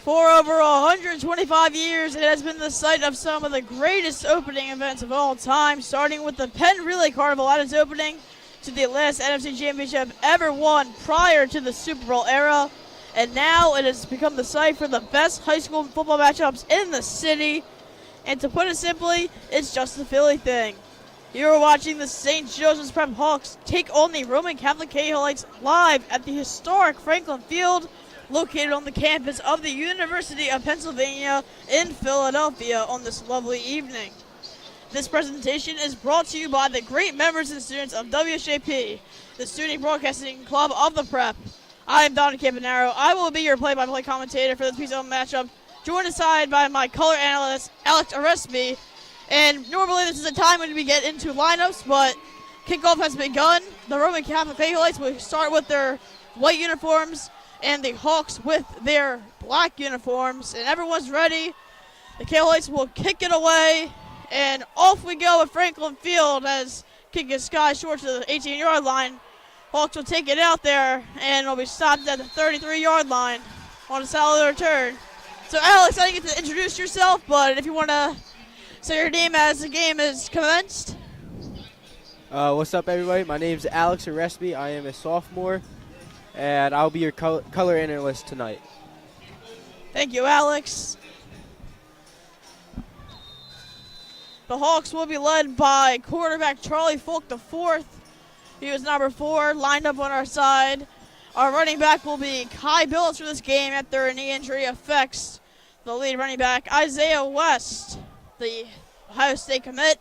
For over 125 years, it has been the site of some of the greatest opening events of all time, starting with the Penn Relay Carnival at its opening to the last NFC Championship ever won prior to the Super Bowl era. And now it has become the site for the best high school football matchups in the city. And to put it simply, it's just a Philly thing. You are watching the St. Joseph's Prep Hawks take on the Roman Catholic Cahillites live at the historic Franklin Field, located on the campus of the University of Pennsylvania in Philadelphia on this lovely evening. This presentation is brought to you by the great members and students of WSJP, the student broadcasting club of the Prep. I am Dominic Campanaro. I will be your play-by-play commentator for this PCL matchup, joined aside by my color analyst, Alex Erespe. And normally this is a time when we get into lineups, but kickoff has begun. The Roman Catholic Cahillites will start with their white uniforms, and the Hawks with their black uniforms, and everyone's ready. The Cahillites will kick it away, and off we go at Franklin Field as kick is sky short to the 18-yard line. Hawks will take it out there, and will be stopped at the 33-yard line on a solid return. So, Alex, I didn't get to introduce yourself, but if you want to say your name as the game is commenced. What's up, everybody? My name is Alex Erespe. I am a sophomore, and I'll be your color analyst tonight. Thank you, Alex. The Hawks will be led by quarterback Charlie Folk IV. He was number 4, lined up on our side. Our running back will be Kai Billups for this game after a knee injury affects the lead running back, Isaiah West, the Ohio State commit.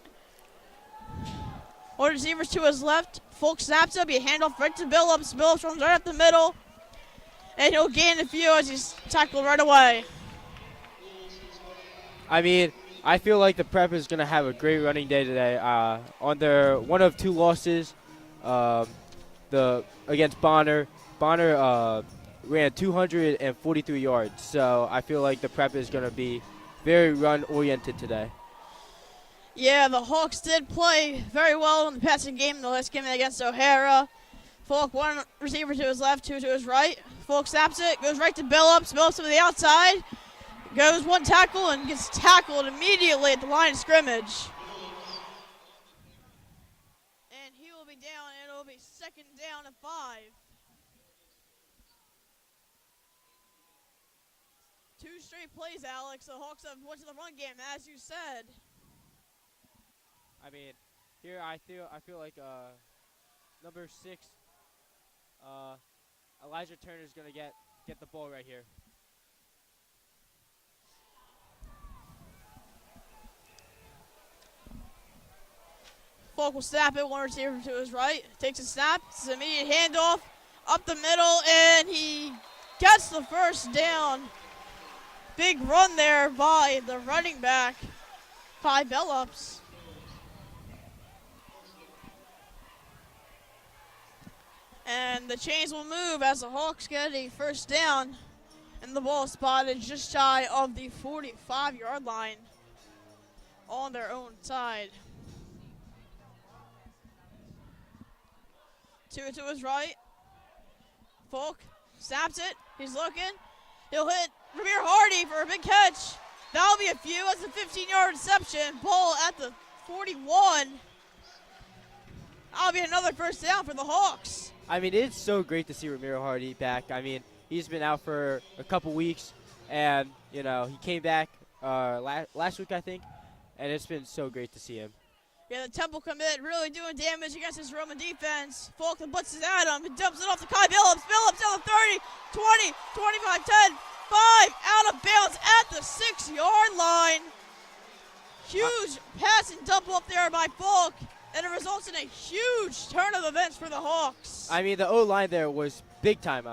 One receivers to his left. Folk snaps up, he handoff right to Billups. Billups runs right up the middle, and he'll gain a few as he's tackled right away. I mean, I feel like the Prep is going to have a great running day today. On their one of 2 losses, against Bonner. Bonner ran 243 yards, so I feel like the Prep is going to be very run-oriented today. Yeah, the Hawks did play very well in the passing game in the last game against O'Hara. Folk, one receiver to his left, 2 to his right. Folk snaps it, goes right to Billups. Billups to the outside. Goes one tackle and gets tackled immediately at the line of scrimmage. And he will be down, and it will be second down and 5. Two straight plays, Alex. The Hawks have went to the run game, as you said. I mean, here I feel like number 6, Elijah Turner is gonna get the ball right here. Folk will snap it, one receiver to his right, takes a snap, it's an immediate handoff up the middle, and he gets the first down. Big run there by the running back, Kai Billups. And the chains will move as the Hawks get a first down, and the ball spotted just shy of the 45-yard line on their own side. 2 to his right. Folk snaps it. He's looking. He'll hit Ramir Hardy for a big catch. That'll be a few. That's a 15-yard reception. Ball at the 41. That'll be another first down for the Hawks. I mean, it's so great to see Ramiro Hardy back. I mean, he's been out for a couple weeks, and, you know, he came back last week, I think, and it's been so great to see him. Yeah, the Temple commit really doing damage against this Roman defense. Folk blitzes at him. He dumps it off to Kai Billups. Billups down the 30, 20, 25, 10, 5, out of bounds at the 6-yard line. Huge pass and dump up there by Folk, and it results in a huge turn of events for the Hawks. I mean, the O-line there was big time.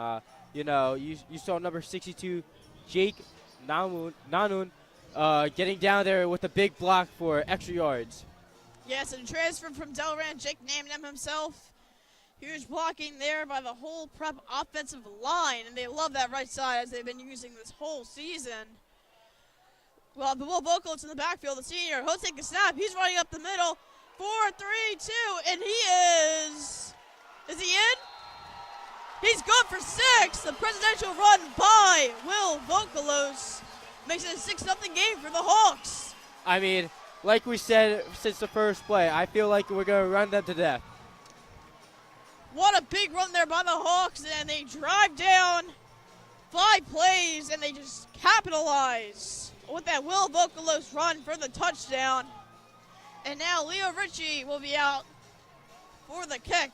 You know, you saw number 62, Jake Nanun, getting down there with a big block for extra yards. Yes, and transfer from Delran, Jake named him himself. Huge blocking there by the whole Prep offensive line, and they love that right side as they've been using this whole season. Well, the Will Vokalits in the backfield, the senior, he'll take a snap. He's running up the middle. 4-3-2, and he is he in? He's good for 6. The presidential run by Will Vokalos makes it a 6-0 game for the Hawks. I mean, like we said since the first play, I feel like we're going to run them to death. What a big run there by the Hawks, and they drive down 5 plays, and they just capitalize with that Will Vokalos run for the touchdown. And now Leo Ritchie will be out for the kick.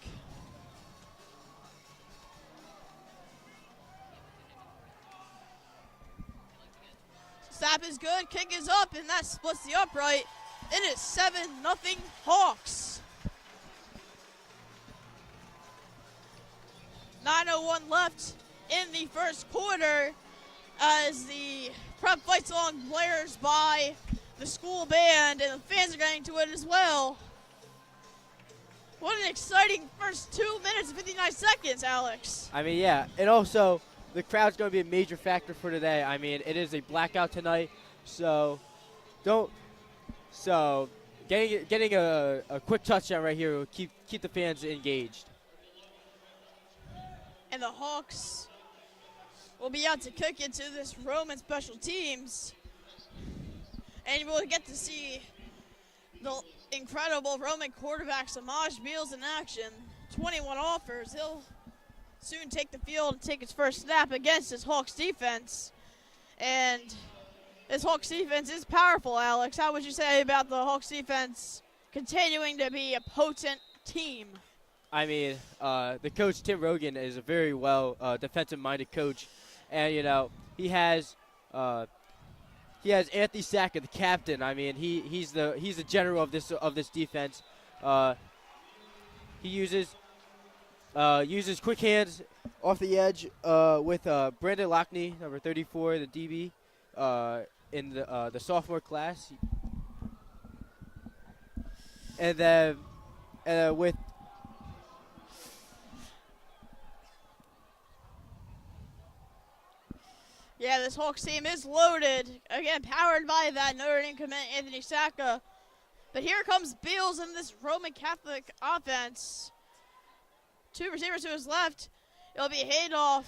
Snap is good, kick is up, and that splits the upright. It is 7-0 Hawks. 9:01 left in the first quarter as the prep fight song blares by the school band, and the fans are getting to it as well. What an exciting first 2 minutes and 59 seconds, Alex. I mean, yeah, and also the crowd's going to be a major factor for today. I mean, it is a blackout tonight, so getting a quick touchdown right here will keep the fans engaged. And the Hawks will be out to kick into this Roman special teams. And we'll get to see the incredible Roman quarterback Samaj Beals in action. 21 offers. He'll soon take the field and take his first snap against this Hawks defense. And this Hawks defense is powerful, Alex. How would you say about the Hawks defense continuing to be a potent team? I mean, the coach, Tim Rogan, is a very well defensive-minded coach. And, you know, he has Anthony Sacka, the captain. I mean, he's the general of this defense. He uses quick hands off the edge with Brandon Lockney, number 34, the DB, in the sophomore class. And then with yeah, this Hawks team is loaded. Again, powered by that Notre Dame commit, Anthony Sacka. But here comes Beals in this Roman Catholic offense. 2 receivers to his left. It'll be handoff.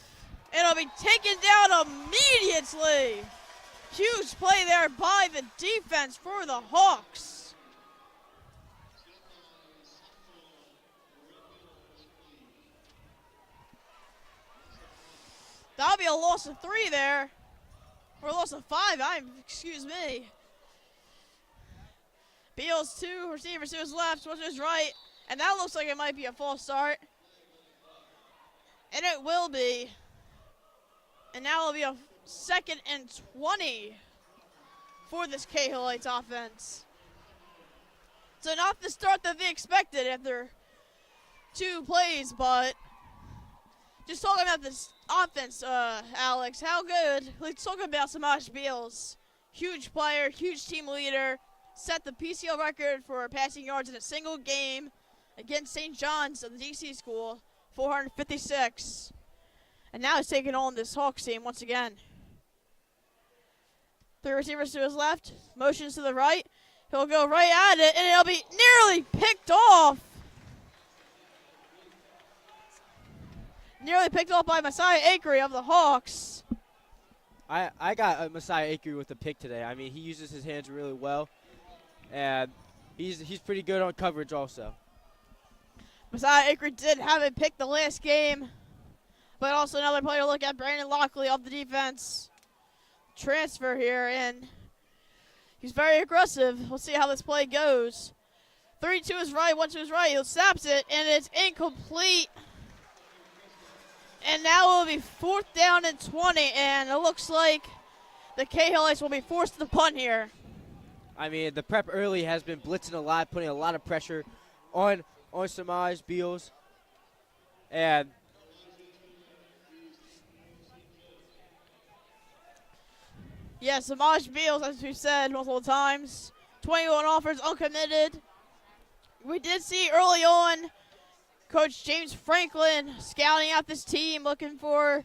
It'll be taken down immediately. Huge play there by the defense for the Hawks. That'll be a loss of 3 there. Or a loss of 5, excuse me. Beals 2 receivers to his left, 1 to his right. And that looks like it might be a false start. And it will be. And now it'll be a 2nd and 20 for this Cahillites offense. So not the start that they expected after 2 plays, but just talking about this offense, Alex, how good. Let's talk about Samaj Beals. Huge player, huge team leader. Set the PCL record for passing yards in a single game against St. John's of the DC school, 456. And now he's taking on this Hawks team once again. 3 receivers to his left, motions to the right. He'll go right at it, and it'll be nearly picked off. Nearly picked off by Messiah Akery of the Hawks. I got Messiah Akery with the pick today. I mean, he uses his hands really well, and he's pretty good on coverage also. Messiah Akery did have a pick the last game, but also another player to look at, Brandon Lockley of the defense. Transfer here, and he's very aggressive. We'll see how this play goes. 3 to his right, 1 to his right. He snaps it, and it's incomplete. And now it will be 4th down and 20, and it looks like the Cahillites will be forced to punt here. I mean, the prep early has been blitzing a lot, putting a lot of pressure on Samaj Beals. And yeah, Samaj Beals, as we've said multiple times, 21 offers, uncommitted. We did see early on Coach James Franklin scouting out this team, looking for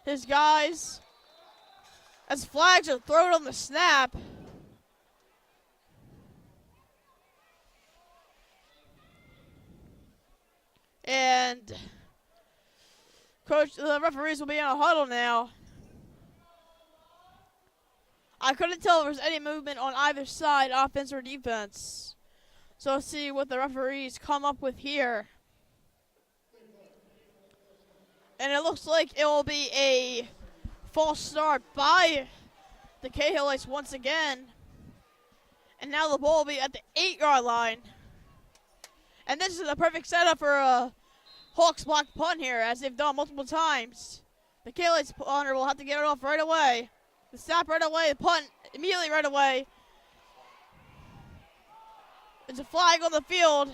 his guys. As flags are thrown on the snap. And the referees will be in a huddle now. I couldn't tell if there was any movement on either side, offense or defense. So let's see what the referees come up with here. And it looks like it will be a false start by the Cahillites once again. And now the ball will be at the 8-yard line. And this is a perfect setup for a Hawks block punt here, as they've done multiple times. The Cahillites punter will have to get it off right away. The snap right away, the punt immediately right away. There's a flag on the field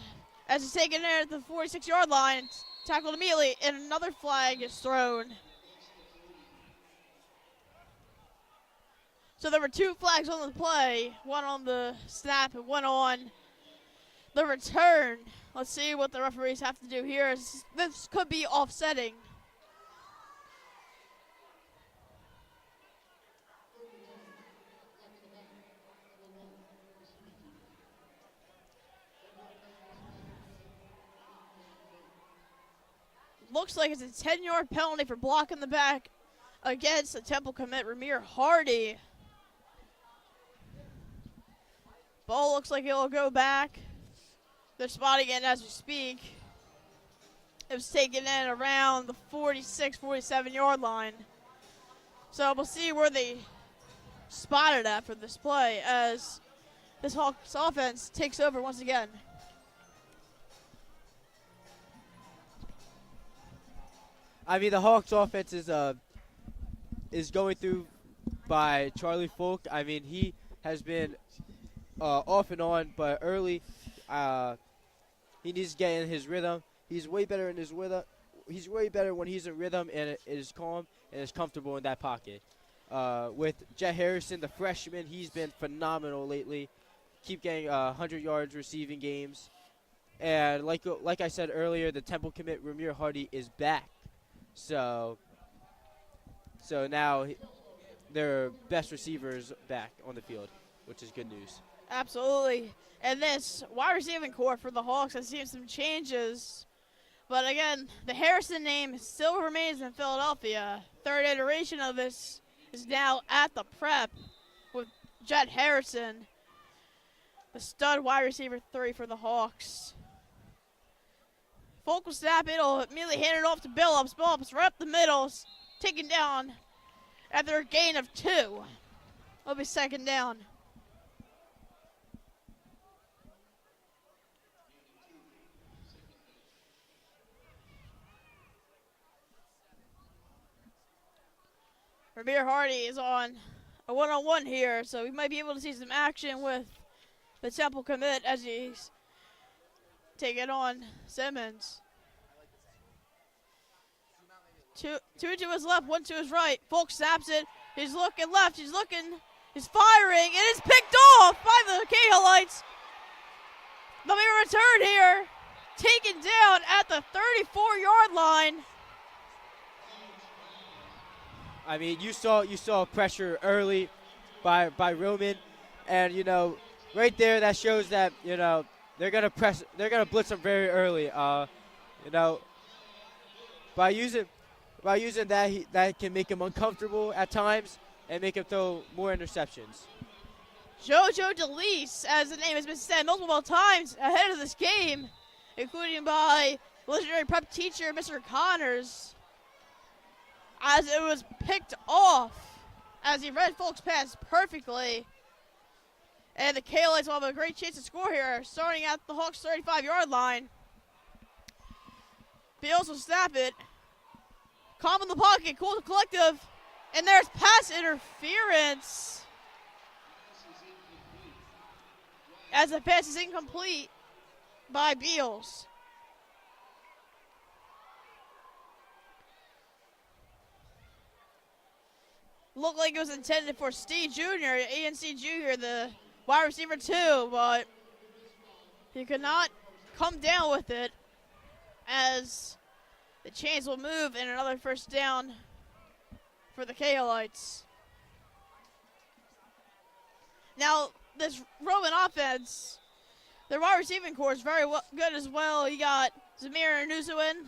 as it's taken there at the 46-yard line. It's tackled immediately, and another flag is thrown. So there were 2 flags on the play, one on the snap and one on the return. Let's see what the referees have to do here. This could be offsetting. Looks like it's a 10-yard penalty for blocking the back against the Temple commit, Ramir Hardy. Ball looks like it'll go back. They're spotting it as we speak. It was taken in around the 46, 47-yard line. So we'll see where they spotted at for this play as this Hawks offense takes over once again. I mean, the Hawks offense is going through by Charlie Folk. I mean, he has been off and on, but early he needs to get in his rhythm. He's way better in his rhythm. He's way better when he's in rhythm and it is calm and is comfortable in that pocket. With Jet Harrison, the freshman, he's been phenomenal lately. Keep getting 100 yards receiving games. And like I said earlier, the Temple commit Ramir Hardy is back. So now their best receivers back on the field, which is good news. Absolutely. And this wide receiving core for the Hawks has seen some changes. But again, the Harrison name still remains in Philadelphia. Third iteration of this is now at the prep with Jet Harrison, the stud wide receiver 3 for the Hawks. Folk will snap it. He'll immediately hand it off to Billups. Billups right up the middle, taken down after a gain of 2. It'll be second down. Ramir Hardy is on a one-on-one here, so we might be able to see some action with the Temple commit as he's taking on Simmons. 2 to his left, 1 to his right. Folk snaps it. He's looking left. He's looking. He's firing. It is picked off by the Cahillites. There'll be a return here. Taken down at the 34-yard line. I mean, you saw pressure early by Roman, and right there that shows that they're gonna blitz them very early. By using that that can make him uncomfortable at times and make him throw more interceptions. JoJo DeLeese, as the name has been said multiple times ahead of this game, including by legendary prep teacher Mr. Connors, as it was picked off as he read Folk's pass perfectly. And the Cahillites will have a great chance to score here, starting at the Hawks' 35-yard line. Beals will snap it. Calm in the pocket, cool collective. And there's pass interference as the pass is incomplete by Beals. Looked like it was intended for Steve Jr., ANC Jr., the wide receiver 2, but he could not come down with it as the chains will move and another first down for the Cahillites. Now, this Roman offense, their wide receiving core is very good as well. You got Zamir Nuzuin,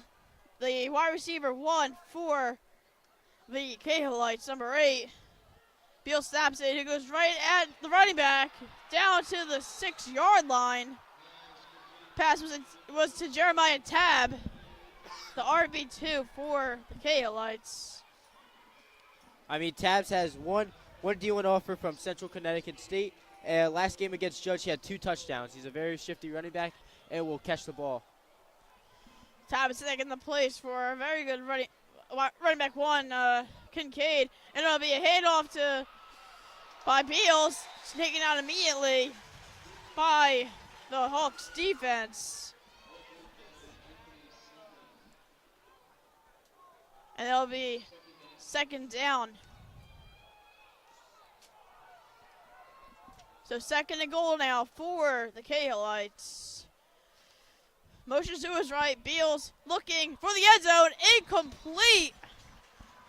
the wide receiver 1 for the Cahillites, number 8. Beal snaps it. He goes right at the running back, down to the 6-yard line. Pass was to Jeremiah Tab, the RB2 for the Cahillites. I mean, Tabs has one D1 offer from Central Connecticut State. Last game against Judge, he had 2 touchdowns. He's a very shifty running back and will catch the ball. Tab is taking the place for a very good running back 1, Kincaid. And it'll be a handoff by Beals, taken out immediately by the Hawks defense. And it'll be 2nd down. So 2nd and goal now for the Cahillites. Motion to his right. Beals looking for the end zone. Incomplete.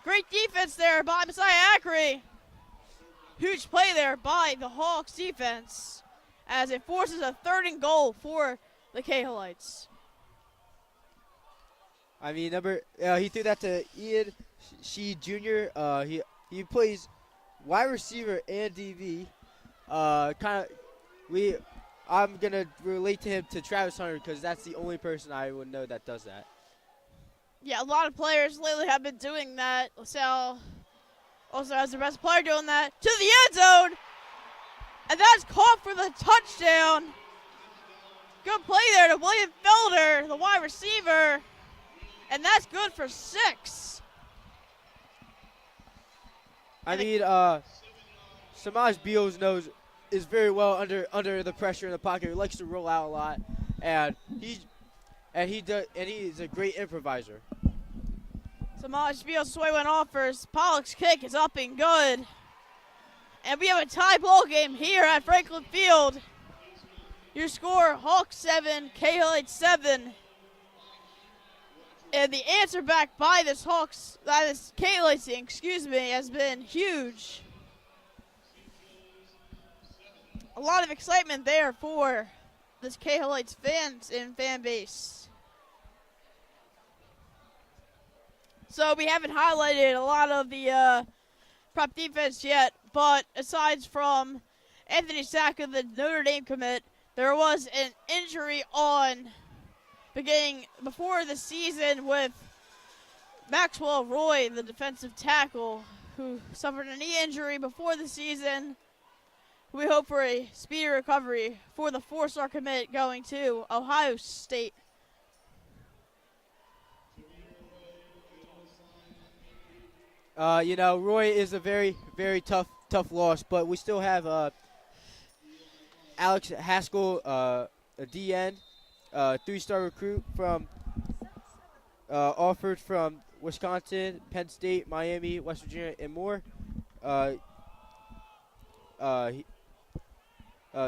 Great defense there by Messiah Ackery. Huge play there by the Hawks defense as it forces a 3rd and goal for the Cahillites. I mean, he threw that to Ian Shee Jr. He plays wide receiver and DB. I'm gonna relate to him to Travis Hunter because that's the only person I would know that does that. Yeah, a lot of players lately have been doing that. LaSalle also has the best player doing that to the end zone, and that's caught for the touchdown. Good play there to William Felder, the wide receiver, and that's good for 6. I mean, Samaj Beals is very well under the pressure in the pocket. He likes to roll out a lot, and he's a great improviser. Samaj Beals sway one offers. Pollock's kick is up and good. And we have a tie ball game here at Franklin Field. Your score, Hawks 7, Cahillites 7. And the answer back by this Cahillites team, has been huge. A lot of excitement there for this Cahillites fans and fan base. So we haven't highlighted a lot of the prep defense yet, but aside from Anthony Sacca, the Notre Dame commit, there was an injury beginning before the season with Maxwell Roy, the defensive tackle, who suffered a knee injury before the season. We hope for a speedy recovery for the 4-star commit going to Ohio State. Roy is a very, very tough loss, but we still have Alex Haskell, a DN, 3-star recruit offered from Wisconsin, Penn State, Miami, West Virginia, and more.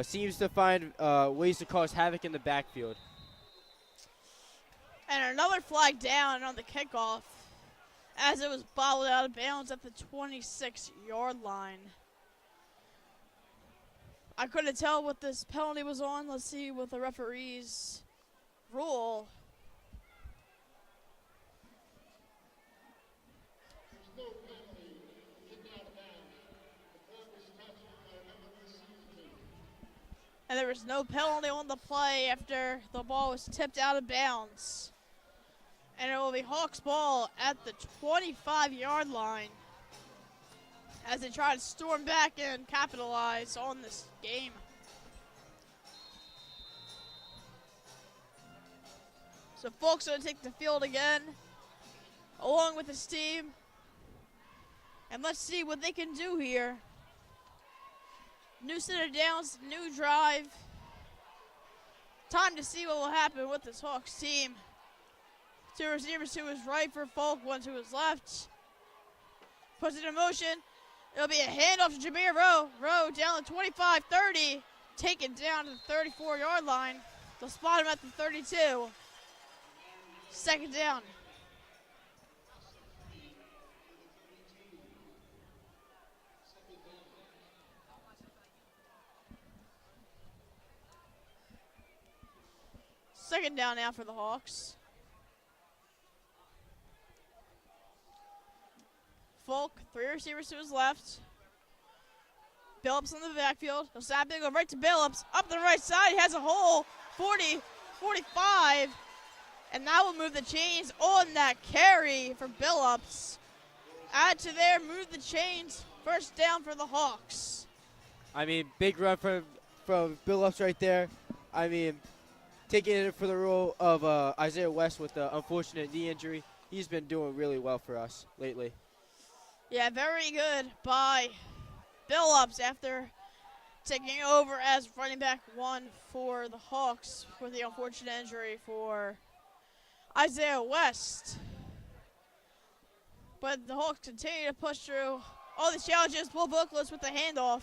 Seems to find ways to cause havoc in the backfield. And another flag down on the kickoff as it was bobbled out of bounds at the 26-yard line. I couldn't tell what this penalty was on. Let's see what the referees rule. And there was no penalty on the play after the ball was tipped out of bounds. And it will be Hawks ball at the 25-yard line as they try to storm back and capitalize on this game. So Folk's going to take the field again, along with his team. And let's see what they can do here. New set of downs, new drive. Time to see what will happen with this Hawks team. 2 receivers to his right for Folk, 1 to his left. Puts it in motion. It'll be a handoff to Jameer Rowe. Rowe down the 25-30, taken down to the 34-yard line. They'll spot him at the 32. 2nd down. Second down now for the Hawks. Folk, 3 receivers to his left. Billups on the backfield. He'll snap it, go right to Billups. Up the right side, he has a hole. 40, 45. And that will move the chains on that carry for Billups. Add to there, move the chains. First down for the Hawks. I mean, big run from Billups right there. I mean, taking it for the role of Isaiah West with the unfortunate knee injury. He's been doing really well for us lately. Yeah, very good by Billups after taking over as running back 1 for the Hawks for the unfortunate injury for Isaiah West. But the Hawks continue to push through all these challenges. Will Bookless with the handoff.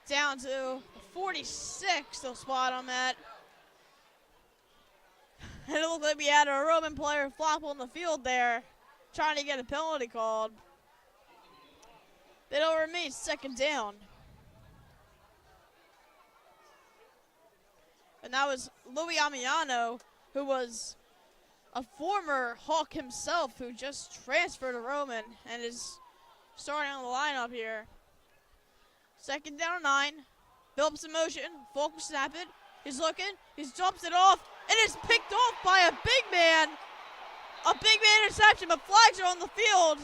Down to 46, they'll spot on that. And it looked like we had a Roman player flop on the field there, trying to get a penalty called. It'll remain second down. And that was Louis Amiano, who was a former Hawk himself, who just transferred to Roman and is starting on the lineup here. Second down 9. Billups in motion. Folk will snap it. He's looking. He jumps it off. And it's picked off by a big man. A big man interception, but flags are on the field.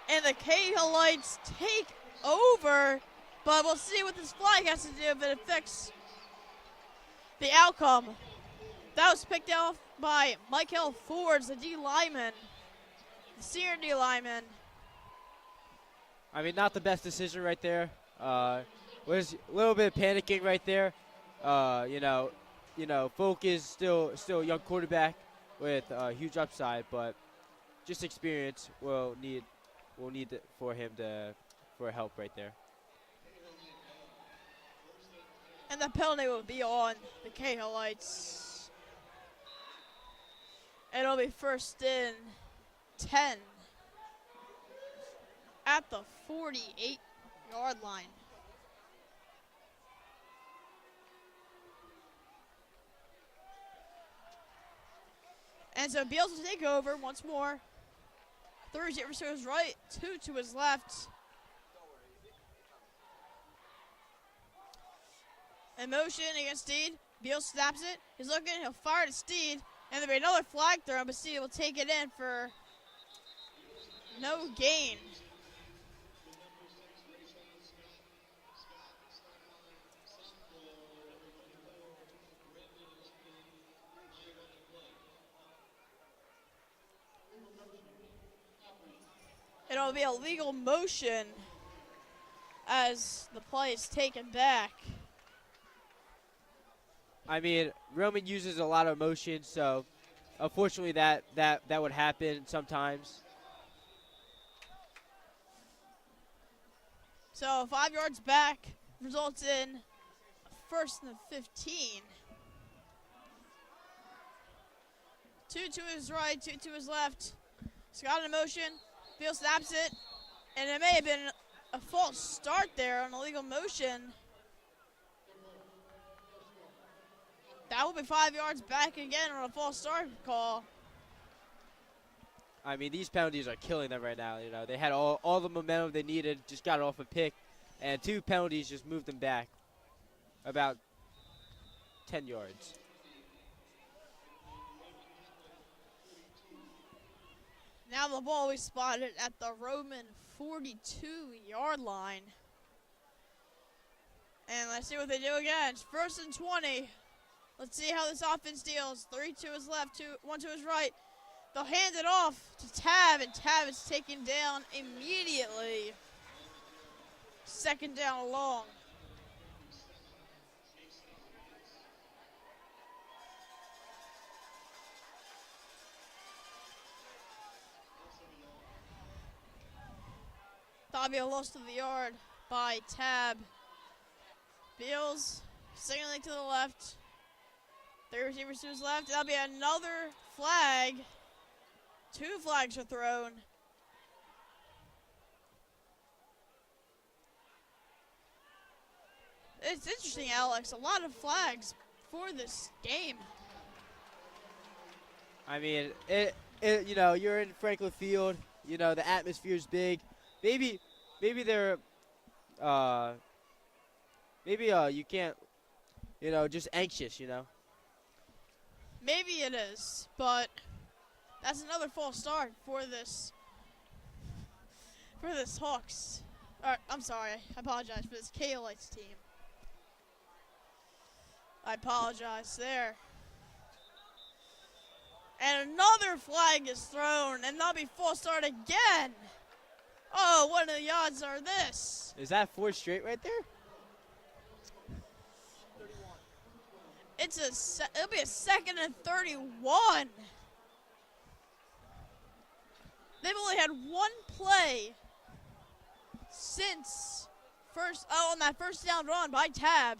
And the Cahillites take over. But we'll see what this flag has to do if it affects the outcome. That was picked off by Michael Fords, the D lineman. The senior D lineman. I mean, not the best decision right there. Was a little bit panicking right there. Folk is still a young quarterback with a huge upside, but just experience will need for him for help right there. And the penalty will be on the Cahillites. It'll be first in 10 at the 48-yard line. And so Beals will take over once more. 3 receivers to his right, 2 to his left. In motion against Steed. Beals snaps it. He's looking. He'll fire to Steed. And there'll be another flag throw, but Steed will take it in for no gain. It'll be a legal motion as the play is taken back. I mean, Roman uses a lot of motion, so unfortunately that would happen sometimes. So 5 yards back results in first and 15. 2 to his right, 2 to his left. Scott in motion. Beal snaps it, and it may have been a false start there on illegal motion. That will be 5 yards back again on a false start call. I mean, these penalties are killing them right now. They had all the momentum they needed, just got off a pick, and 2 penalties just moved them back about 10 yards. Now the ball is spotted at the Roman 42-yard line. And let's see what they do again. It's first and 20. Let's see how this offense deals. 3 to his left, 1 to his right. They'll hand it off to Tab, and Tab is taken down immediately. Second down long. That'll be a loss to the yard by Tab. Beals signaling to the left. 3 receivers to his left. That'll be another flag. 2 flags are thrown. It's interesting, Alex. A lot of flags for this game. I mean, you're in Franklin Field. The atmosphere is big. Maybe they're you can't, just anxious. Maybe it is, but that's another false start for this Hawks. I'm sorry, I apologize for this Cahillites team. I apologize there. And another flag is thrown, and that'll be false start again. Oh, what are the odds are this? Is that 4 straight right there? It'll be a 2nd and 31. They've only had one play since on that first down run by Tab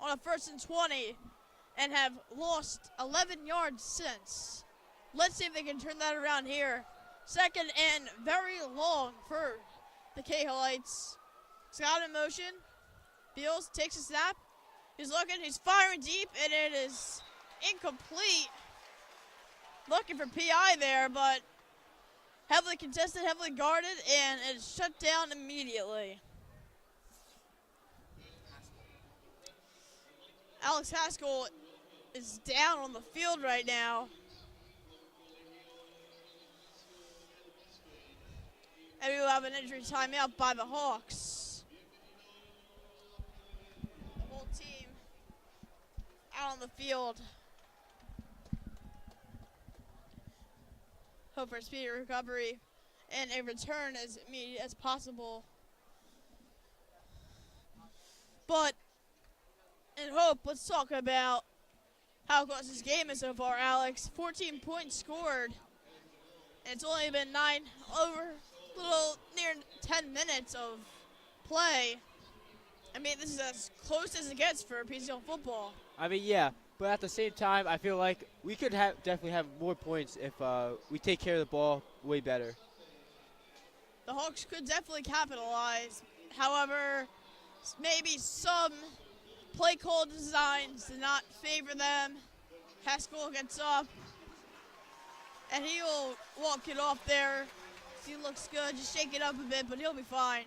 on a 1st and 20, and have lost 11 yards since. Let's see if they can turn that around here. 2nd and very long for the Cahillites. Scott in motion. Beals takes a snap. He's looking, he's firing deep, and it is incomplete. Looking for PI there, but heavily contested, heavily guarded, and it's shut down immediately. Alex Haskell is down on the field right now. And we will have an injury timeout by the Hawks. The whole team out on the field. Hope for a speedy recovery and a return as immediate as possible. But in hope, let's talk about how close this game is so far, Alex. 14 points scored. And it's only been little near 10 minutes of play. I mean, this is as close as it gets for PCL football. I mean, yeah, but at the same time, I feel like we could definitely have more points if we take care of the ball way better. The Hawks could definitely capitalize. However, maybe some play call designs did not favor them. Haskell gets up, and he will walk it off there. He looks good. Just shake it up a bit, but he'll be fine.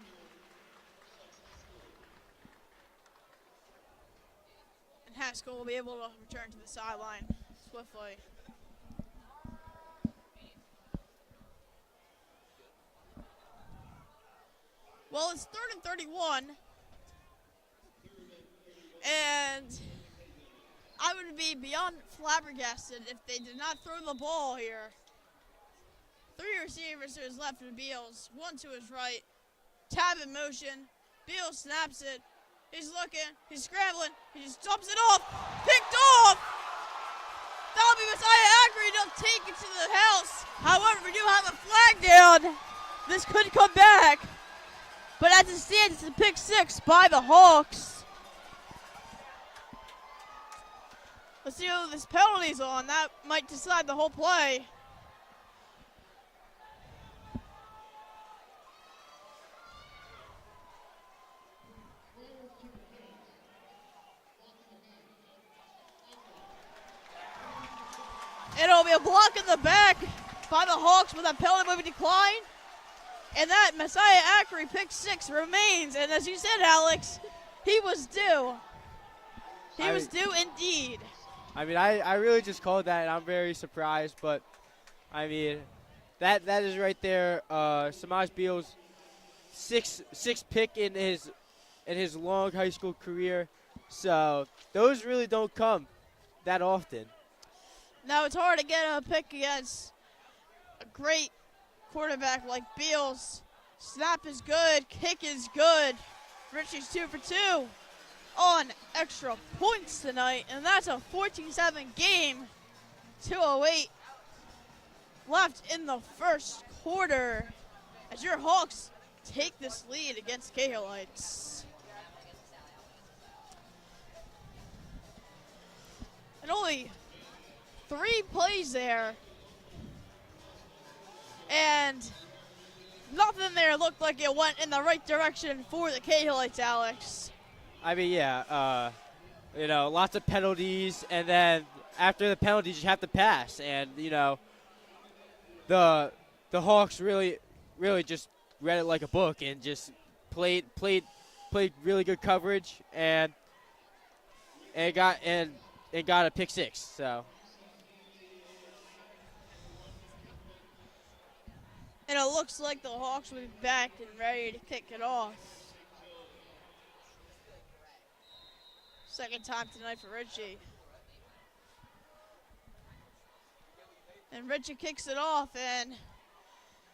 And Haskell will be able to return to the sideline swiftly. Well, it's 3rd and 31. And I would be beyond flabbergasted if they did not throw the ball here. 3 receivers to his left of Beals, 1 to his right. Tab in motion. Beals snaps it. He's looking. He's scrambling. He just dumps it off. Picked off. That'll be Messiah Ackery. They'll take it to the house. However, we do have a flag down. This could come back. But as it stands, it's a pick 6 by the Hawks. Let's see who this penalty's on. That might decide the whole play. It'll be a block in the back by the Hawks with a penalty moving decline. And that Messiah Ackery pick 6 remains. And as you said, Alex, he was due. He was due indeed. I mean, I really just called that, and I'm very surprised. But, I mean, that is right there. Samaj Beals' sixth pick in his long high school career. So those really don't come that often. Now it's hard to get a pick against a great quarterback like Beals. Snap is good. Kick is good. Richie's 2 for 2 on extra points tonight. And that's a 14-7 game. 2:08 left in the first quarter as your Hawks take this lead against Cahillites. And only 3 plays there. And nothing there looked like it went in the right direction for the Cahillites, Alex. I mean, yeah, lots of penalties, and then after the penalties, you have to pass. And, the Hawks really just read it like a book and just played really good coverage and got a pick six. So. And it looks like the Hawks will be back and ready to kick it off. Second time tonight for Richie. And Richie kicks it off, and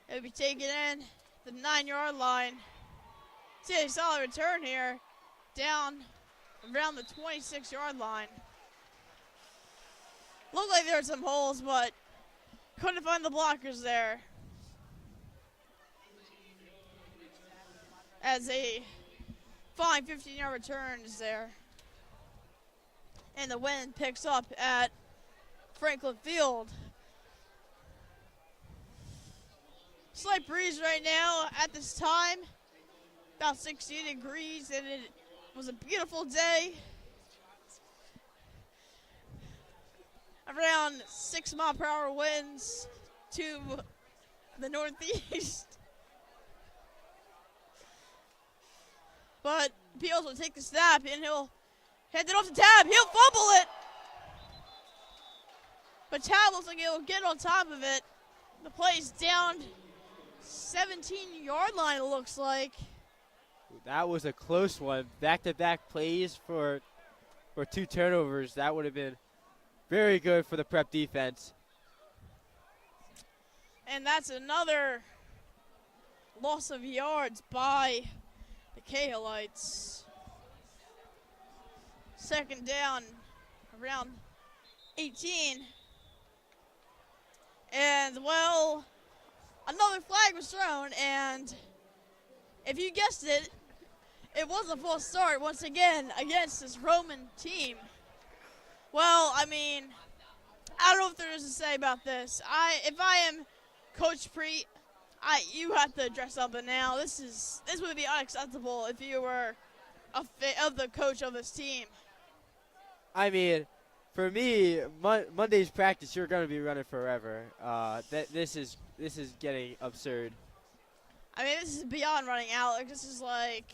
it'll be taken in the 9-yard line. See a solid return here, down around the 26-yard line. Looked like there were some holes, but couldn't find the blockers there. As a fine 15-yard return is there. And the wind picks up at Franklin Field. Slight breeze right now at this time, about 60 degrees, and it was a beautiful day. Around 6-mile-per-hour winds to the northeast. But Beals will take the snap, and he'll hand it off to Tab. He'll fumble it. But Tab looks like he'll get on top of it. The play's down 17-yard line, it looks like. That was a close one. Back-to-back plays for 2 turnovers. That would have been very good for the Prep defense. And that's another loss of yards by the Cahillites. Second down, around 18. And, well, another flag was thrown, and if you guessed it, it was a false start once again against this Roman team. Well, I mean, I don't know if there is to say about this. If I am Coach Preet, you have to address something now. This would be unacceptable if you were the coach of this team. I mean, for me, Monday's practice, you're going to be running forever. This is getting absurd. I mean, this is beyond running, Alex. This is like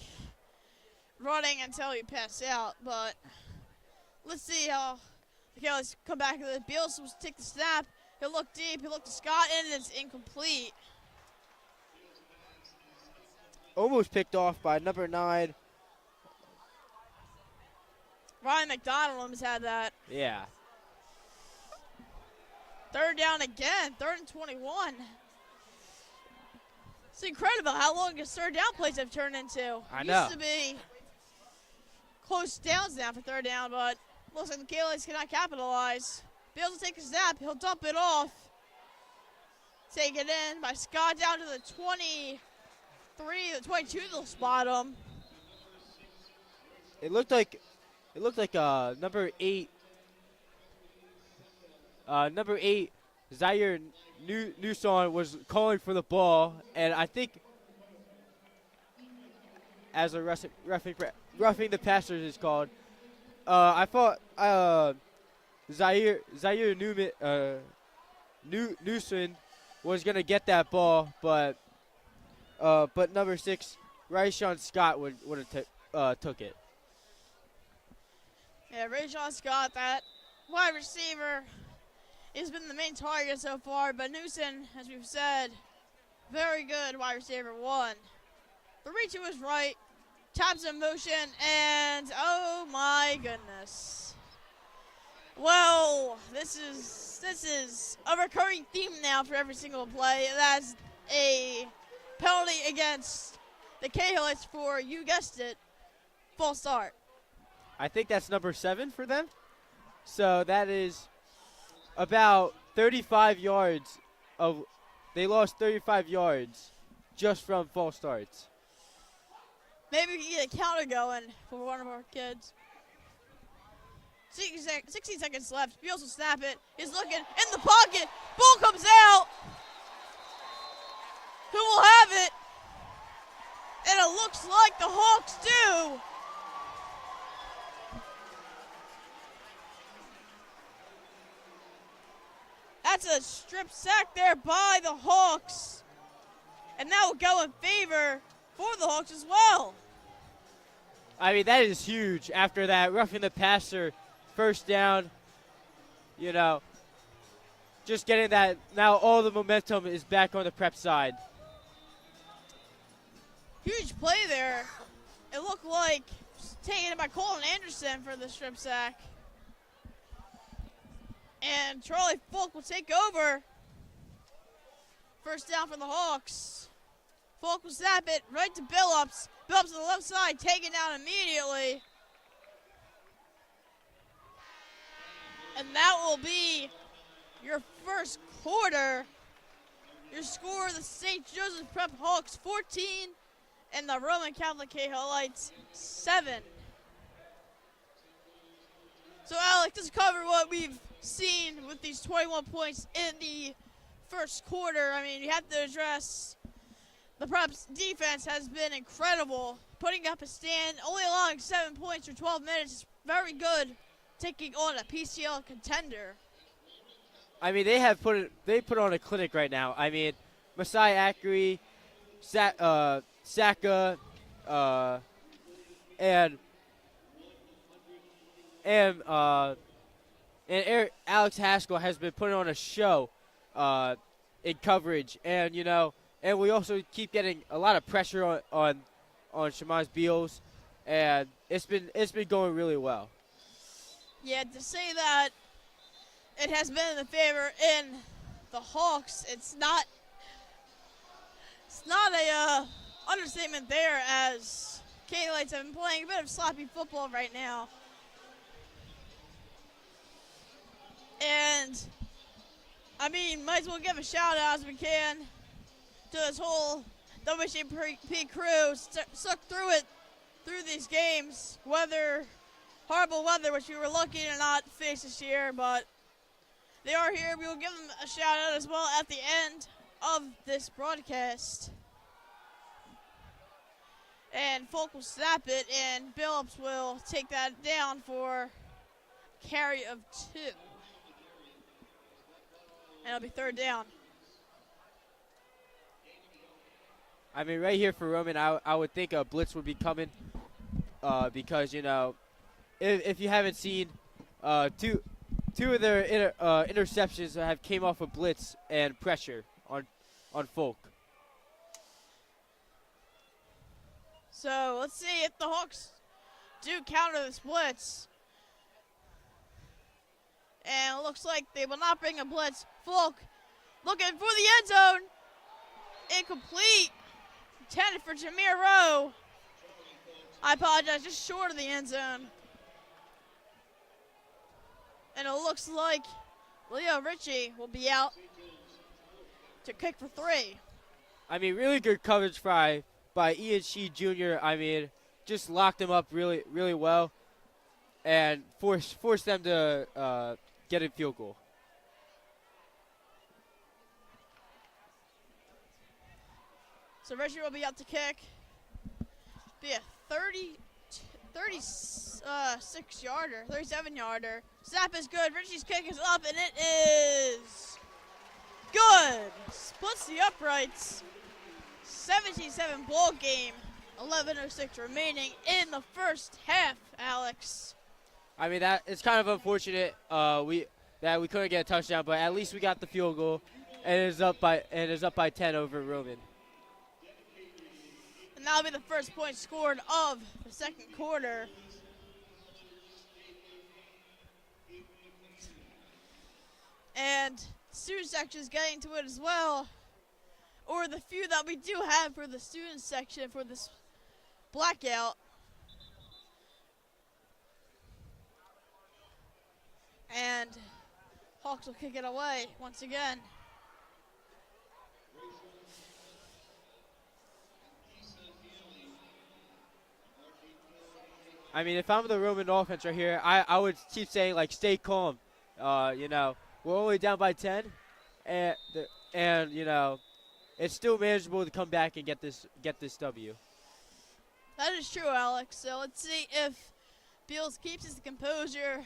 running until you pass out. But let's see how the Cahillites come back. Beals will take the snap. He'll look deep. He'll look to Scott, and it's incomplete. Almost picked off by number 9. Ryan McDonald almost had that. Yeah. Third down again. 3rd and 21. It's incredible how long his third down plays have turned into. I know. Used to be close downs now for third down, but looks like the Cahillites cannot capitalize. Beals will take a snap. He'll dump it off. Take it in by Scott down to the 23, the 22. They'll spot him. It looked like number 8. Number 8, Zaire Newson was calling for the ball, and I think as a roughing the passers is called, I thought Zaire Newson was gonna get that ball, but number 6, Ryshawn Scott would have took it. Yeah, Ryshawn Scott, that wide receiver, has been the main target so far, but Newson, as we've said, very good wide receiver 1. The reach was right, taps in motion, and oh my goodness. Well, this is a recurring theme now for every single play. That's a penalty against the Cahillites for, you guessed it, false start. I think that's number 7 for them. So that is about 35 yards they lost 35 yards just from false starts. Maybe we can get a counter going for one of our kids. 16 seconds left. Beals will snap it. He's looking in the pocket. Ball comes out. Who will have it? And it looks like the Hawks do. That's a strip sack there by the Hawks. And that will go in favor for the Hawks as well. I mean, that is huge after that roughing the passer first down. You know, just getting that. Now all the momentum is back on the Prep side. Huge play there. It looked like taken by Colin Anderson for the strip sack. And Charlie Folk will take over. First down for the Hawks. Folk will snap it right to Billups. Billups on the left side, taken down immediately. And that will be your first quarter. Your score, the St. Joseph Prep Hawks 14 and the Roman Catholic Cahillites 7. So Alex, just cover what we've seen with these 21 points in the first quarter. I mean, you have to address the Prep's defense has been incredible, putting up a stand, only allowing 7 points for 12 minutes is very good, taking on a PCL contender. I mean, they put on a clinic right now. I mean, Masai Akri, Saka, and Alex Haskell has been putting on a show in coverage, and you know, and we also keep getting a lot of pressure on Shamaz Beals, and it's been going really well. Yeah, to say that it has been in the favor in the Hawks, it's not a understatement there, as Cahillites have been playing a bit of sloppy football right now. And, I mean, might as well give a shout out as we can to this whole WSJP crew, stuck through it, through these games. Horrible weather, which we were lucky to not face this year, but they are here. We will give them a shout out as well at the end of this broadcast. And Folk will snap it, and Billups will take that down for carry of 2. And it'll be third down. I mean, right here for Roman, I would think a blitz would be coming because, you know, if you haven't seen, two of their interceptions have came off of blitz and pressure on Folk. So let's see if the Hawks do counter this blitz. And it looks like they will not bring a blitz. Folk looking for the end zone. Incomplete. Intended for Jameer Rowe. I apologize, just short of the end zone. And it looks like Leo Ritchie will be out to kick for 3. I mean, really good coverage by Ian Shee Jr. I mean, just locked him up really, really well and forced them to get a field goal. So Ritchie will be out to kick. Be a 36-yarder, 37-yarder. Snap is good. Ritchie's kick is up, and it is good. Splits the uprights. 17-7 ball game. 11:06 remaining in the first half, Alex. I mean, that it's kind of unfortunate that we couldn't get a touchdown, but at least we got the field goal, and it is up by 10 over Roman. And that'll be the first point scored of the second quarter. And student section is getting to it as well, or the few that we do have for the student section for this blackout. And Hawks will kick it away once again. I mean, if I'm the Roman offense right here, I would keep saying, like, stay calm. You know, we're only down by 10, and you know, it's still manageable to come back and get this W. That is true, Alex. So let's see if Beals keeps his composure.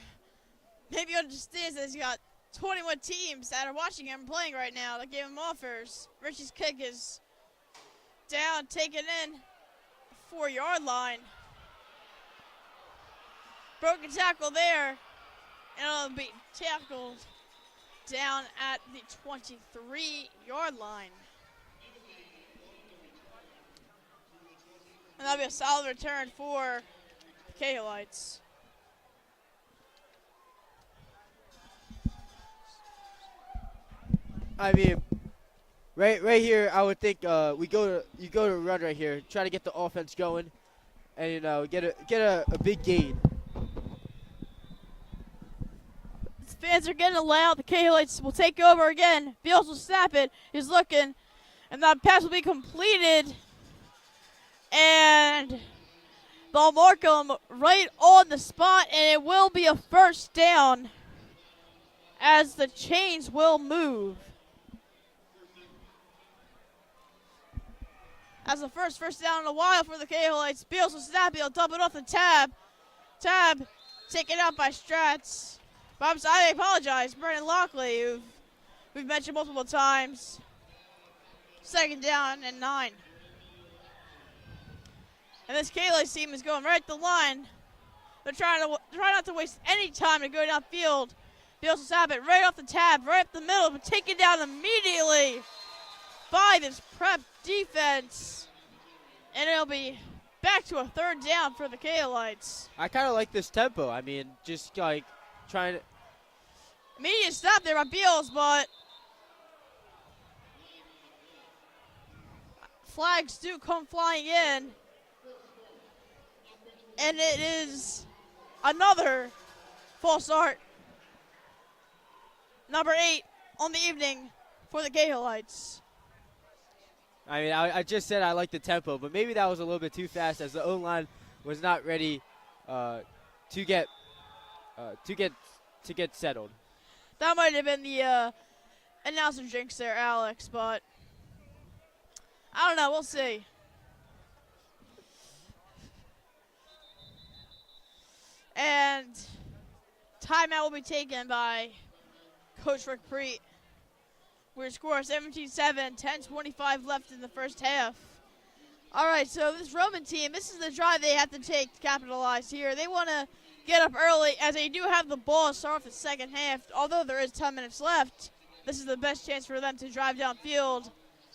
Maybe understands that he's got 21 teams that are watching him playing right now that gave him offers. Richie's kick is down, taken in, 4-yard line. Broken tackle there, and it'll be tackled down at the 23-yard line. And that'll be a solid return for the Cahillites. I mean, right here, I would think you go to run right here, try to get the offense going, and get a big gain. Fans are getting loud. The Cahillites will take over again. Beals will snap it. He's looking, and that pass will be completed. And they'll mark him right on the spot, and it will be a first down as the chains will move. As the first down in a while for the Cahillites. Beals will snap it. He'll dump it off the tab. Tab taken out by Strats. I apologize, Brennan Lockley, who we've mentioned multiple times. 2nd down and 9. And this Cahillites team is going right at the line. They're trying not to waste any time to go downfield. Beals will snap it right off the tab, right up the middle, but taken down immediately by this prep defense. And it'll be back to a 3rd down for the Cahillites. I kind of like this tempo. I mean, just like trying to. Immediate stop there by Beals, but flags do come flying in. And it is another false start. Number 8 on the evening for the Cahillites. I mean, I just said I like the tempo, but maybe that was a little bit too fast as the O-line was not ready to get settled. That might have been the announcer jinx there, Alex, but I don't know. We'll see. And timeout will be taken by Coach Rick Preet. We're score 17-7, 10:25 left in the first half. All right, so this Roman team, this is the drive they have to take to capitalize here. They want to get up early as they do have the ball to start off the second half. Although there is 10 minutes left, this is the best chance for them to drive downfield.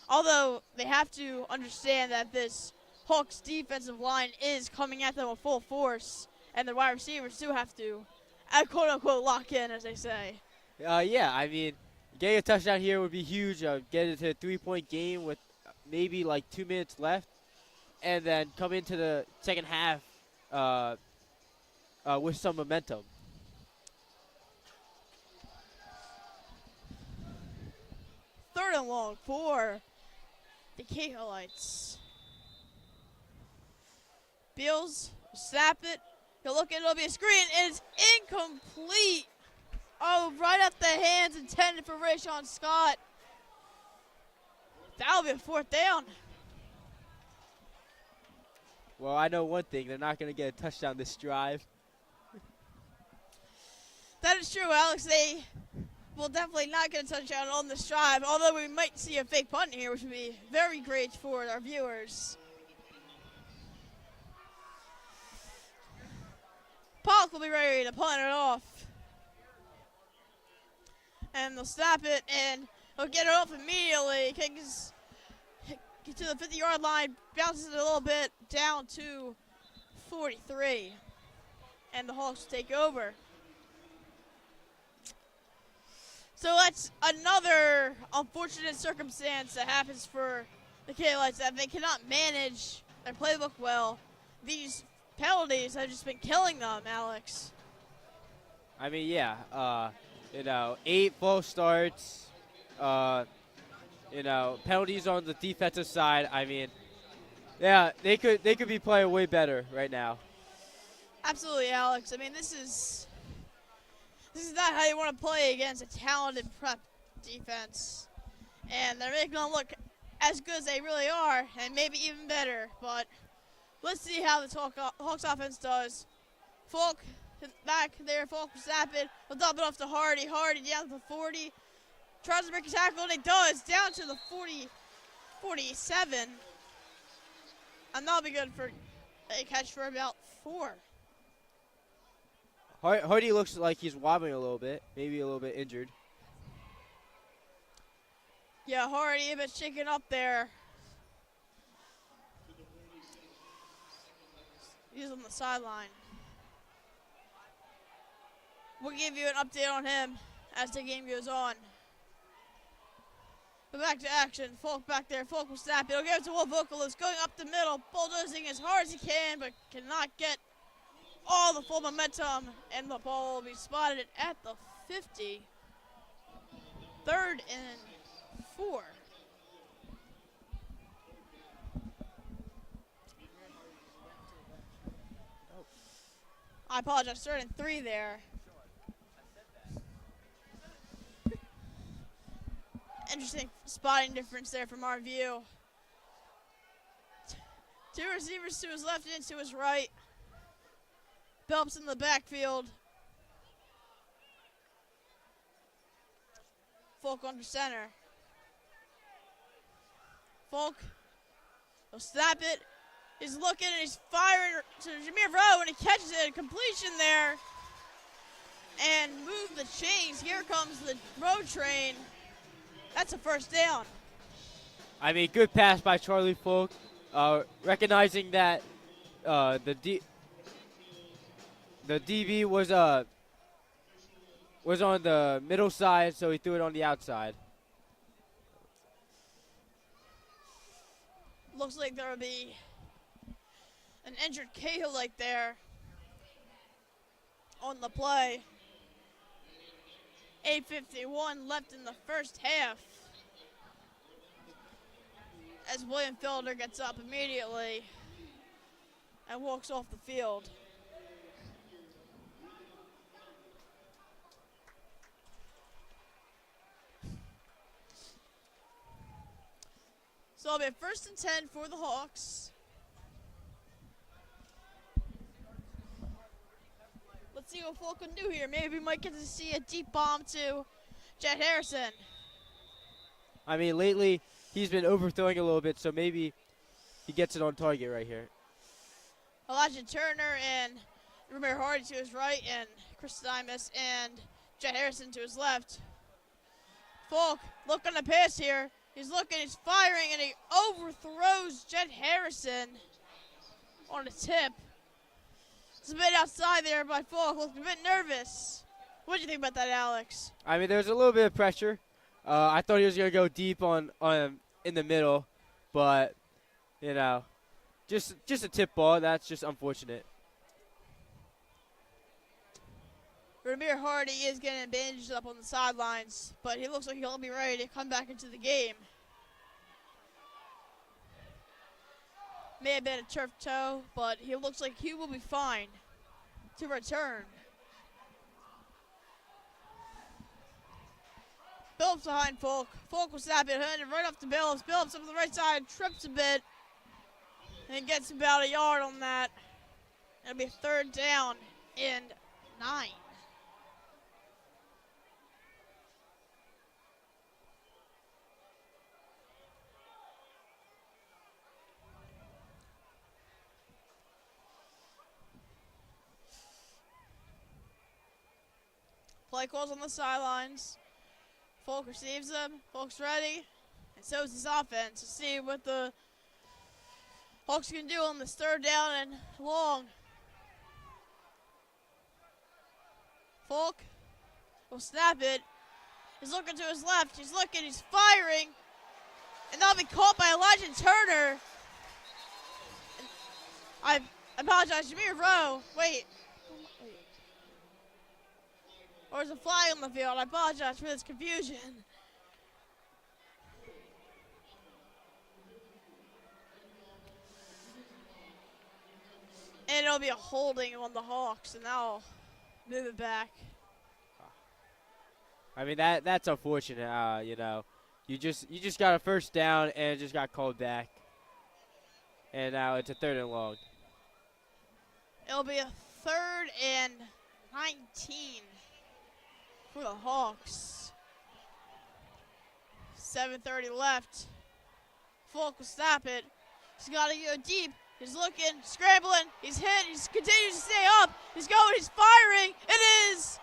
Although they have to understand that this Hawks defensive line is coming at them with full force, and the wide receivers do have to, quote-unquote, lock in, as they say. Yeah, I mean, getting a touchdown here would be huge. Get it to a 3-point game with maybe like 2 minutes left, and then come into the second half with some momentum. Third and long for the Cahillites. Beals snap it. He'll look, it'll be a screen. It's incomplete. Oh, right at the hands intended for Rayshon Scott. That'll be a 4th down. Well, I know one thing. They're not going to get a touchdown this drive. That is true, Alex. They will definitely not get a touchdown on this drive, although we might see a fake punt here, which would be very great for our viewers. Polk will be ready to punt it off. And they'll snap it, and he'll get it off immediately. Kicks to the 50-yard line, bounces it a little bit down to 43. And the Hawks take over. So that's another unfortunate circumstance that happens for the Cahillites, that they cannot manage their playbook well. These penalties have just been killing them, Alex. I mean, yeah, 8 false starts, penalties on the defensive side. I mean, yeah, they could be playing way better right now. Absolutely, Alex. I mean, this is not how you want to play against a talented prep defense. And they're making them look as good as they really are, and maybe even better. But let's see how the Hawks offense does. Falk Back there, Falk will snap it. He'll dump it off to Hardy. Hardy down to the 40. Tries to break a tackle, and it does. Down to the 47. And that'll be good for a catch for about 4. Hardy looks like he's wobbling a little bit, maybe a little bit injured. Yeah, Hardy a bit shaken up there. He's on the sideline. We'll give you an update on him as the game goes on. But back to action. Falk back there. Falk will snap it. He'll give it to Will Vocalist going up the middle, bulldozing as hard as he can, but cannot get all the full momentum. And the ball will be spotted at the 50. 3rd and 4. I apologize. 3rd and 3 there. Interesting spotting difference there from our view. 2 receivers to his left and to his right. Phelps in the backfield. Falk under center. Falk will snap it. He's looking and he's firing to Jameer Rowe, and he catches it. A completion there. And move the chains. Here comes the road train. That's a 1st down. I mean, good pass by Charlie Falk, recognizing that the DB was on the middle side, so he threw it on the outside. Looks like there will be an injured Cahillite there on the play. 8:51 left in the 1st half. As William Fielder gets up immediately and walks off the field. So it'll be a 1st and 10 for the Hawks. Let's see what Falk can do here. Maybe we might get to see a deep bomb to Jet Harrison. I mean, lately he's been overthrowing a little bit, so maybe he gets it on target right here. Elijah Turner and Ramir Hardy to his right, and Chris Dimas and Jet Harrison to his left. Falk looking to pass here. He's looking, he's firing, and he overthrows Jet Harrison on a tip. It's a bit outside there by Falk. Looks a bit nervous. What do you think about that, Alex? I mean, there's a little bit of pressure. I thought he was going to go deep on in the middle, but, you know, just a tip ball. That's just unfortunate. Ramir Hardy is getting bandaged up on the sidelines, but he looks like he'll be ready to come back into the game. May have been a turf toe, but he looks like he will be fine to return. Phillips behind Falk. Falk will snap it, handed right off to Phillips. Phillips up the right side, trips a bit, and gets about a yard on that. It'll be 3rd down and 9. Play calls on the sidelines. Falk receives them. Falk's ready. And so is his offense to see what the Hawks can do on this 3rd down and long. Falk will snap it. He's looking to his left. He's looking. He's firing. And that'll be caught by Elijah Turner. And I apologize. Jameer Rowe. Wait. Or is a flag on the field? I apologize for this confusion. And it'll be a holding on the Hawks, and that'll move it back. I mean, that's unfortunate. You know, you just got a 1st down and it just got called back, and now it's a 3rd and long. It'll be a 3rd and 19 for the Hawks. 7:30 left. Folk will stop it. He's got to go deep. He's looking, scrambling. He's hit. He's continues to stay up. He's going. He's firing. It is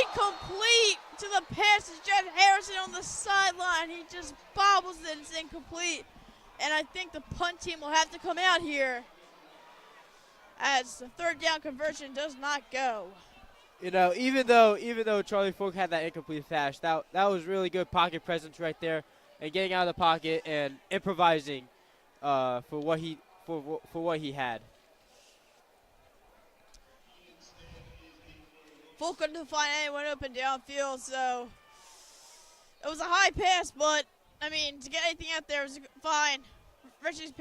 incomplete to the pass to Jeff Harrison on the sideline. He just bobbles it. It's incomplete. And I think the punt team will have to come out here as the third down conversion does not go. You know, even though Charlie Folk had that incomplete pass, that was really good pocket presence right there, and getting out of the pocket and improvising for what he had. Folk couldn't find anyone open downfield, so it was a high pass, but I mean, to get anything out there was fine. Richie's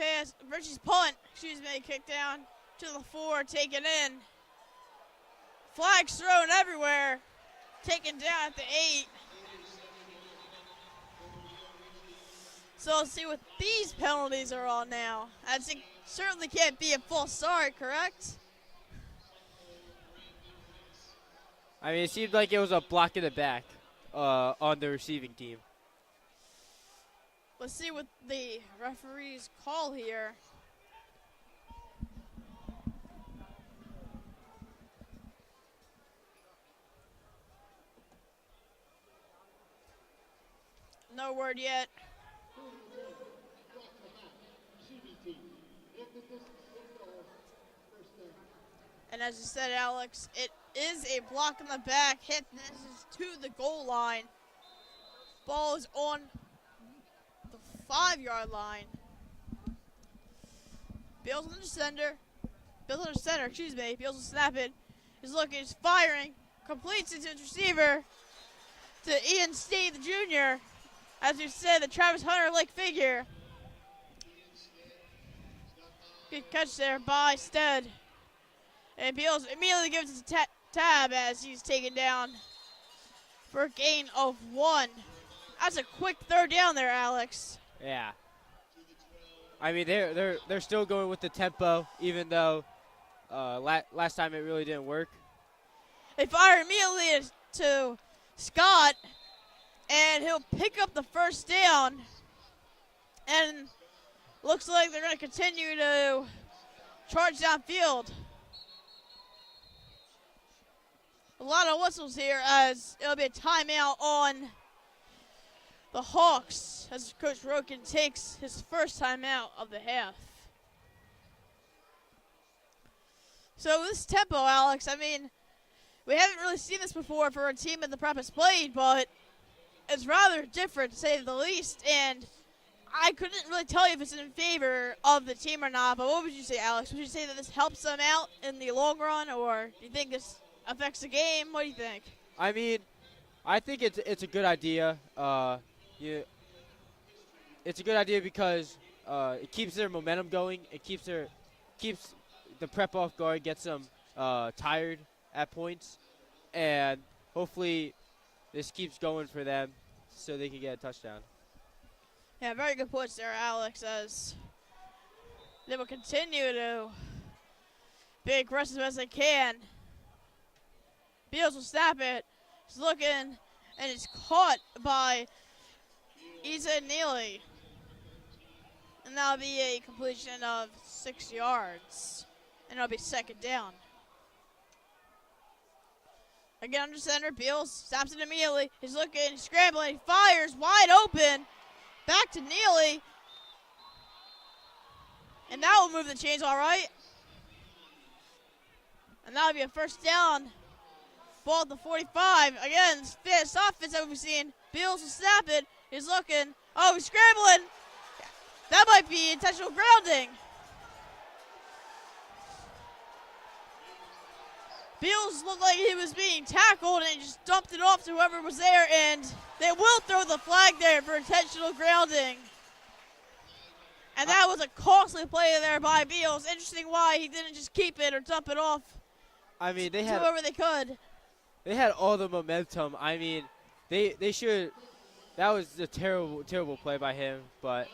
punt, kicked down to the 4, taken in. Flags thrown everywhere, taken down at the 8. So let's see what these penalties are on now. As it certainly can't be a false start, correct? I mean, it seemed like it was a block in the back on the receiving team. Let's see what the referees call here. No word yet. And as you said, Alex, it is a block in the back. Hit misses to the goal line. Ball is on the 5-yard line. Beals on the center. Beals will snap it. He's looking, he's firing. Completes it to his receiver. To Ian Steve, the junior. As we said, the Travis Hunter-like figure. Good catch there by Stead. And Beals immediately gives it a tab as he's taken down for a gain of 1. That's a quick third down there, Alex. Yeah. I mean, they're still going with the tempo, even though last time it really didn't work. They fire immediately to Scott, and he'll pick up the first down. And looks like they're going to continue to charge downfield. A lot of whistles here as it'll be a timeout on the Hawks as Coach Roken takes his first timeout of the half. So this tempo, Alex, I mean, we haven't really seen this before for a team that the prep has played, but it's rather different to say the least. And I couldn't really tell you if it's in favor of the team or not, but what would you say, Alex? Would you say that this helps them out in the long run, or do you think this affects the game? What do you think? I mean, I think it's a good idea. It's a good idea because it keeps their momentum going. It keeps the prep off guard, gets them tired at points, and hopefully this keeps going for them so they can get a touchdown. Yeah, very good points there, Alex, as they will continue to be aggressive as they can. Beals will snap it. He's looking, and it's caught by Isa Neely. And that'll be a completion of 6 yards. And it'll be second down. Again, under center, Beals stops it immediately. He's looking, scrambling, fires, wide open. Back to Neely. And that will move the chains all right. And that'll be a first down. Ball at the 45. Again, soft fits that we've seen. Beals will snap it. He's looking. Oh, he's scrambling. That might be intentional grounding. Beals looked like he was being tackled and he just dumped it off to whoever was there, and they will throw the flag there for intentional grounding. And that was a costly play there by Beals. Interesting why he didn't just keep it or dump it off. I mean, to whoever they could. They had all the momentum. I mean, they should. That was a terrible play by him. But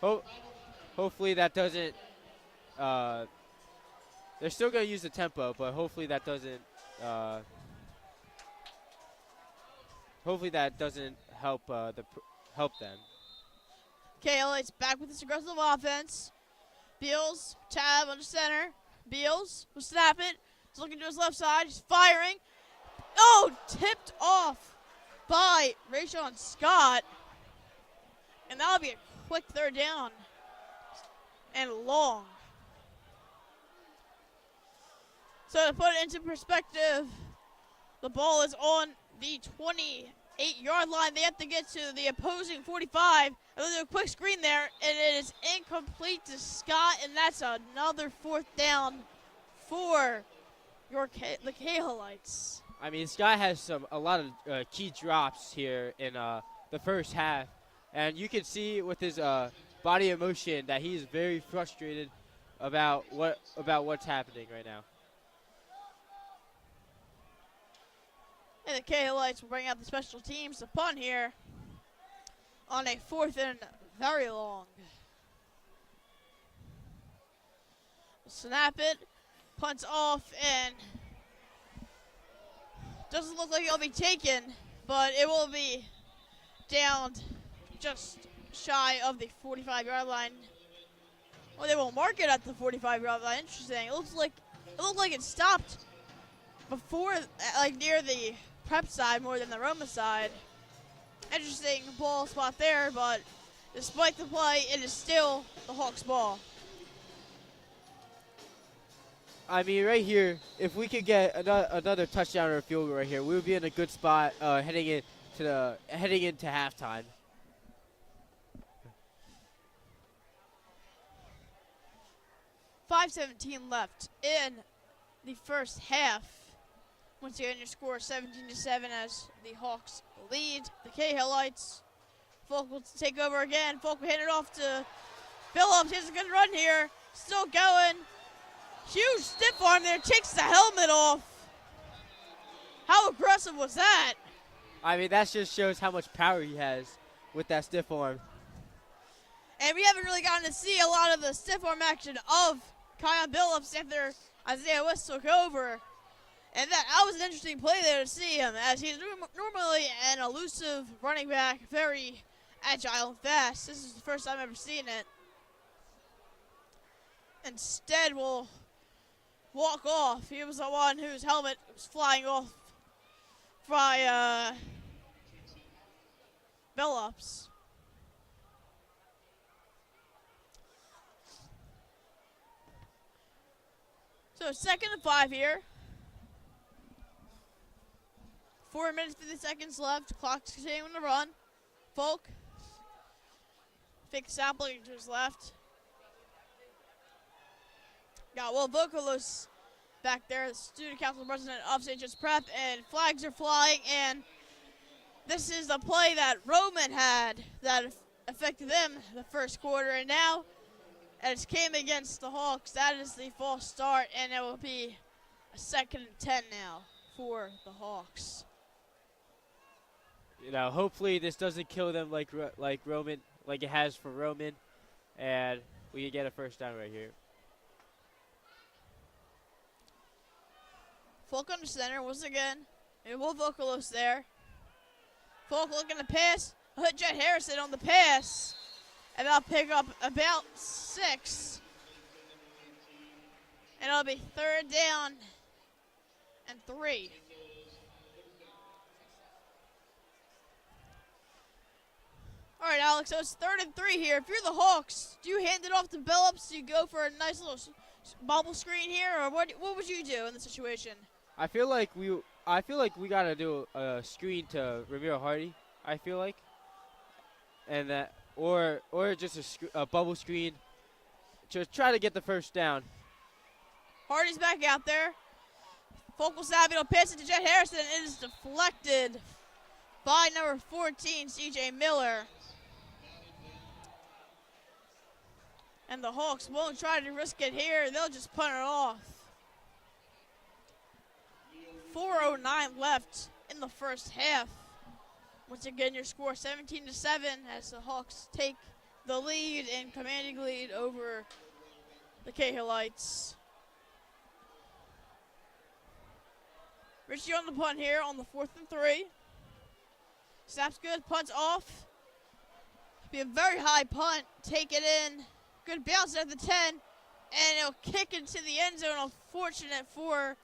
hopefully that doesn't. They're still going to use the tempo, but hopefully that doesn't hopefully that doesn't help help them. Cahillites back with this aggressive offense. Beals, tab under center. Beals will snap it. He's looking to his left side. He's firing. Oh, tipped off by Rayshon Scott. And that'll be a quick third down and long. So to put it into perspective, the ball is on the 28-yard line. They have to get to the opposing 45. And they'll do a quick screen there, and it is incomplete to Scott, and that's another fourth down for the Cahillites. I mean, Scott has a lot of key drops here in the first half, and you can see with his body of motion that he's very frustrated about what's happening right now. And the Cahillites will bring out the special teams to punt here on a fourth and very long. Snap it, punts off, and doesn't look like it'll be taken, but it will be down just shy of the 45-yard line. Well, they won't mark it at the 45-yard line. Interesting. It looked like it stopped before, like near the prep side more than the Roma side. Interesting ball spot there, but despite the play, it is still the Hawks' ball. I mean, right here, if we could get another touchdown or a field goal right here, we would be in a good spot heading into halftime. .5:17 left in the first half. Once again, your score 17-7 as the Hawks lead the Cahillites. Folk will take over again. Folk will hand it off to Phillips. He has a good run here. Still going. Huge stiff arm there. Takes the helmet off. How aggressive was that? I mean, that just shows how much power he has with that stiff arm. And we haven't really gotten to see a lot of the stiff arm action of Kion Phillips after Isaiah West took over. And that was an interesting play there to see him, as he's normally an elusive running back, very agile and fast. This is the first time I've ever seen it. Instead, will walk off. He was the one whose helmet was flying off by Phillips. So 2nd and 5 here. 4 minutes, 50 seconds left. Clock's continuing to run. Folk. Fake sampling to his left. Got Will Vokalos back there, the student council president of St. Joe's Prep, and flags are flying, and this is the play that Roman had that affected them the first quarter, and now as it came against the Hawks, that is the false start, and it will be a 2nd and 10 now for the Hawks. You know, hopefully this doesn't kill them like Roman, like it has for Roman, and we can get a first down right here. Folk under center once again. And Will Vokalos there. Folk looking to pass. Hit Jet Harrison on the pass. And they'll pick up about 6. And it'll be 3rd down and 3. All right, Alex, so it's 3rd and 3 here. If you're the Hawks, do you hand it off to Phillips? Do you go for a nice little bubble screen here, or what would you do in the situation? I feel like we gotta do a screen to Ramiro Hardy. I feel like, and that or just a bubble screen to try to get the first down. Hardy's back out there. Focal Savvy will pass it to Jet Harrison, and it is deflected by number 14, C.J. Miller. And the Hawks won't try to risk it here. They'll just punt it off. 4:09 left in the first half. Once again, your score 17-7 as the Hawks take the lead and commanding lead over the Cahillites. Richie on the punt here on the 4th and 3. Snaps good, punts off. Be a very high punt. Take it in. Good bounce at the 10. And it'll kick into the end zone. Unfortunate for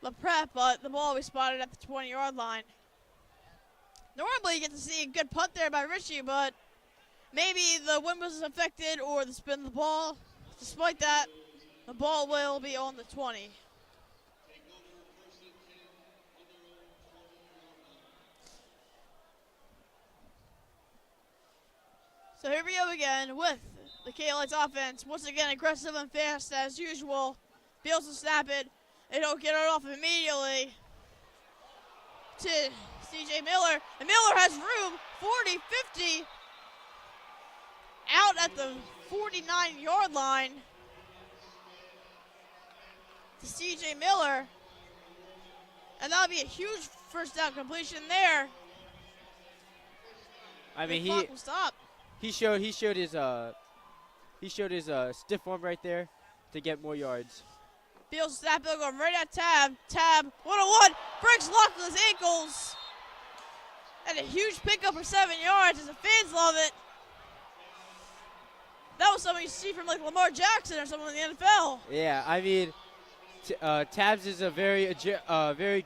the prep, but the ball will be spotted at the 20-yard line. Normally you get to see a good punt there by Richie, but maybe the wind was affected or the spin of the ball. Despite that, the ball will be on the 20. So here we go again with the Cahillites offense. Once again, aggressive and fast as usual. Beals will snap it. They don't get it off immediately to C.J. Miller. And Miller has room, 40, 50, out at the 49-yard line to C.J. Miller. And that'll be a huge first down completion there. I mean, the clock will stop. He showed his stiff arm right there to get more yards. Beals snap it, going right at Tab. Tab, 101, breaks lock with his ankles. And a huge pickup for 7 yards as the fans love it. That was something you see from like Lamar Jackson or someone in the NFL. Yeah, I mean, Tabs is a very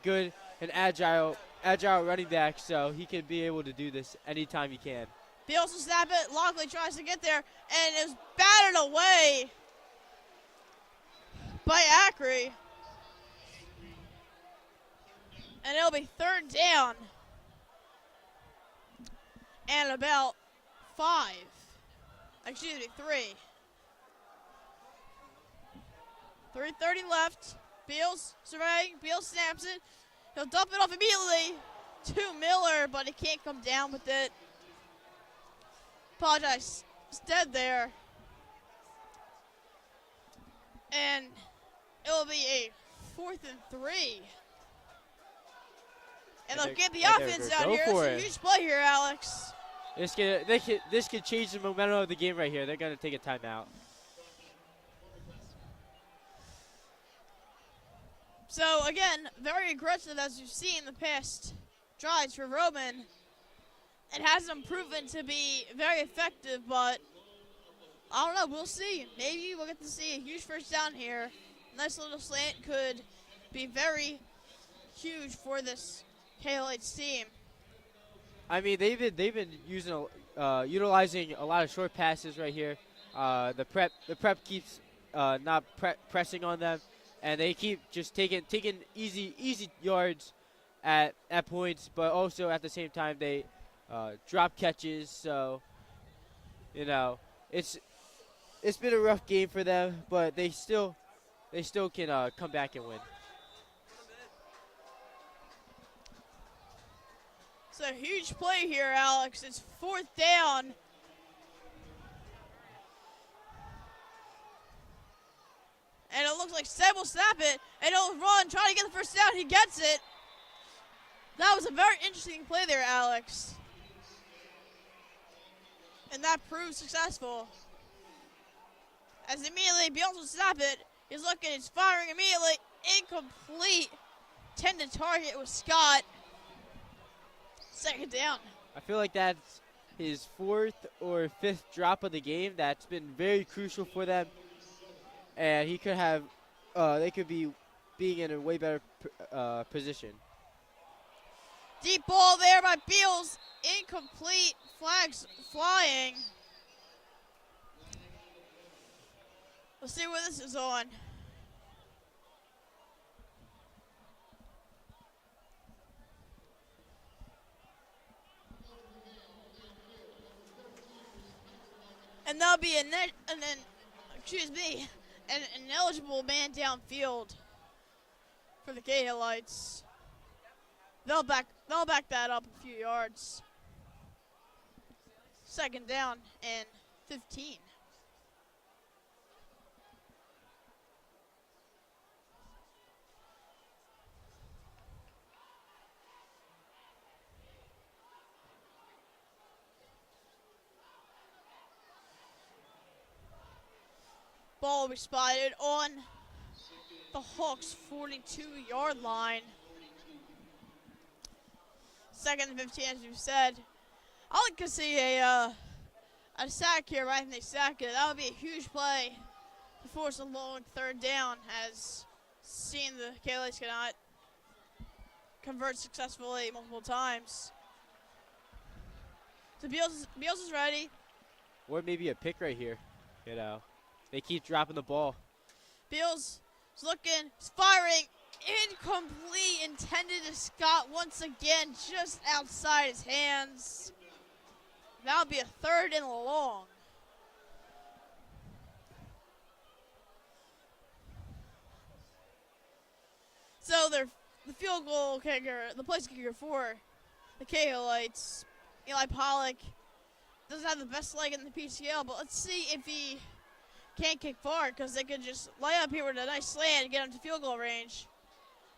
good and agile running back, so he can be able to do this anytime he can. Beals will snap it. Lockley tries to get there, and it was battered away by Acri. And it'll be 3rd down and about 5. Excuse me, 3. 3:30 left. Beals surveying. Beals snaps it. He'll dump it off immediately to Miller, but he can't come down with it. Apologize. It's dead there. And it will be a 4th and 3. And they'll get the offense out here. It's a huge play here, Alex. This could change the momentum of the game right here. They're going to take a timeout. So, again, very aggressive as you've seen in the past drives for Roman. It hasn't proven to be very effective, but I don't know. We'll see. Maybe we'll get to see a huge first down here. Nice little slant could be very huge for this Cahillites team. I mean, they've been utilizing a lot of short passes right here. The prep keeps not pressing on them, and they keep just taking easy yards at points, but also at the same time they drop catches. So it's been a rough game for them, but they still can come back and win. It's a huge play here, Alex. It's 4th down. And it looks like Seb will snap it, and he'll run, try to get the first down. He gets it. That was a very interesting play there, Alex. And that proved successful. As immediately Beals will snap it. He's looking, he's firing immediately. Incomplete. 10 to target with Scott. 2nd down. I feel like that's his 4th or 5th drop of the game. That's been very crucial for them. And he could have, they could be being in a way better position. Deep ball there by Beals. Incomplete. Flags flying. Let's see where this is on. And there'll be an ineligible man downfield for the Cahillites. They'll back that up a few yards. 2nd down and 15. Ball will be spotted on the Hawks' 42-yard line. 2nd and 15, as you said. I like to see a sack here, but I think they sack it. That would be a huge play to force a long 3rd down, as seen the Cahillites cannot convert successfully multiple times. So Beals is ready. Or maybe a pick right here. You know, they keep dropping the ball. Beals is looking, he's firing, incomplete, intended to Scott once again, just outside his hands. That'll be a 3rd and long. So the field goal kicker, the place kicker for the Cahillites, Eli Pollock, doesn't have the best leg in the PCL, but let's see if he can't kick far, because they could just lay up here with a nice slant and get him to field goal range.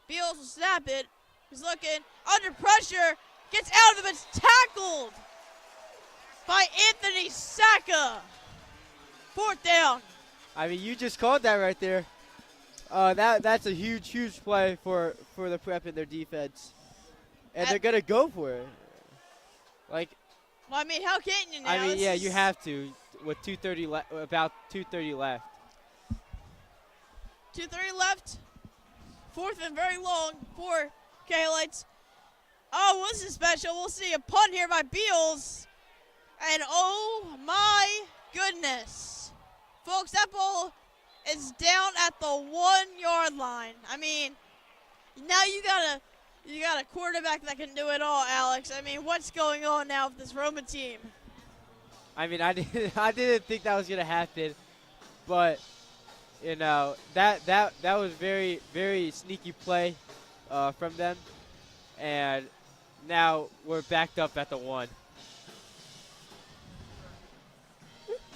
Beals will snap it. He's looking under pressure, gets out of it, it's tackled by Anthony Sacca. 4th down. I mean, you just called that right there. That's a huge play for the Prep and their defense, and they're gonna go for it. Like, well, I mean, how can you now? I mean, yeah, you have to with about 2:30 left. 2:30 left. 4th and very long for Cahillites. Oh, this is special. We'll see a punt here by Beals, and oh my goodness, folks, that ball is down at the 1-yard line. I mean, now you got a quarterback that can do it all, Alex. I mean, what's going on now with this Roma team? I mean, I didn't think that was gonna happen, but you know, that was very sneaky play from them, and now we're backed up at the 1.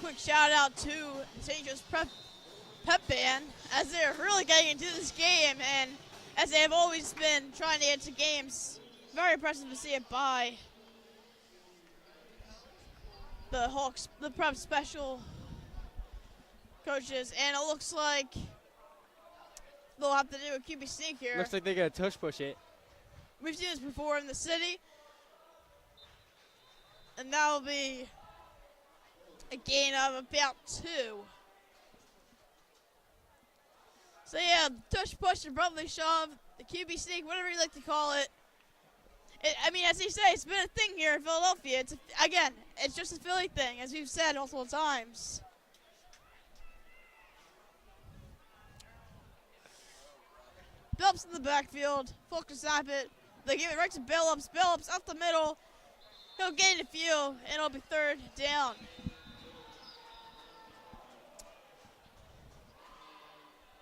Quick shout out to St. Joe's Pep Band, as they're really getting into this game, and as they have always been trying to get to games. Very impressive to see it by the Hawks, the Prep special coaches, and it looks like they'll have to do a QB sneak here. Looks like they're gonna tush push it. We've seen this before in the city, and that'll be a gain of about 2. So yeah, tush push and brotherly shove, the QB sneak, whatever you like to call it. I mean, as they say, it's been a thing here in Philadelphia. It's just a Philly thing, as we've said multiple times. Billups in the backfield, focus snap it. They give it right to Billups. Billups up the middle. He'll gain a few, and it'll be 3rd down.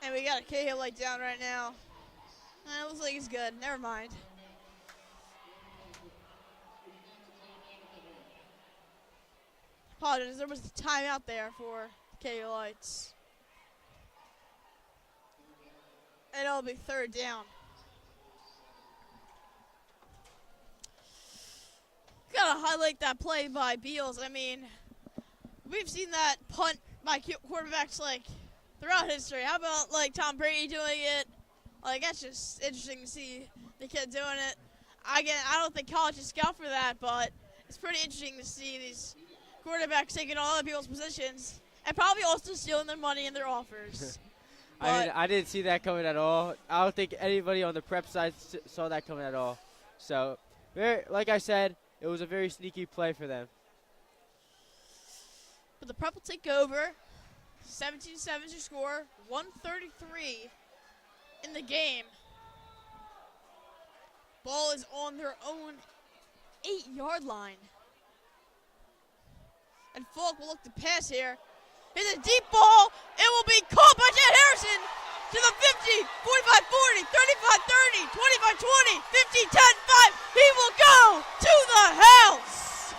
And we got a Cahillite down right now. It looks like he's good. Never mind. Apologies, there was a timeout there for the Cahillites. And it'll be 3rd down. Gotta highlight that play by Beals. I mean, we've seen that punt by quarterbacks like throughout history. How about like Tom Brady doing it? Like, that's just interesting to see the kid doing it. Again, I don't think college is scout for that, but it's pretty interesting to see these quarterbacks taking all other people's positions and probably also stealing their money and their offers. I didn't see that coming at all. I don't think anybody on the Prep side saw that coming at all. So, like I said, it was a very sneaky play for them. But the Prep will take over. 17-7 is your score. 1:33 in the game. Ball is on their own 8-yard line. And Falk will look to pass here. It's a deep ball. It will be caught by Jet Harrison to the 50, 45-40, 35-30, 25-20, 50-10-5. He will go to the house.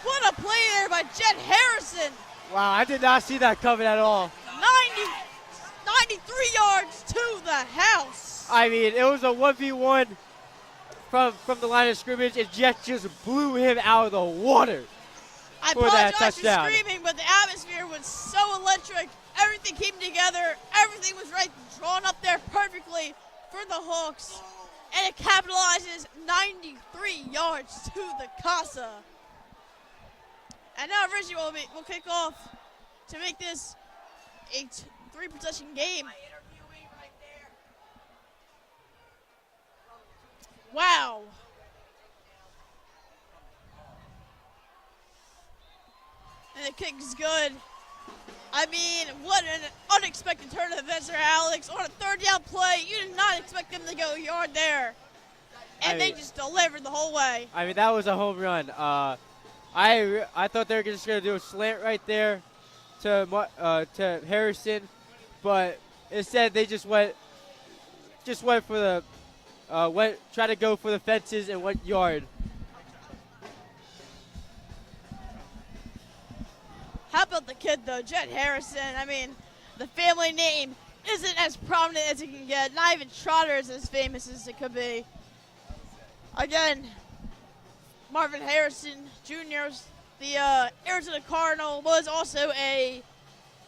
What a play there by Jet Harrison. Wow, I did not see that coming at all. 93 yards to the house. I mean, it was a 1v1 from the line of scrimmage, and Jet just blew him out of the water. I for that apologize for touchdown. screaming, but the atmosphere was so electric. Everything came together. Everything was right, drawn up there perfectly for the Hawks. And it capitalizes 93 yards to the Casa. And now Richie will kick off to make this a three-possession game. Wow. And the kick is good. I mean, what an unexpected turn of events there, Alex. On a third down play, you did not expect them to go a yard there. And they just delivered the whole way. I mean, that was a home run. I thought they were just going to do a slant right there to Harrison, but instead they just went for the try to go for the fences and went yard. How about the kid, though, Jet Harrison? I mean, the family name isn't as prominent as it can get. Not even Trotter is as famous as it could be. Again, Marvin Harrison Jr., the Arizona Cardinal, was also a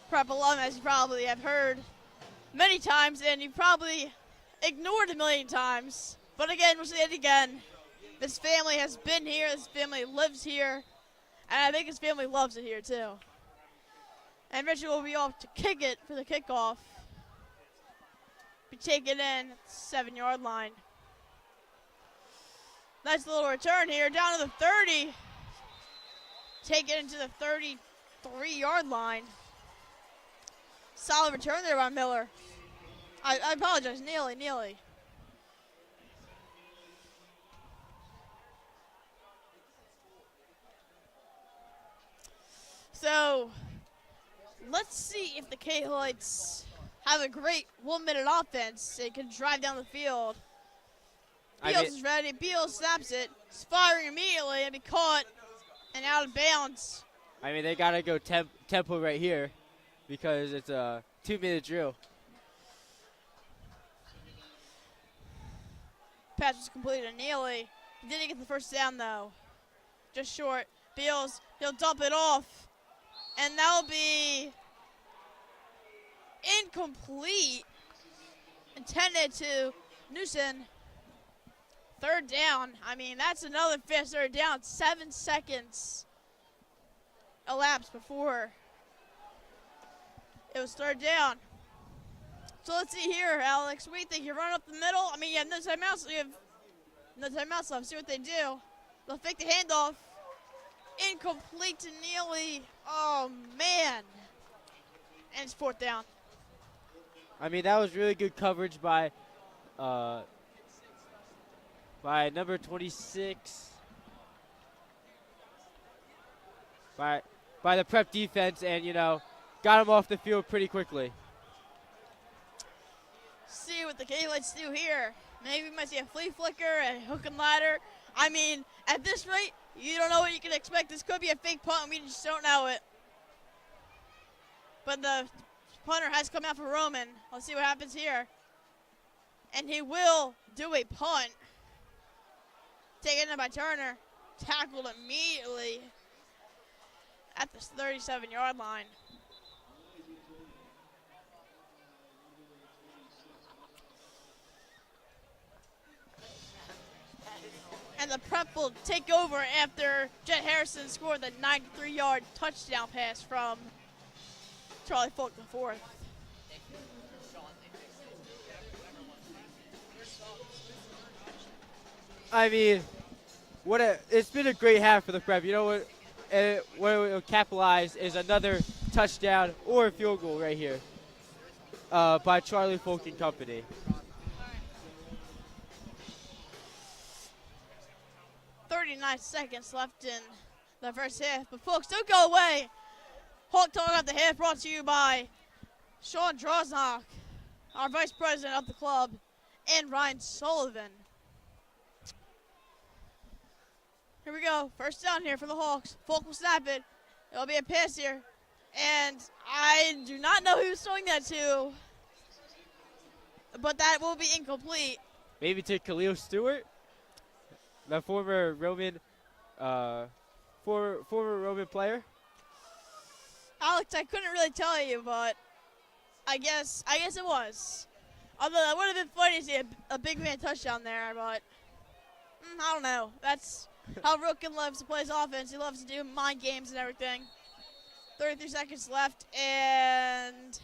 prep alum, as you probably have heard many times, and you probably ignored a million times. But again, we'll say it again. This family has been here. This family lives here. And I think his family loves it here, too. And Richard will be off to kick it for the kickoff. Be taken in 7-yard line. Nice little return here, down to the 30. Take it into the 33-yard line. Solid return there by Miller. I apologize, Neely. So, let's see if the Cahillites have a great 1-minute offense. They can drive down the field. Beals is ready. Beals snaps it. It's firing immediately and be caught and out of bounds. I mean, they got to go tempo right here because it's a 2-minute drill. Pass was completed to Neely. He didn't get the first down, though. Just short. Beals, he'll dump it off. And that'll be incomplete. Intended to Newsom. Third down. I mean, that's another fast third down. 7 seconds elapsed before it was third down. So let's see here, Alex. What do you think? You run up the middle? I mean, you have no timeouts. So you have no timeouts left. See what they do. They'll fake the handoff. Incomplete to Neely. Oh, man. And it's fourth down. I mean, that was really good coverage by number 26. By the prep defense, and, got him off the field pretty quickly. See what the Cahillites do here. Maybe we might see a flea flicker, a hook and ladder. I mean, at this rate, you don't know what you can expect. This could be a fake punt, and we just don't know it. But the punter has come out for Roman. Let's see what happens here. And he will do a punt. Taken in by Turner. Tackled immediately at the 37-yard line. And the prep will take over after Jet Harrison scored the 93-yard touchdown pass from Charlie Folk the fourth. I mean, it's been a great half for the prep. You know what? What it will capitalize is another touchdown or a field goal right here by Charlie Folk and company. Seconds left in the first half. But folks, don't go away. Hawk Talk at the half brought to you by Sean Drosnock, our vice president of the club, and Ryan Sullivan. Here we go. First down here for the Hawks. Folk will snap it. It'll be a pass here. And I do not know who was throwing that to, but that will be incomplete. Maybe to Khalil Stewart, the former Roman player. Alex, I couldn't really tell you, but I guess it was. Although it would have been funny to see a big man touchdown there, but I don't know. That's how Rookin loves to play his offense. He loves to do mind games and everything. 33 seconds left, and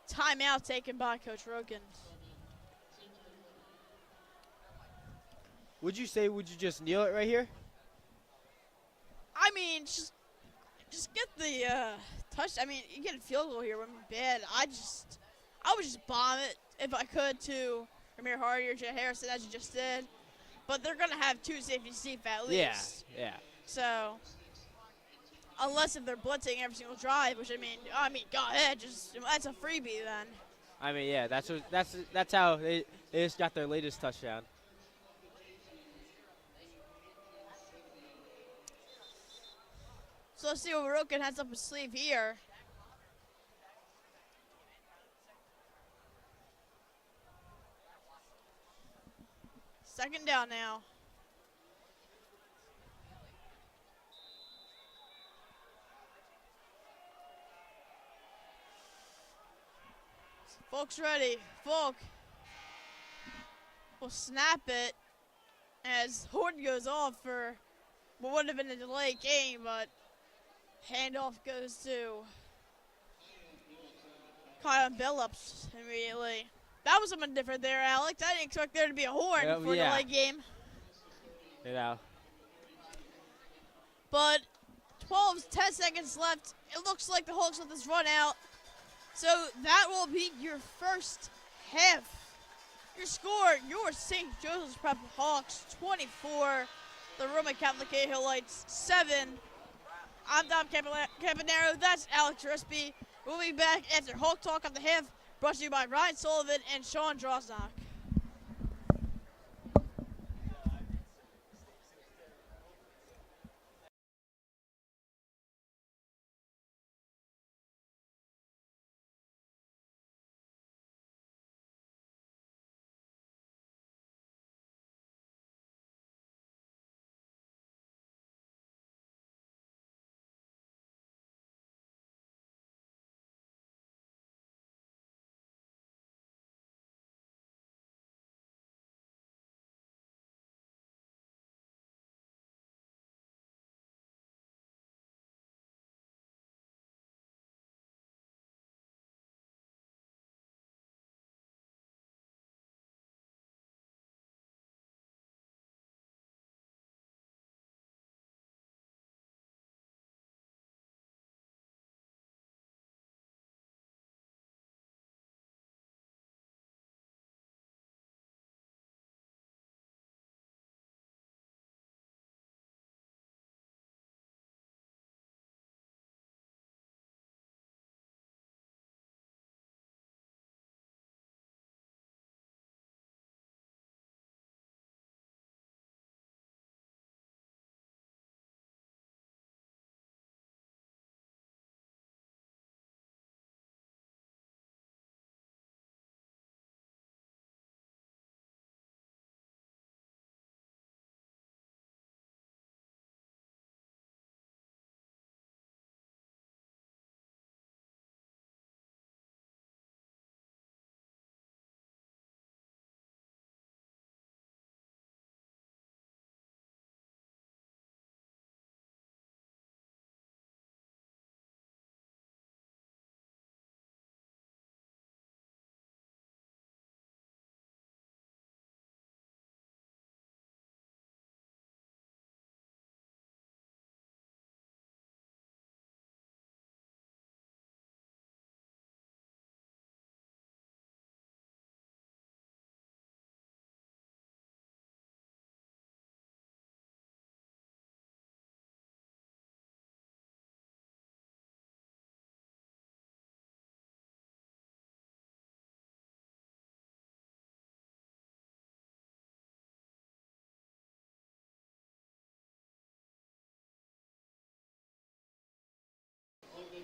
timeout taken by Coach Rookin. Would you just kneel it right here? I mean, just get the touch. I mean, you get a field goal here. Wouldn't be bad. I would just bomb it if I could to Ramir Hardy or Jay Harrison, as you just did. But they're gonna have 2 safeties deep at least. Yeah. So, unless if they're blitzing every single drive, which I mean, go ahead. That's a freebie then. I mean, yeah. That's how they just got their latest touchdown. So let's see what Rookin has up his sleeve here. Second down now. Folk's ready. Folk will snap it as Horton goes off for what would have been a delayed game, but handoff goes to Kyle Billups immediately. That was something different there, Alex. I didn't expect there to be a horn for a delayed game. Yeah. But 10 seconds left. It looks like the Hawks let this run out. So that will be your first half. Your score, your St. Joseph's Prep Hawks 24, the Roman Catholic Cahillites 7. I'm Dom Campanaro. That's Alex Erespe. We'll be back after Hawk Talk of the half, brought to you by Ryan Sullivan and Sean Drosnock.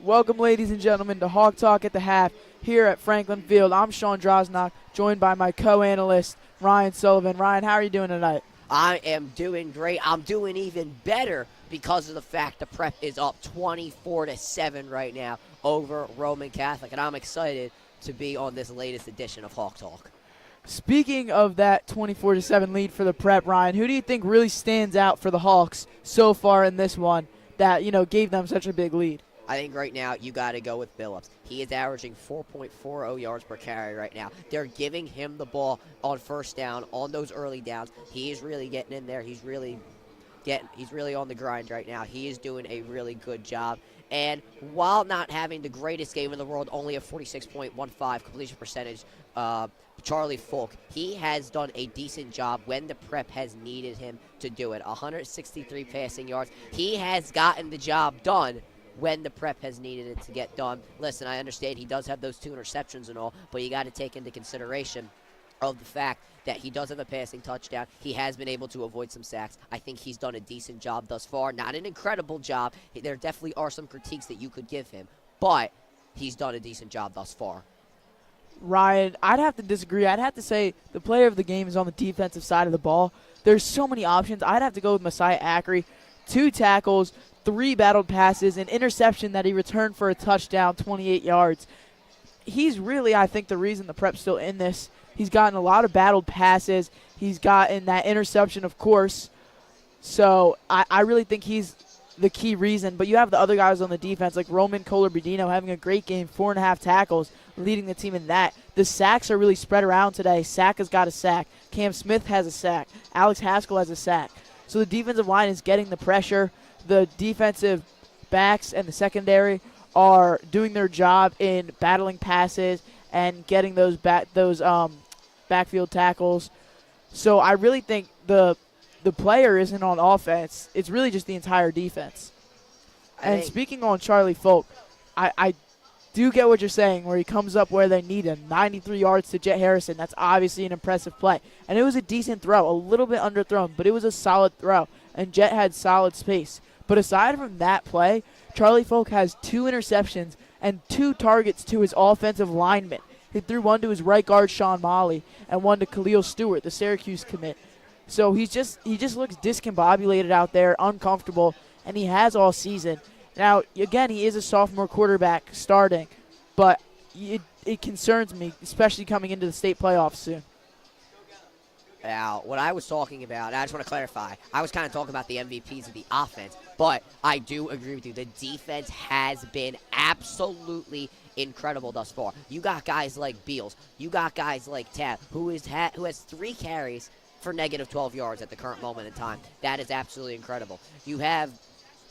Welcome, ladies and gentlemen, to Hawk Talk at the Half here at Franklin Field. I'm Sean Drosnock, joined by my co-analyst, Ryan Sullivan. Ryan, how are you doing tonight? I am doing great. I'm doing even better because of the fact the Prep is up 24-7 right now over Roman Catholic, and I'm excited to be on this latest edition of Hawk Talk. Speaking of that 24-7 lead for the Prep, Ryan, who do you think really stands out for the Hawks so far in this one that, gave them such a big lead? I think right now you got to go with Billups. He is averaging 4.40 yards per carry right now. They're giving him the ball on first down, on those early downs. He is really getting in there. He's really on the grind right now. He is doing a really good job. And while not having the greatest game in the world, only a 46.15 completion percentage, Charlie Folk, he has done a decent job when the Prep has needed him to do it. 163 passing yards. He has gotten the job done when the Prep has needed it to get done. Listen, I understand he does have those 2 interceptions and all, but you got to take into consideration of the fact that he does have a passing touchdown. He has been able to avoid some sacks. I think he's done a decent job thus far. Not an incredible job. There definitely are some critiques that you could give him, but he's done a decent job thus far. Ryan, I'd have to disagree. I'd have to say the player of the game is on the defensive side of the ball. There's so many options. I'd have to go with Messiah Ackery. 2 tackles, 3 battled passes, an interception that he returned for a touchdown, 28 yards. He's really, I think, the reason the Prep's still in this. He's gotten a lot of battled passes. He's gotten that interception, of course. So I really think he's the key reason. But you have the other guys on the defense, like Roman Colarbedino having a great game, 4.5 tackles, leading the team in that. The sacks are really spread around today. Sack has got a sack. Cam Smith has a sack. Alex Haskell has a sack. So the defensive line is getting the pressure. The defensive backs and the secondary are doing their job in battling passes and getting those backfield tackles. So I really think the player isn't on offense. It's really just the entire defense. And speaking on Charlie Folk, I do get what you're saying, where he comes up where they need him. 93 yards to Jet Harrison. That's obviously an impressive play. And it was a decent throw, a little bit underthrown, but it was a solid throw. And Jet had solid space. But aside from that play, Charlie Folk has 2 interceptions and 2 targets to his offensive linemen. He threw one to his right guard, Sean Molly, and one to Khalil Stewart, the Syracuse commit. So he just looks discombobulated out there, uncomfortable, and he has all season. Now, again, he is a sophomore quarterback starting, but it concerns me, especially coming into the state playoffs soon. Now, what I was talking about, I just want to clarify, I was kind of talking about the MVPs of the offense, but I do agree with you. The defense has been absolutely incredible thus far. You got guys like Beals. You got guys like Tab, who has 3 carries for negative 12 yards at the current moment in time. That is absolutely incredible. You have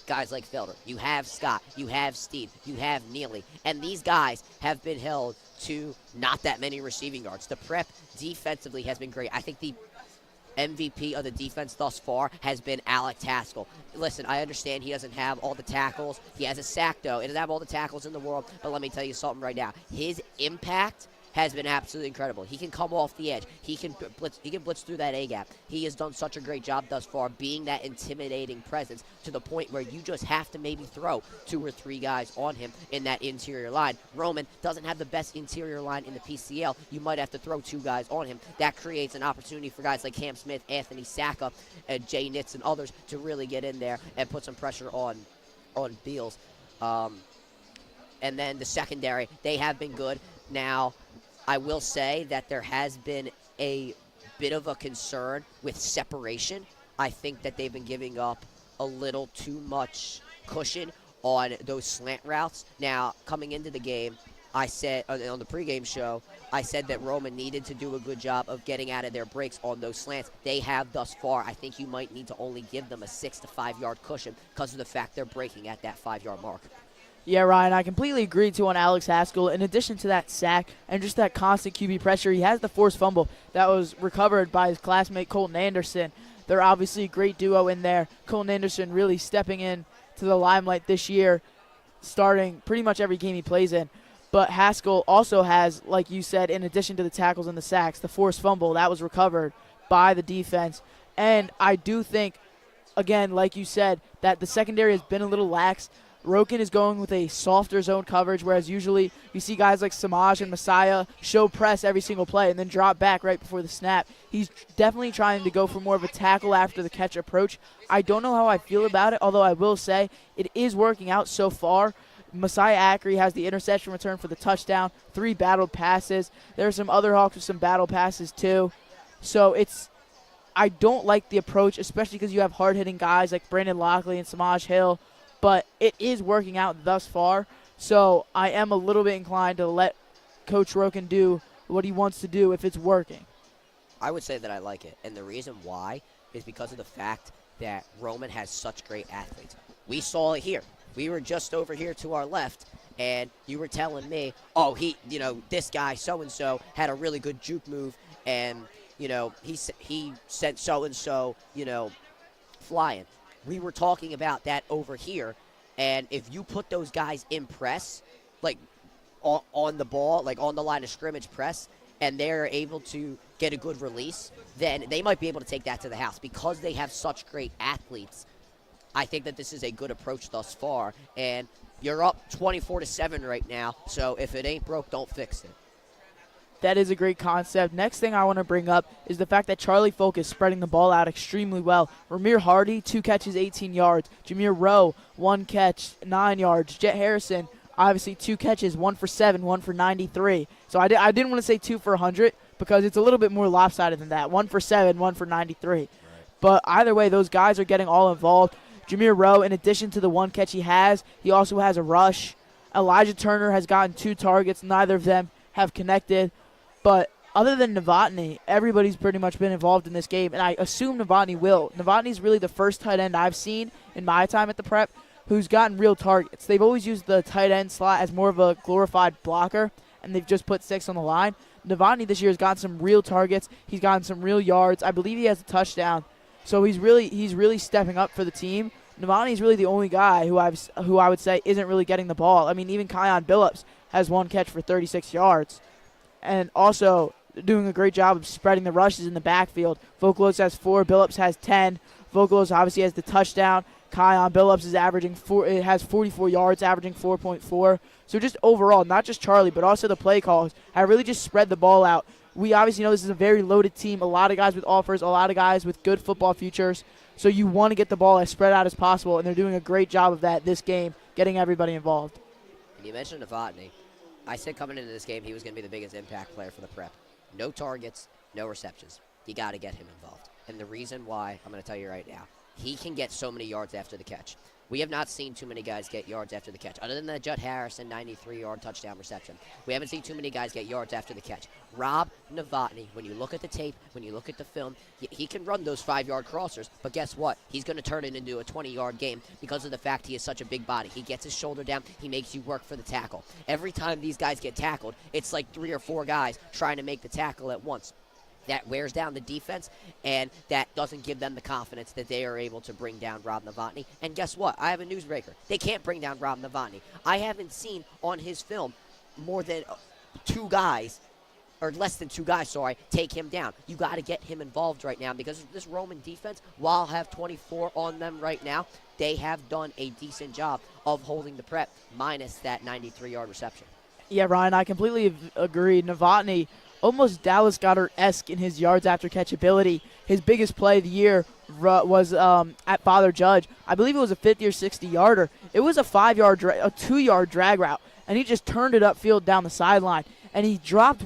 guys like Felder. You have Scott. You have Steve. You have Neely. And these guys have been held to not that many receiving yards. The Prep defensively has been great. I think the MVP of the defense thus far has been Alex Haskell. Listen, I understand he doesn't have all the tackles. He has a sack, though. He doesn't have all the tackles in the world. But let me tell you something right now. His impact has been absolutely incredible. He can come off the edge. He can blitz through that A-gap. He has done such a great job thus far being that intimidating presence to the point where you just have to maybe throw 2 or 3 guys on him in that interior line. Roman doesn't have the best interior line in the PCL. You might have to throw 2 guys on him. That creates an opportunity for guys like Cam Smith, Anthony Sacka, and Jay Nitz and others to really get in there and put some pressure on Beals. And then the secondary, they have been good. Now, I will say that there has been a bit of a concern with separation. I think that they've been giving up a little too much cushion on those slant routes. Now, coming into the game, I said on the pregame show, I said that Roman needed to do a good job of getting out of their breaks on those slants. They have thus far. I think you might need to only give them a 6 to 5 yard cushion because of the fact they're breaking at that 5 yard mark. Yeah, Ryan, I completely agree, too, on Alex Haskell. In addition to that sack and just that constant QB pressure, he has the forced fumble that was recovered by his classmate Colton Anderson. They're obviously a great duo in there. Colton Anderson really stepping in to the limelight this year, starting pretty much every game he plays in. But Haskell also has, like you said, in addition to the tackles and the sacks, the forced fumble that was recovered by the defense. And I do think, again, like you said, that the secondary has been a little lax. Roken is going with a softer zone coverage, whereas usually you see guys like Samaj and Messiah show press every single play and then drop back right before the snap. He's definitely trying to go for more of a tackle after the catch approach. I don't know how I feel about it, although I will say it is working out so far. Messiah Ackery has the interception return for the touchdown, 3 battled passes. There are some other Hawks with some battle passes too. So I don't like the approach, especially because you have hard-hitting guys like Brandon Lockley and Samaj Hill, but it is working out thus far. So I am a little bit inclined to let Coach Roken do what he wants to do if it's working. I would say that I like it, and the reason why is because of the fact that Roman has such great athletes. We saw it here. We were just over here to our left, and you were telling me, oh, this guy so-and-so had a really good juke move, and, he sent so-and-so, flying. We were talking about that over here, and if you put those guys in press, like on the ball, like on the line of scrimmage press, and they're able to get a good release, then they might be able to take that to the house. Because they have such great athletes, I think that this is a good approach thus far. And you're up 24-7 right now, so if it ain't broke, don't fix it. That is a great concept. Next thing I want to bring up is the fact that Charlie Folk is spreading the ball out extremely well. Ramir Hardy, 2 catches, 18 yards. Jameer Rowe, 1 catch, 9 yards. Jet Harrison, obviously 2 catches, 1 for 7, 1 for 93. So I didn't want to say 2 for 100 because it's a little bit more lopsided than that. 1 for 7, 1 for 93. Right. But either way, those guys are getting all involved. Jameer Rowe, in addition to the 1 catch he also has a rush. Elijah Turner has gotten 2 targets. Neither of them have connected. But other than Novotny, everybody's pretty much been involved in this game, and I assume Novotny will. Novotny's really the first tight end I've seen in my time at the prep who's gotten real targets. They've always used the tight end slot as more of a glorified blocker, and they've just put 6 on the line. Novotny this year has gotten some real targets. He's gotten some real yards. I believe he has a touchdown. So he's really stepping up for the team. Novotny's really the only guy who I would say isn't really getting the ball. I mean, even Kion Billups has 1 catch for 36 yards. And also doing a great job of spreading the rushes in the backfield. Vokalos has 4, Billups has 10. Vokalos obviously has the touchdown. Kion Billups is has 44 yards, averaging 4.4. So just overall, not just Charlie, but also the play calls, have really just spread the ball out. We obviously know this is a very loaded team, a lot of guys with offers, a lot of guys with good football futures. So you want to get the ball as spread out as possible, and they're doing a great job of that this game, getting everybody involved. And you mentioned Novotny. I said coming into this game he was going to be the biggest impact player for the prep. No targets, no receptions. You got to get him involved. And the reason why, I'm going to tell you right now, he can get so many yards after the catch. We have not seen too many guys get yards after the catch. Other than the Jet Harrison 93-yard touchdown reception, we haven't seen too many guys get yards after the catch. Rob Novotny, when you look at the tape, when you look at the film, he can run those 5-yard crossers, but guess what? He's going to turn it into a 20-yard game because of the fact he is such a big body. He gets his shoulder down. He makes you work for the tackle. Every time these guys get tackled, it's like 3 or 4 guys trying to make the tackle at once. That wears down the defense, and that doesn't give them the confidence that they are able to bring down Rob Novotny. And guess what? I have a newsbreaker. They can't bring down Rob Novotny. I haven't seen on his film more than 2 guys, or less than 2 guys, take him down. You got to get him involved right now because this Roman defense, while I have 24 on them right now, they have done a decent job of holding the prep minus that 93-yard reception. Yeah, Ryan, I completely agree. Novotny, almost Dallas Goedert-esque in his yards after catch ability. His biggest play of the year was at Father Judge. I believe it was a 50 or 60-yarder. It was a 2-yard drag route, and he just turned it upfield down the sideline. And he dropped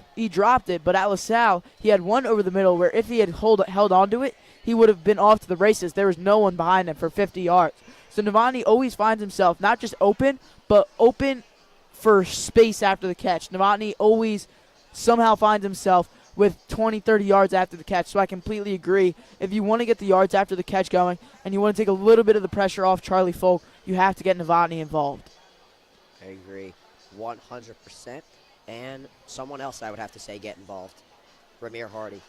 it, but at LaSalle, he had one over the middle where if he had held onto it, he would have been off to the races. There was no one behind him for 50 yards. So Novotny always finds himself not just open, but open for space after the catch. Novotny always somehow finds himself with 20, 30 yards after the catch. So I completely agree. If you want to get the yards after the catch going and you want to take a little bit of the pressure off Charlie Folk, you have to get Novotny involved. I agree 100%. And someone else I would have to say get involved, Ramir Hardy.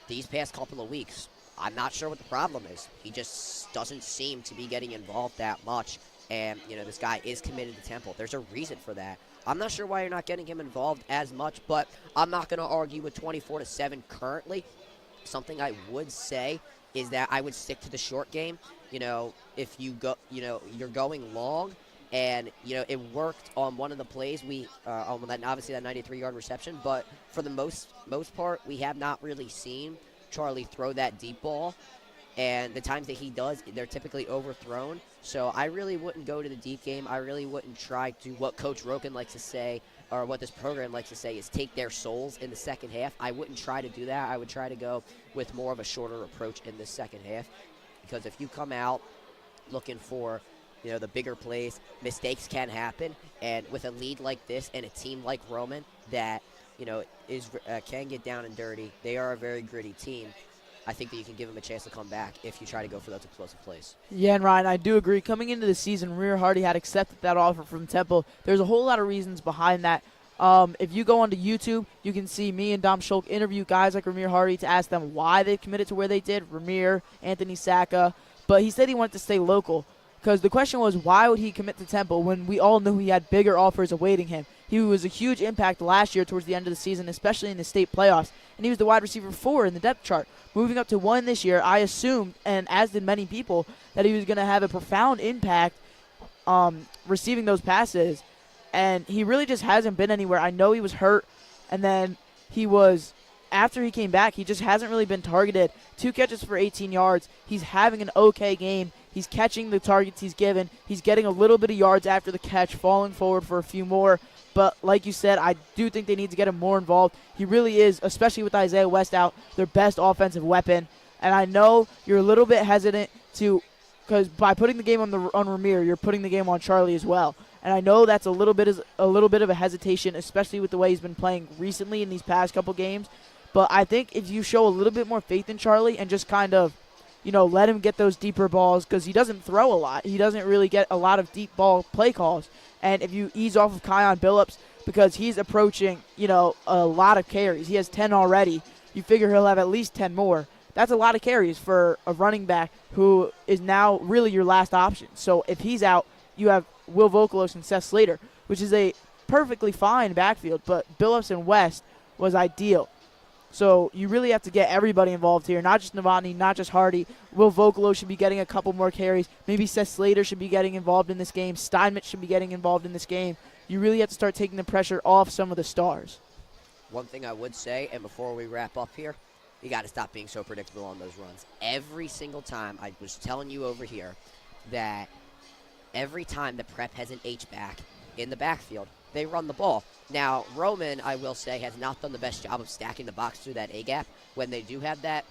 These past couple of weeks, I'm not sure what the problem is. He just doesn't seem to be getting involved that much. And, this guy is committed to Temple. There's a reason for that. I'm not sure why you're not getting him involved as much, but I'm not going to argue with 24-7 currently. Something I would say is that I would stick to the short game. If you go, you're going long, and it worked on one of the plays. Obviously that 93-yard reception, but for the most part, we have not really seen Charlie throw that deep ball. And the times that he does, they're typically overthrown. So I really wouldn't go to the deep game. I really wouldn't try to, what Coach Roken likes to say, or what this program likes to say, is take their souls in the second half. I wouldn't try to do that. I would try to go with more of a shorter approach in the second half. Because if you come out looking for, the bigger plays, mistakes can happen. And with a lead like this and a team like Roman that, can get down and dirty, they are a very gritty team. I think that you can give them a chance to come back if you try to go for those explosive plays. Yeah, and Ryan, I do agree. Coming into the season, Ramir Hardy had accepted that offer from Temple. There's a whole lot of reasons behind that. If you go onto YouTube, you can see me and Dom Schulk interview guys like Ramir Hardy to ask them why they committed to where they did. Ramir, Anthony Sacca. But he said he wanted to stay local. Because the question was, why would he commit to Temple when we all knew he had bigger offers awaiting him? He was a huge impact last year towards the end of the season, especially in the state playoffs. And he was the wide receiver 4 in the depth chart. Moving up to 1 this year, I assumed, and as did many people, that he was going to have a profound impact receiving those passes. And he really just hasn't been anywhere. I know he was hurt, and then after he came back, he just hasn't really been targeted. 2 catches for 18 yards. He's having an okay game. He's catching the targets he's given. He's getting a little bit of yards after the catch, falling forward for a few more. But like you said, I do think they need to get him more involved. He really is, especially with Isaiah West out, their best offensive weapon. And I know you're a little bit hesitant because by putting the game on Ramir, you're putting the game on Charlie as well. And I know that's a little bit of a hesitation, especially with the way he's been playing recently in these past couple games. But I think if you show a little bit more faith in Charlie and just kind of, let him get those deeper balls, because he doesn't throw a lot. He doesn't really get a lot of deep ball play calls. And if you ease off of Kion Billups, because he's approaching, a lot of carries. He has 10 already. You figure he'll have at least 10 more. That's a lot of carries for a running back who is now really your last option. So if he's out, you have Will Vokalos and Seth Slater, which is a perfectly fine backfield. But Billups and West was ideal. So you really have to get everybody involved here, not just Novotny, not just Hardy. Will Vocalo should be getting a couple more carries. Maybe Seth Slater should be getting involved in this game. Steinmetz should be getting involved in this game. You really have to start taking the pressure off some of the stars. One thing I would say, and before we wrap up here, you got to stop being so predictable on those runs. Every single time, I was telling you over here that every time the prep has an H-back in the backfield, they run the ball. Now, Roman, I will say, has not done the best job of stacking the box through that A-gap. When they do have that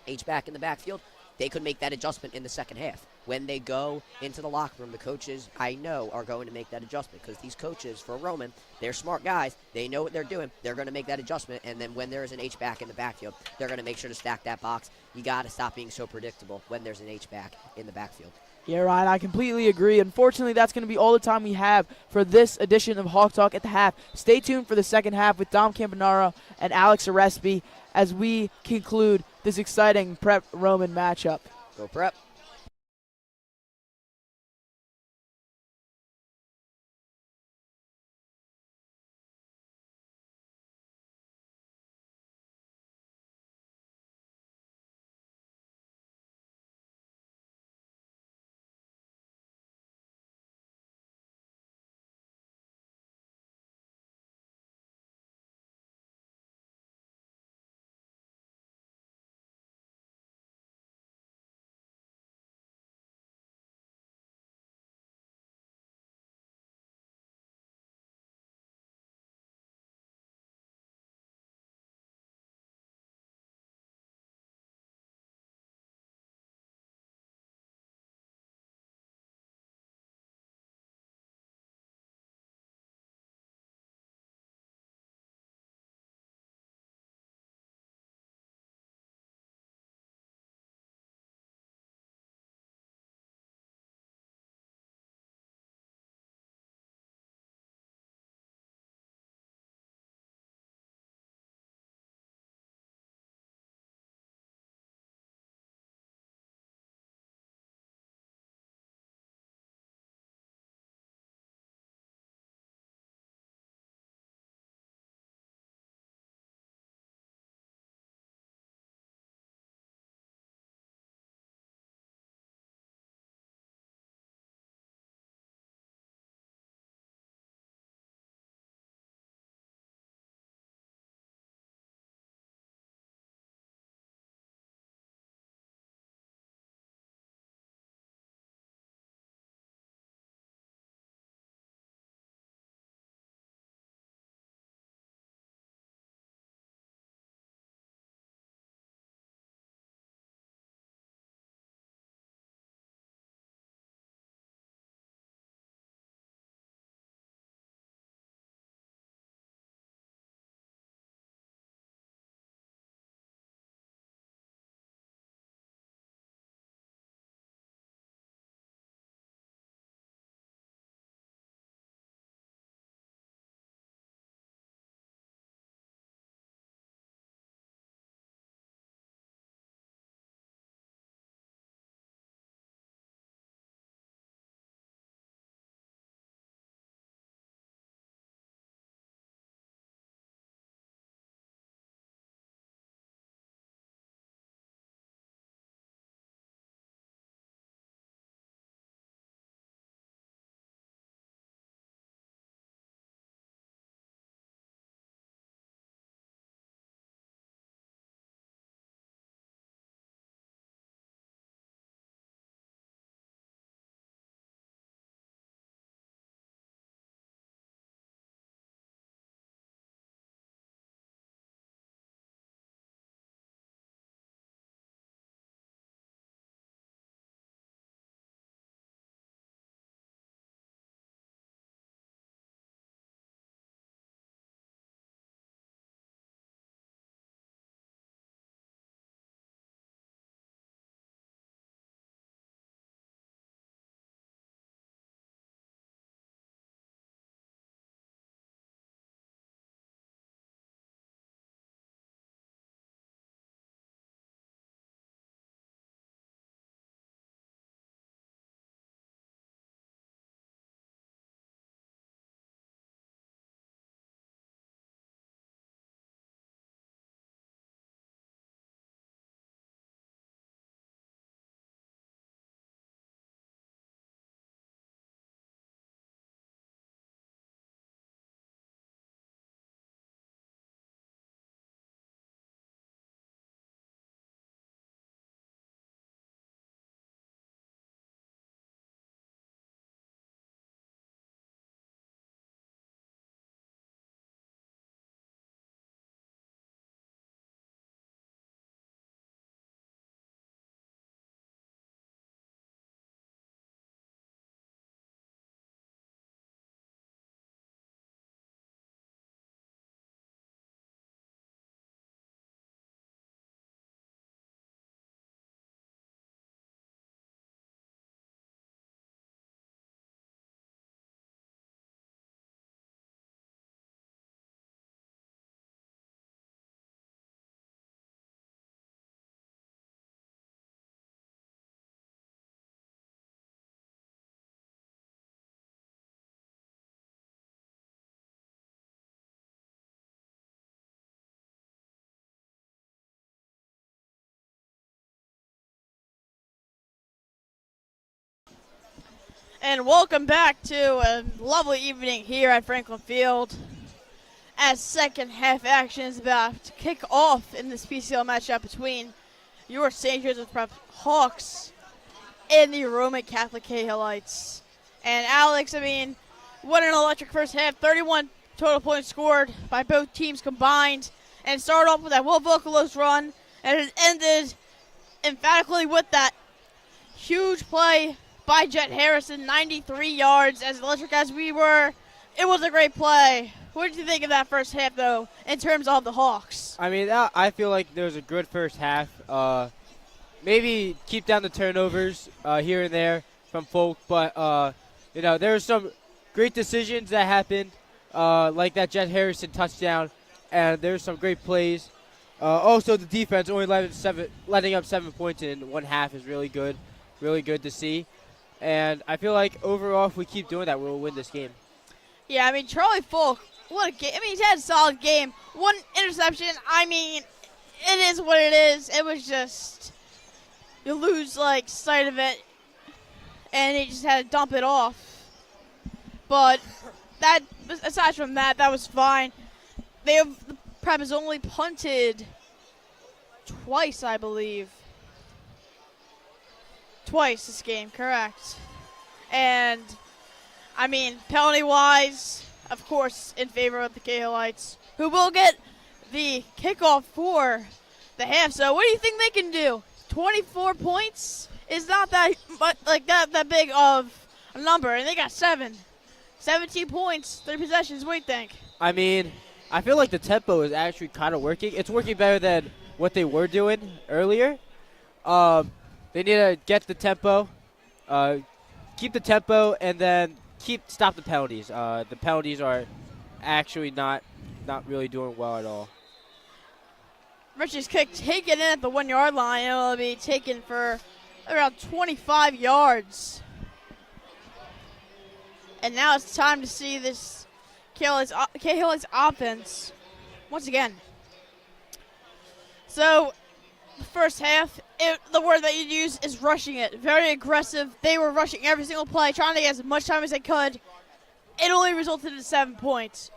H-back in the backfield, they could make that adjustment in the second half. When they go into the locker room, the coaches, I know, are going to make that adjustment because these coaches, for Roman, they're smart guys. They know what they're doing. They're going to make that adjustment, and then when there is an H-back in the backfield, they're going to make sure to stack that box. You got to stop being so predictable when there's an H-back in the backfield. Yeah, Ryan, I completely agree. Unfortunately, that's going to be all the time we have for this edition of Hawk Talk at the Half. Stay tuned for the second half with Dom Campanaro and Alex Erespe as we conclude this exciting Prep Roman matchup. Go Prep. And welcome back to a lovely evening here at Franklin Field as second half action is about to kick off in this PCL matchup between your St. Joseph Prep Hawks and the Roman Catholic Cahillites. And Alex, I mean, what an electric first half. 31 total points scored by both teams combined. And it started off with that Will Vokalos run, and it ended emphatically with that huge play by Jet Harrison, 93 yards. As electric as we were, it was a great play. What did you think of that first half, though, in terms of the Hawks? I mean, I feel like there was a good first half. Maybe keep down the turnovers here and there from Folk, but there were some great decisions that happened, like that Jet Harrison touchdown, and there were some great plays. Also, the defense only letting up 7 points in one half is really good to see. And I feel like overall, if we keep doing that, we'll win this game. Yeah, I mean, Charlie Folk, what a game. I mean, he's had a solid game. One interception, I mean, it is what it is. It was just, you lose, sight of it, and he just had to dump it off. But aside from that, that was fine. The Prep has only punted twice, I believe. Twice this game, correct. And, I mean, penalty-wise, of course, in favor of the Cahillites, who will get the kickoff for the half. So what do you think they can do? 24 points is not that big of a number, and they got 17 points, 3 possessions. What do you think? I mean, I feel like the tempo is actually kind of working. It's working better than what they were doing earlier. They need to get the tempo, keep the tempo, and then stop the penalties. The penalties are actually not really doing well at all. Rich's kick taken in at the 1 yard line. It will be taken for around 25 yards. And now it's time to see this Cahillites offense once again. So, the first half, the word that you'd use is rushing it. Very aggressive. They were rushing every single play, trying to get as much time as they could. It only resulted in 7 points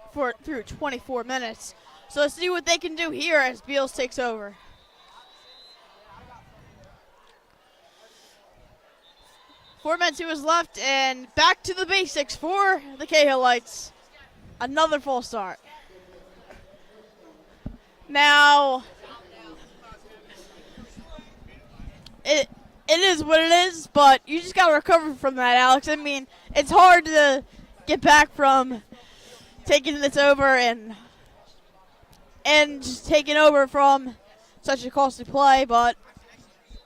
through 24 minutes. So let's see what they can do here as Beals takes over. Four men to his left, and back to the basics for the Cahillites. Another full start. Now, it is what it is, but you just got to recover from that, Alex. I mean, it's hard to get back from taking this over and just taking over from such a costly play, but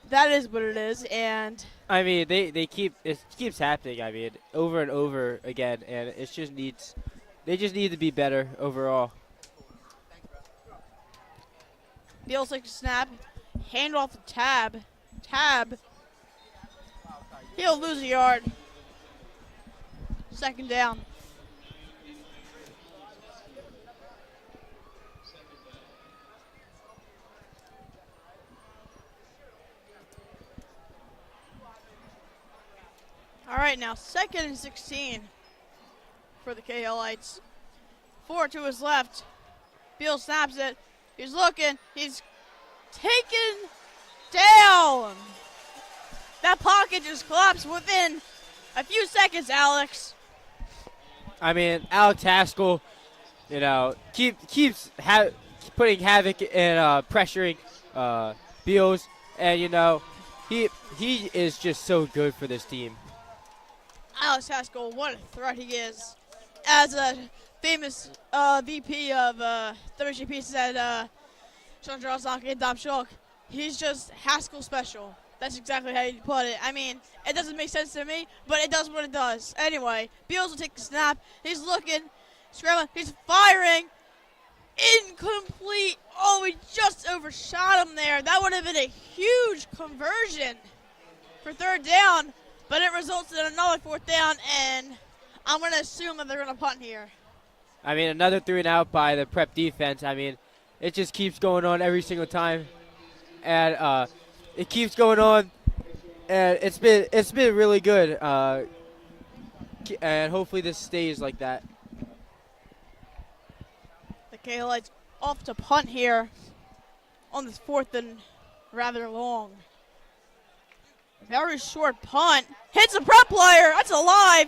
that is what it is. And I mean, it keeps happening. I mean, over and over again, and they just need to be better overall. Beals takes a snap, hand off to Tab. He'll lose a yard. Second down. All right, now 2nd and 16 for the Cahillites. 4 to his left. Beal snaps it. He's looking. He's taken down. That pocket just collapsed within a few seconds, Alex. I mean, Alex Haskell, keeps putting havoc and pressuring Beals, and he is just so good for this team. Alex Haskell, what a threat he is. As a famous VP of WSJP said, Sean Jarosaki and Dom Schulk, he's just Haskell special. That's exactly how you put it. I mean, it doesn't make sense to me, but it does what it does. Anyway, Beals will take the snap. He's looking, scrambling, he's firing. Incomplete. Oh, we just overshot him there. That would have been a huge conversion for 3rd down, but it results in another 4th down, and I'm going to assume that they're going to punt here. I mean, another 3 and out by the Prep defense. I mean, it just keeps going on every single time, and it keeps going on, and it's been really good. and hopefully this stays like that. The Cahillites off to punt here on this 4th and rather long. Very short punt. Hits a prep player. That's alive.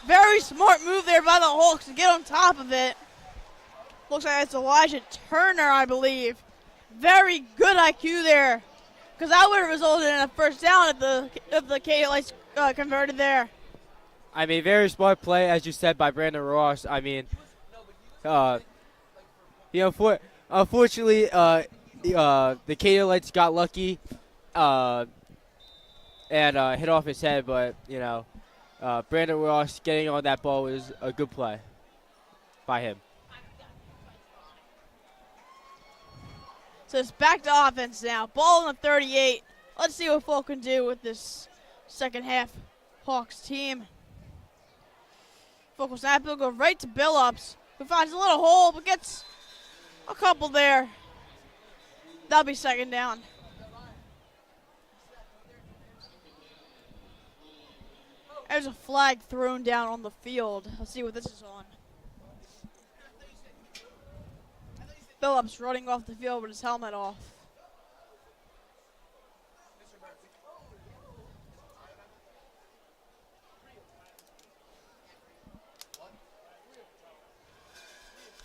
Very smart move there by the Hawks to get on top of it. Looks like it's Elijah Turner, I believe. Very good IQ there, because that would have resulted in a first down if the Cahillites converted there. I mean, very smart play, as you said, by Brandon Ross. I mean, unfortunately, the Cahillites got lucky and hit off his head, but, Brandon Ross getting on that ball was a good play by him. So it's back to offense now. Ball on the 38. Let's see what Folk can do with this second half Hawks team. Folk will snap. He'll go right to Billups, who finds a little hole but gets a couple there. That'll be second down. There's a flag thrown down on the field. Let's see what this is on. Phillips running off the field with his helmet off.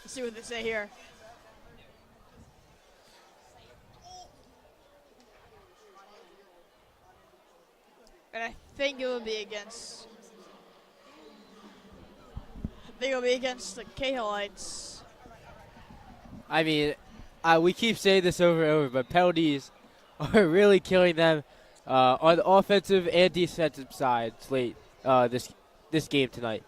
Let's see what they say here. And I think it will be against. The Cahillites. I mean, we keep saying this over and over, but penalties are really killing them on the offensive and defensive sides late this game tonight.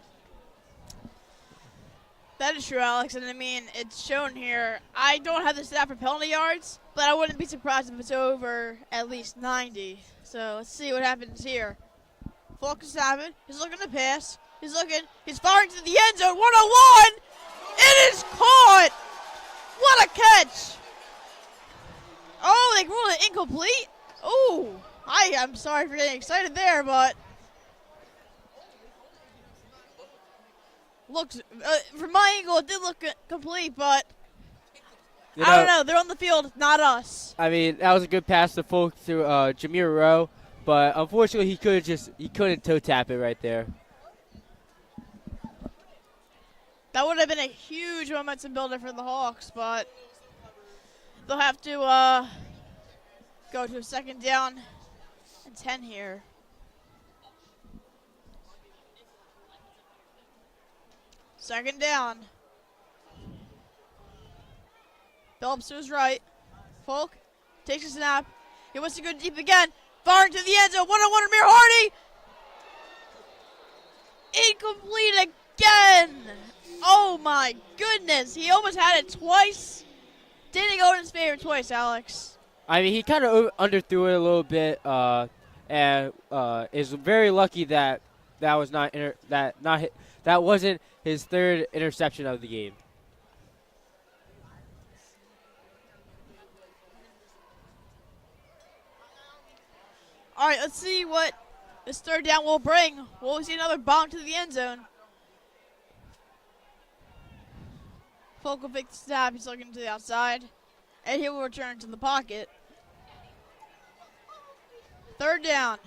That is true, Alex, and I mean, it's shown here. I don't have the stat for penalty yards, but I wouldn't be surprised if it's over at least 90. So let's see what happens here. Focus Savage, he's looking to pass. He's firing to the end zone, 101! It is caught! What a catch! Oh, they ruled it incomplete? Oh, I'm sorry for getting excited there, but looks, from my angle, it did look complete, but I don't know. They're on the field, not us. I mean, that was a good pass to Folk to Jameer Rowe, but unfortunately, he couldn't toe tap it right there. That would have been a huge momentum builder for the Hawks, but they'll have to go to a second down and 10 here. Second down. Phillips to his right. Folk takes a snap. He wants to go deep again. Firing to the end zone. 1-on-1 Amir Hardy. Incomplete again. Oh my goodness. He almost had it twice. Didn't go in his favor twice, Alex. I mean, he kind of underthrew it a little bit, and is very lucky that was that wasn't his third interception of the game. All right, let's see what this third down will bring. Will we see another bomb to the end zone? Folk will pick the snap. He's looking to the outside, and he will return to the pocket. Third down.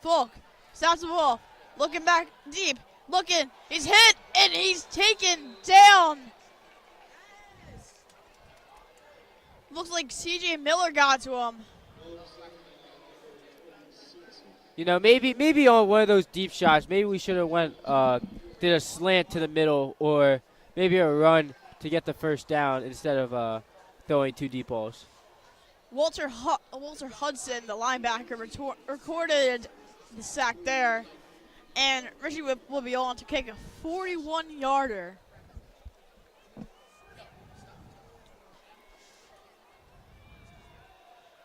Folk stops the ball, looking back deep, looking. He's hit, and he's taken down. Looks like C.J. Miller got to him. You know, maybe on one of those deep shots, maybe we should have did a slant to the middle, or maybe a run to get the first down instead of throwing two deep balls. Walter Hudson, the linebacker, recorded the sack there, and Richie will be on to kick a 41-yarder.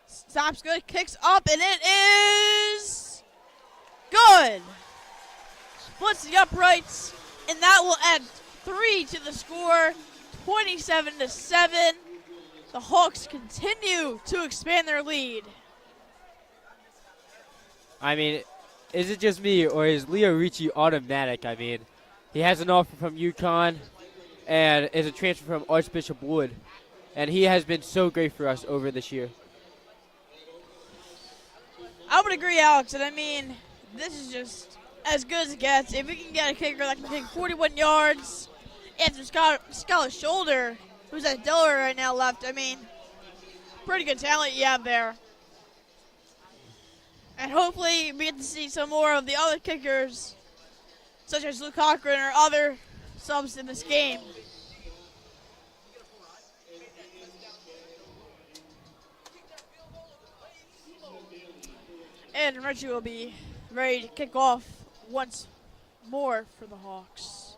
Stops good, kicks up, and it is good. Splits the uprights, and that will add 3 to the score, 27-7. The Hawks continue to expand their lead. I mean, is it just me, or is Leo Ricci automatic? I mean, he has an offer from UConn and is a transfer from Archbishop Wood. And he has been so great for us over this year. I would agree, Alex. And I mean, this is just as good as it gets. If we can get a kicker that can take 41 yards after Skylar's shoulder, who's at Delaware right now, left, I mean, pretty good talent you have there. And hopefully we get to see some more of the other kickers, such as Luke Cochran or other subs in this game. And Richie will be ready to kick off once more for the Hawks.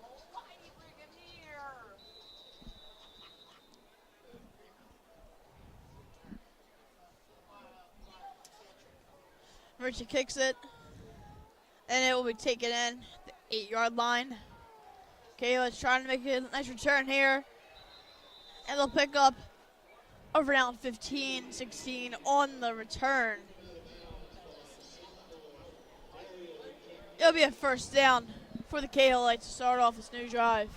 Richie kicks it, and it will be taken in the 8-yard line. Cahillites trying to make a nice return here, and they'll pick up around 15, 16 on the return. It'll be a first down for the Cahillites to start off this new drive.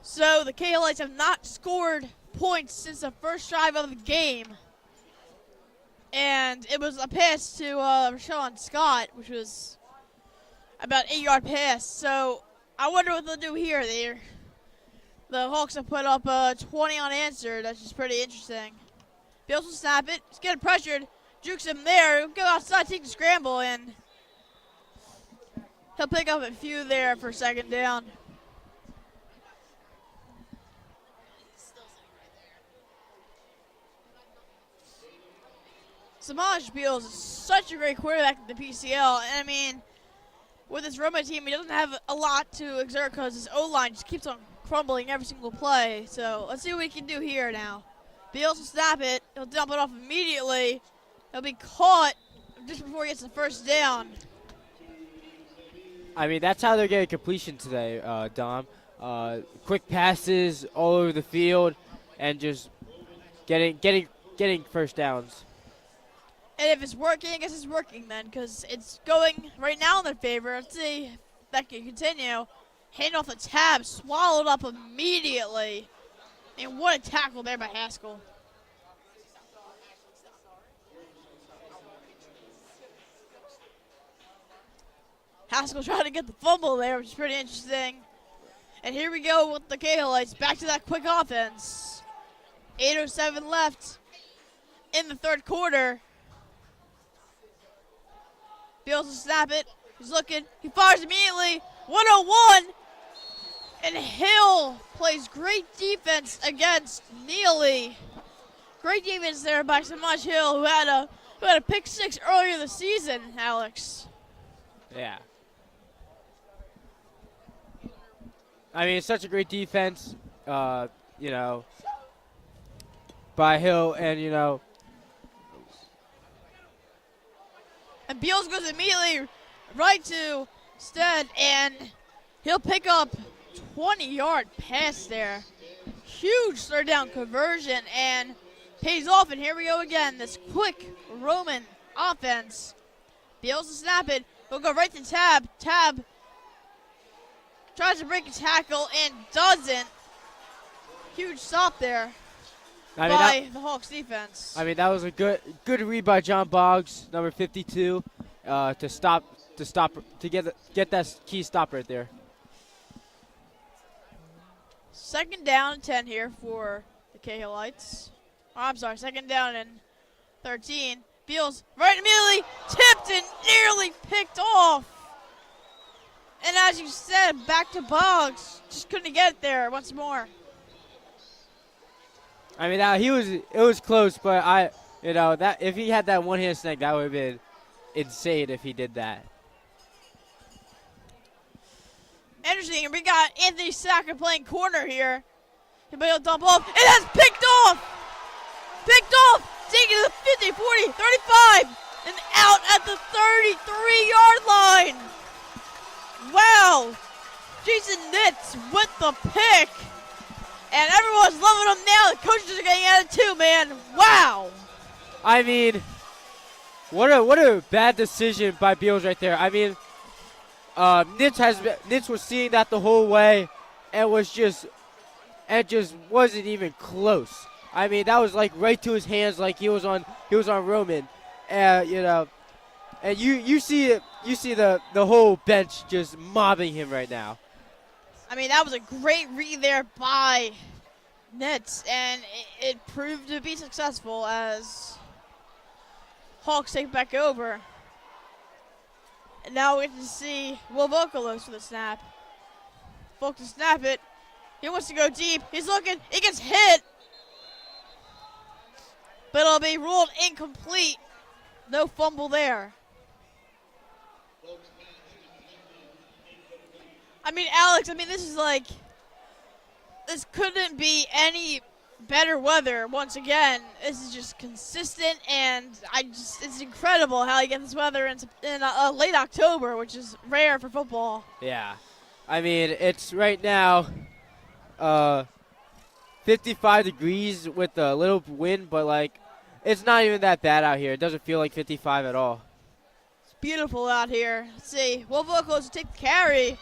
So the Cahillites have not scored points since the first drive of the game. And it was a pass to Rashawn Scott, which was about 8-yard pass. So I wonder what they'll do here. The Hawks have put up 20 unanswered. That's just pretty interesting. Bills will snap it. He's getting pressured. Jukes him there. He'll go outside, take the scramble, and he'll pick up a few there for second down. Samaj Beals is such a great quarterback in the PCL. And I mean, with this Roma team, he doesn't have a lot to exert because his O-line just keeps on crumbling every single play. So let's see what we can do here now. Beals will snap it. He'll dump it off immediately. He'll be caught just before he gets the first down. I mean, that's how they're getting completion today, Dom. Quick passes all over the field and just getting first downs. And if it's working, I guess it's working then, because it's going right now in their favor. Let's see if that can continue. Hand off the tab, swallowed up immediately. And what a tackle there by Haskell. Haskell trying to get the fumble there, which is pretty interesting. And here we go with the Cahillites. Back to that quick offense. 8:07 left in the third quarter. Beals will snap it. He's looking. He fires immediately. 101. And Hill plays great defense against Neely. Great defense there by Samaj Hill, who had a pick six earlier this season, Alex. Yeah. I mean, it's such a great defense, by Hill, and, And Beals goes immediately right to Stead, and he'll pick up 20-yard pass there. Huge third down conversion, and pays off. And here we go again, this quick Roman offense. Beals will snap it. He'll go right to Tab. Tab tries to break a tackle and doesn't. Huge stop there by the Hawks defense. I mean, that was a good read by John Boggs, number 52, to get that key stop right there. Second down and 10 here for the Cahillites. Oh, I'm sorry, second down and 13. Beals right immediately, tipped and nearly picked off. And as you said, back to Boggs. Just couldn't get it there once more. I mean, it was close, but that if he had that one-hand snag, that would have been insane if he did that. Interesting. We got Anthony Sacker playing corner here. He'll dump off, and that's picked off. Picked off. Taking to the 50, 40, 35, and out at the 33-yard line. Wow. Jason Nitz with the pick. And everyone's loving him now. The coaches are getting at it too, man. Wow. I mean, what a bad decision by Beals right there. I mean, Nitz was seeing that the whole way, and just wasn't even close. I mean, that was like right to his hands, like he was on Roman, you know, and you see the whole bench just mobbing him right now. I mean, that was a great read there by Nitz, and it proved to be successful as Hawks take back over. And now we get to see Will Vokalos for the snap. Volk to snap it. He wants to go deep. He's looking. He gets hit. But it'll be ruled incomplete. No fumble there. I mean, Alex, this couldn't be any better weather once again. This is just consistent, and it's incredible how you get this weather in late October, which is rare for football. Yeah. I mean, it's right now 55 degrees with a little wind, but, like, it's not even that bad out here. It doesn't feel like 55 at all. It's beautiful out here. Let's see. Will Vocals will take the carry.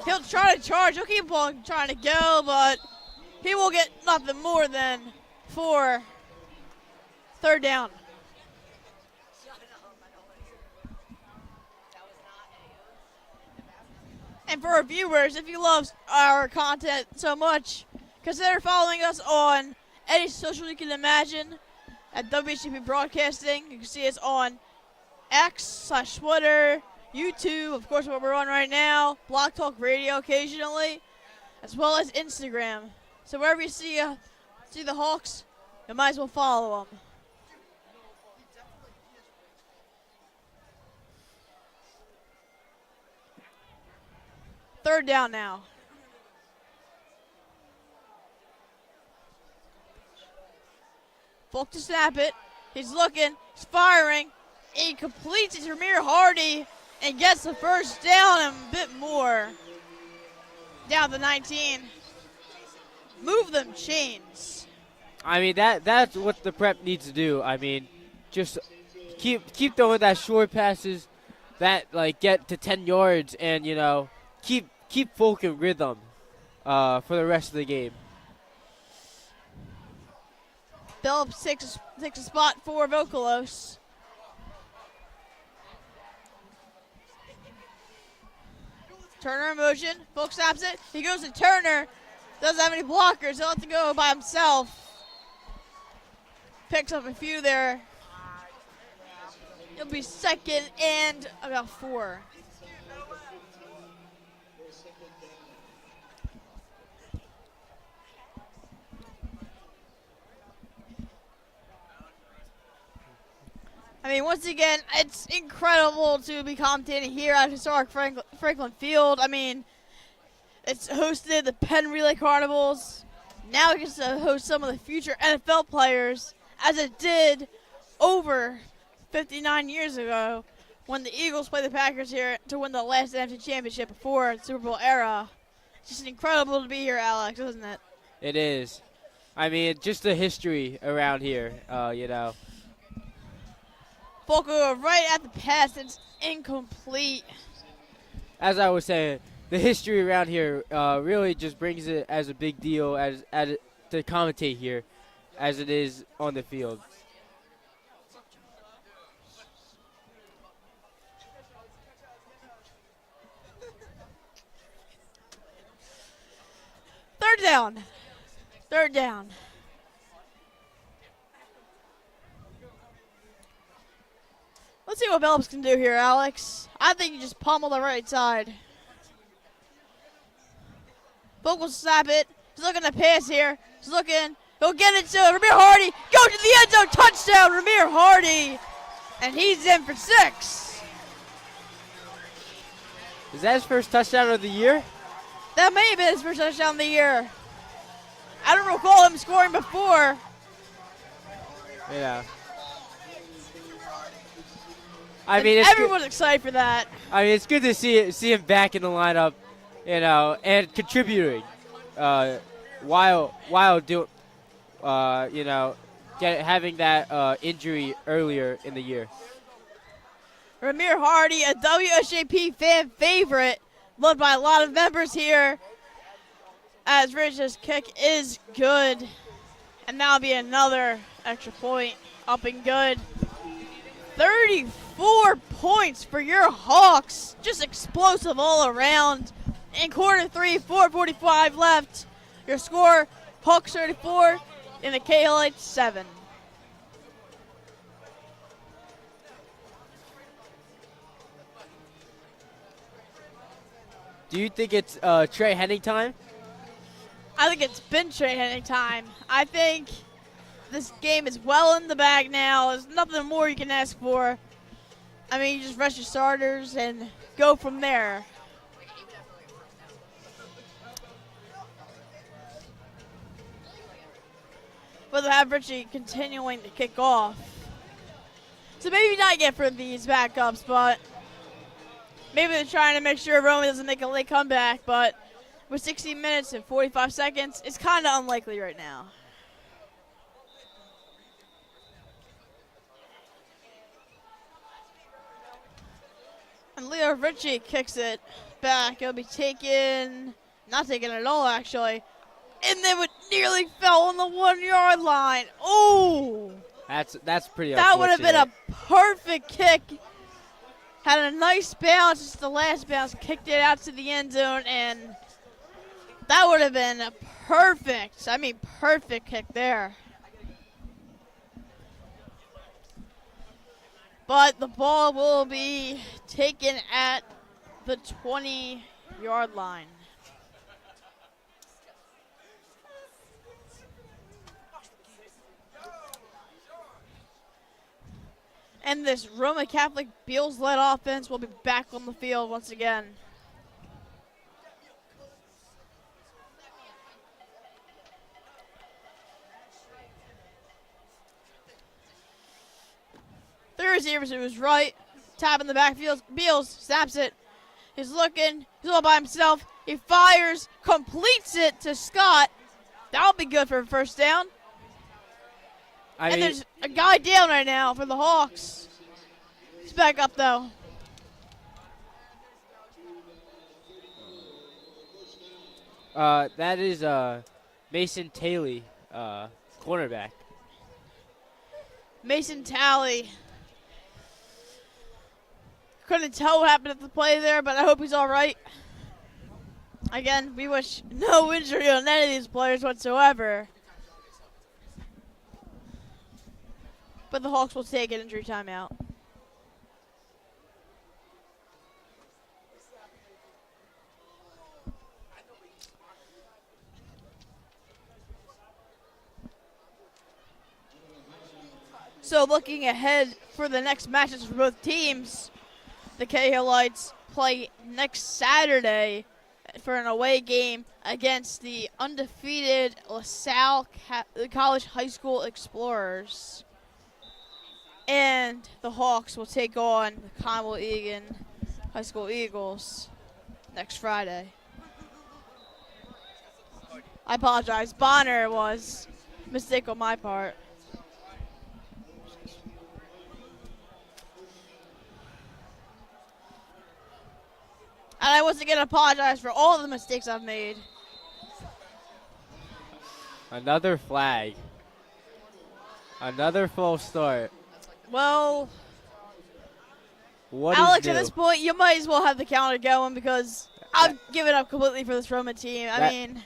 He'll try to charge. He'll keep on trying to go, but he will get nothing more than 4. Third down. And for our viewers, if you love our content so much, consider following us on any social you can imagine at WSJP Broadcasting. You can see us on X/Twitter, YouTube, of course, what we're on right now, Blog Talk Radio occasionally, as well as Instagram. So wherever you see the Hawks, you might as well follow them. Third down now. Folk to snap it. He's looking. He's firing. He completes it to Ramir Hardy and gets the first down and a bit more. Down to 19. Move them chains. I mean, that's what the prep needs to do. I mean, just keep throwing that short passes that, like, get to 10 yards and, you know, keep Folk in rhythm for the rest of the game. Phillips takes a spot for Vokalos. Turner in motion. Folk snaps it. He goes to Turner. Doesn't have any blockers. He'll have to go by himself. Picks up a few there. He'll be second and about 4. I mean, once again, it's incredible to be commentating here at historic Franklin Field. I mean, it's hosted the Penn Relay Carnivals. Now it gets to host some of the future NFL players, as it did over 59 years ago when the Eagles played the Packers here to win the last NFC championship before the Super Bowl era. It's just incredible to be here, Alex, isn't it? It is. I mean, just the history around here, you know. Volko right at the pass. It's incomplete. As I was saying, the history around here really just brings it as a big deal as to commentate here as it is on the field. Third down. Third down. Let's see what Phillips can do here, Alex. I think you just pummel the right side. Folk will snap it. He's looking to pass here. He's looking. He'll get it to Ramir Hardy. Go to the end zone. Touchdown, Ramir Hardy. And he's in for 6. Is that his first touchdown of the year? That may have been his first touchdown of the year. I don't recall him scoring before. Yeah. I mean, everyone's excited for that. I mean, it's good to see him back in the lineup, you know, and contributing while do, having that injury earlier in the year. Ramir Hardy, a WSJP fan favorite, loved by a lot of members here, as Rich's kick is good. And that'll be another extra point, up and good. 34 points for your Hawks, just explosive all around. In quarter 3, 4:45 left. Your score, Hawks 34 and the Cahillites 7. Do you think it's Trey Henning time? I think it's been Trey Henning time. I think this game is well in the bag now. There's nothing more you can ask for. I mean, you just rest your starters and go from there. But they'll have Richie continuing to kick off. So maybe not get for these backups, but maybe they're trying to make sure Roman doesn't make a late comeback. But with 16 minutes and 45 seconds, it's kind of unlikely right now. And Leo Ritchie kicks it back. It'll be taken, not taken at all actually. And they would nearly fell on the 1 yard line. Oh! That's pretty. That would have been a unfortunate. perfect kick. Had a nice bounce, just the last bounce, kicked it out to the end zone, and that would have been a perfect kick there. But the ball will be taken at the 20-yard line. And this Roman Catholic Beals-led offense will be back on the field once again. The receivers, it was right. Tap in the backfield. Beals snaps it. He's looking. He's all by himself. He fires, completes it to Scott. That'll be good for a first down. And there's a guy down right now for the Hawks. He's back up, though. That is Mason Taylor, cornerback. Mason Talley. Couldn't tell what happened at the play there, but I hope he's all right. Again, we wish no injury on any of these players whatsoever. But the Hawks will take an injury timeout. So looking ahead for the next matches for both teams, the Cahillites play next Saturday for an away game against the undefeated LaSalle College High School Explorers. And the Hawks will take on the Conwell-Egan High School Eagles next Friday. I apologize. Bonner was a mistake on my part. And I wasn't going to apologize for all the mistakes I've made. Another flag. Another false start. Well, What Alex, is at new? this point, you might as well have the counter going because I've given up completely for this Roman team. I mean,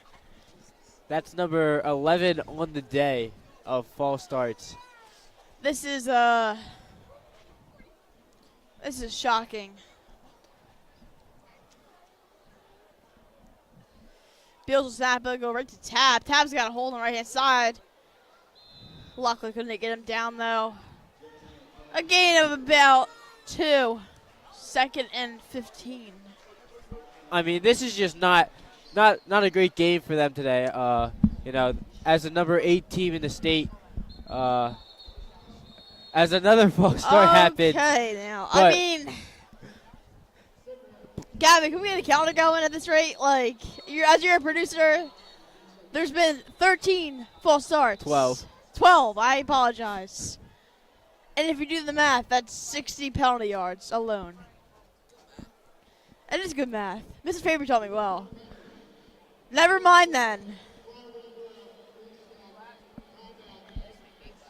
That's number 11 on the day of false starts. this is shocking. Beals will snap it, go right to Tab. Tab's got a hold on the right-hand side. Luckily, couldn't get him down, though. A gain of about 2. 2nd and 15. I mean, this is just not a great game for them today. As the number 8 team in the state, as another false start happened. Okay, now. I mean, Gavin, can we get a counter going at this rate? Like, you're a producer. There's been 13 false starts. 12. 12, I apologize. And if you do the math, that's 60 penalty yards alone. That is good math. Mrs. Faber taught me well. Never mind then.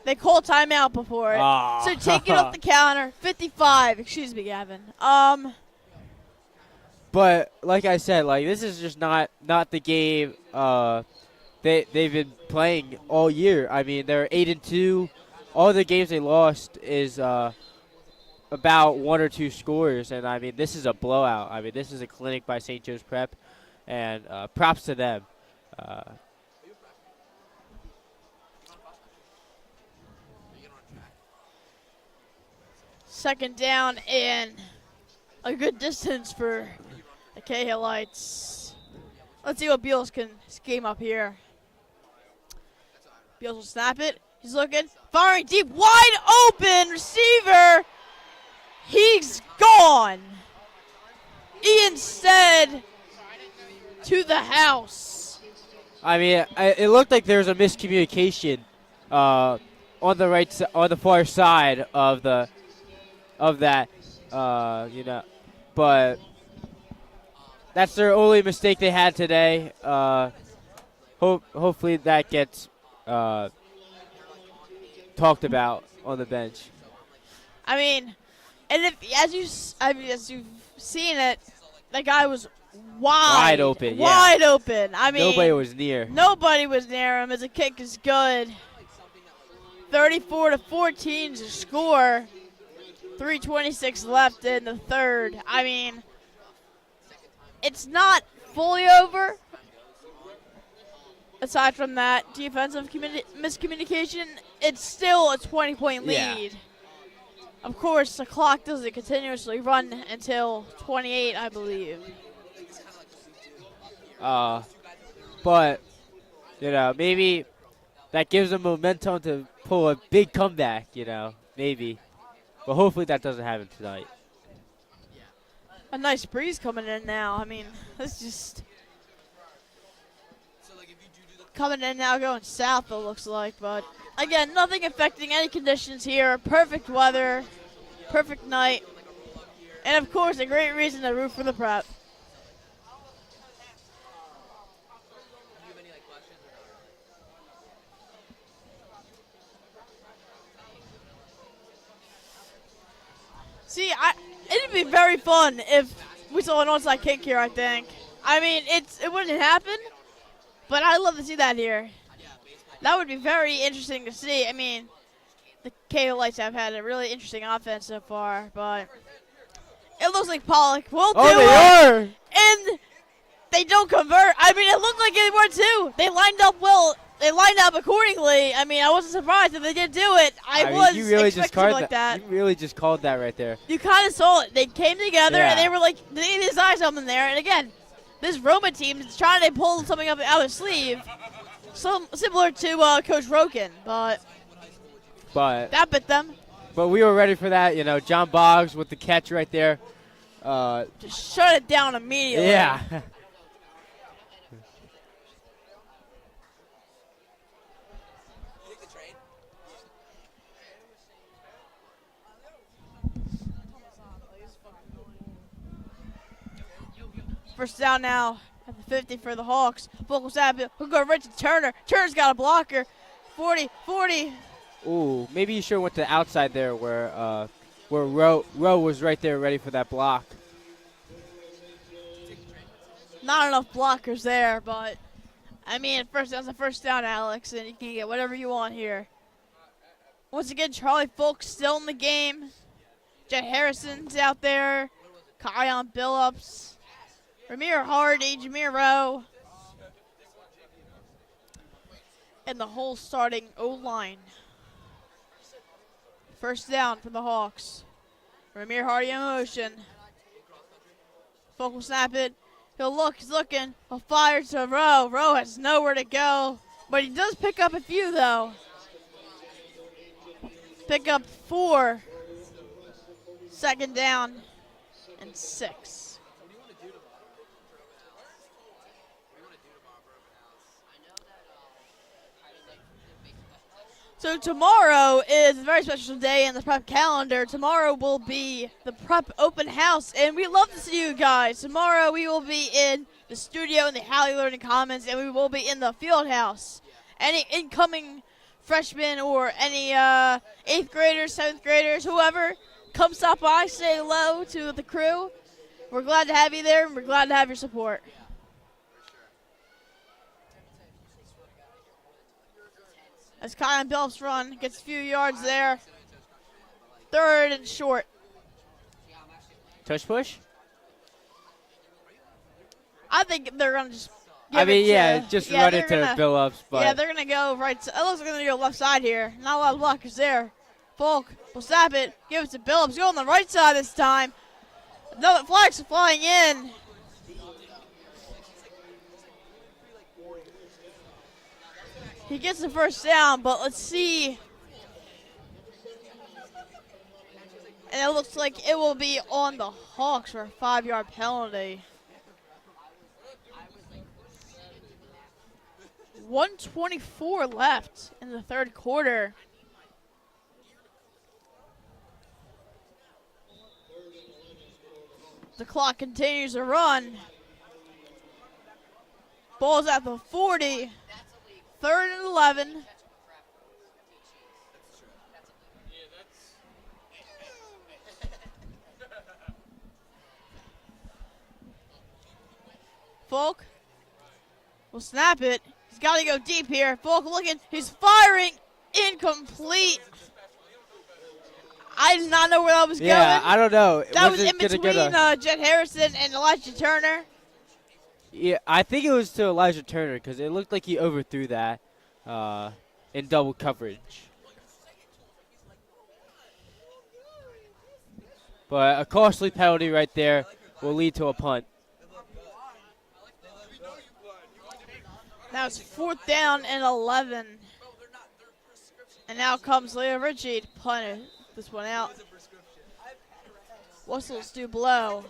They called timeout before it. So take it off the counter. 55. Excuse me, Gavin. But like I said, like this is just not the game they've been playing all year. I mean, they're 8-2. All the games they lost is about 1 or 2 scores, and I mean this is a blowout. I mean this is a clinic by St. Joe's Prep, and props to them. Second down and a good distance for the Cahillites. Let's see what Beals can scheme up here. Beals will snap it. He's looking, firing deep, wide open receiver. He's gone. Instead to the house. I mean, it looked like there was a miscommunication on the on the far side of that, but that's their only mistake they had today. Hopefully that gets talked about on the bench. I mean, and if as you've seen it, that guy was wide open. Wide open. I mean, nobody was near. Nobody was near him. As a kick is good. 34-14 to score. 3:26 left in the third. I mean, it's not fully over. Aside from that defensive miscommunication, it's still a 20-point lead. Yeah. Of course, the clock doesn't continuously run until 28, I believe. But, maybe that gives them momentum to pull a big comeback, maybe. But hopefully that doesn't happen tonight. A nice breeze coming in now. I mean, it's just coming in now, going south, it looks like. But, again, nothing affecting any conditions here. Perfect weather, perfect night. And, of course, a great reason to root for the Prep. See, it'd be very fun if we saw an onside kick here, I think. I mean, it wouldn't happen, but I'd love to see that here. That would be very interesting to see. I mean, the Cahillites have had a really interesting offense so far, but it looks like Pollock will do it. They are! And they don't convert. I mean, it looked like they were too. They lined up well. They lined up accordingly. I mean, I wasn't surprised if they did do it. You really just called like that. You really just called that right there. You kind of saw it. They came together, Yeah. and they were like, they decided something there. And again, this Roma team is trying to pull something up out of their sleeve, similar to Coach Roken, but that bit them. But we were ready for that. John Boggs with the catch right there. Just shut it down immediately. Yeah. First down now at the 50 for the Hawks. Vocal Savage will go right to Turner. Turner's got a blocker. 40. Ooh, maybe you should have went to the outside there where Rowe was right there ready for that block. Not enough blockers there, but I mean, first down's a first down, Alex, and you can get whatever you want here. Once again, Charlie Folk still in the game. Jet Harrison's out there. Kion Billups. Ramir Hardy, Jameer Rowe. And the whole starting O-line. First down for the Hawks. Ramir Hardy in motion. Folk will snap it. He'll look, he's looking. He'll fire to Rowe. Rowe has nowhere to go. But he does pick up a few, though. Pick up 4. Second down and 6. So tomorrow is a very special day in the prep calendar. Tomorrow will be the prep open house, and we love to see you guys. Tomorrow we will be in the studio in the Halley Learning Commons, and we will be in the field house. Any incoming freshmen or any 8th graders, 7th graders, whoever, come stop by, say hello to the crew. We're glad to have you there, and we're glad to have your support. As Kyle Billups run, gets a few yards there. 3rd and short. Touch push? I think they're going to just give I mean, it yeah, to, just yeah, run it to Billups. But yeah, they're going to go right. It looks like they're going to go left side here. Not a lot of luck is there. Folk will snap it, give it to Billups. Go on the right side this time. Another flag's flying in. He gets the first down, but let's see. And it looks like it will be on the Hawks for a 5-yard penalty. 1:24 left in the 3rd quarter. The clock continues to run. Ball's at the 40. 3rd and 11. Folk will snap it. He's got to go deep here. Folk looking. He's firing. Incomplete. I did not know where that was going. yeah, I don't know. That was in it gonna between go to- Jet Harrison and Elijah Turner. Yeah, I think it was to Elijah Turner because it looked like he overthrew that in double coverage. But a costly penalty right there will lead to a punt. Now it's 4th down and 11. And now comes Leo Ritchie to punt this one out. Whistles do blow.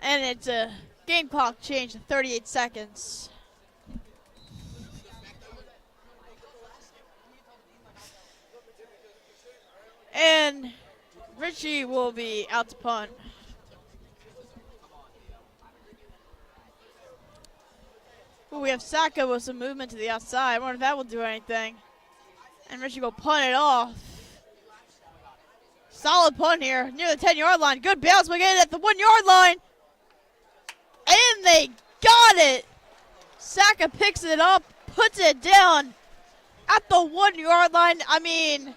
And it's a game clock change to 38 seconds. And Ritchie will be out to punt. Ooh, we have Saka with some movement to the outside. I wonder if that will do anything. And Ritchie will punt it off. Solid punt here near the 10-yard line. Good bounce. We get it at the 1-yard line. And they got it. Saka picks it up, puts it down at the 1-yard line. I mean,